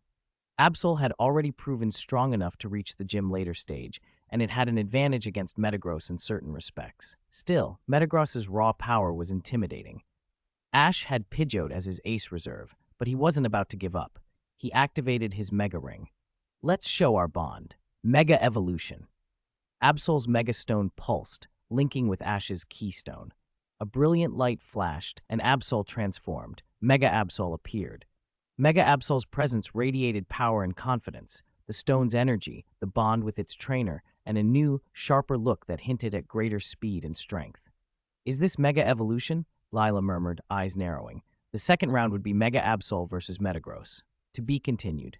Absol had already proven strong enough to reach the gym later stage, and it had an advantage against Metagross in certain respects. Still, Metagross's raw power was intimidating. Ash had Pidgeot as his ace reserve, but he wasn't about to give up. He activated his Mega Ring. Let's show our bond. Mega Evolution. Absol's Mega Stone pulsed, linking with Ash's Keystone. A brilliant light flashed, and Absol transformed. Mega Absol appeared. Mega Absol's presence radiated power and confidence, the stone's energy, the bond with its trainer, and a new, sharper look that hinted at greater speed and strength. Is this Mega Evolution? Lila murmured, eyes narrowing. The second round would be Mega Absol versus Metagross. To be continued.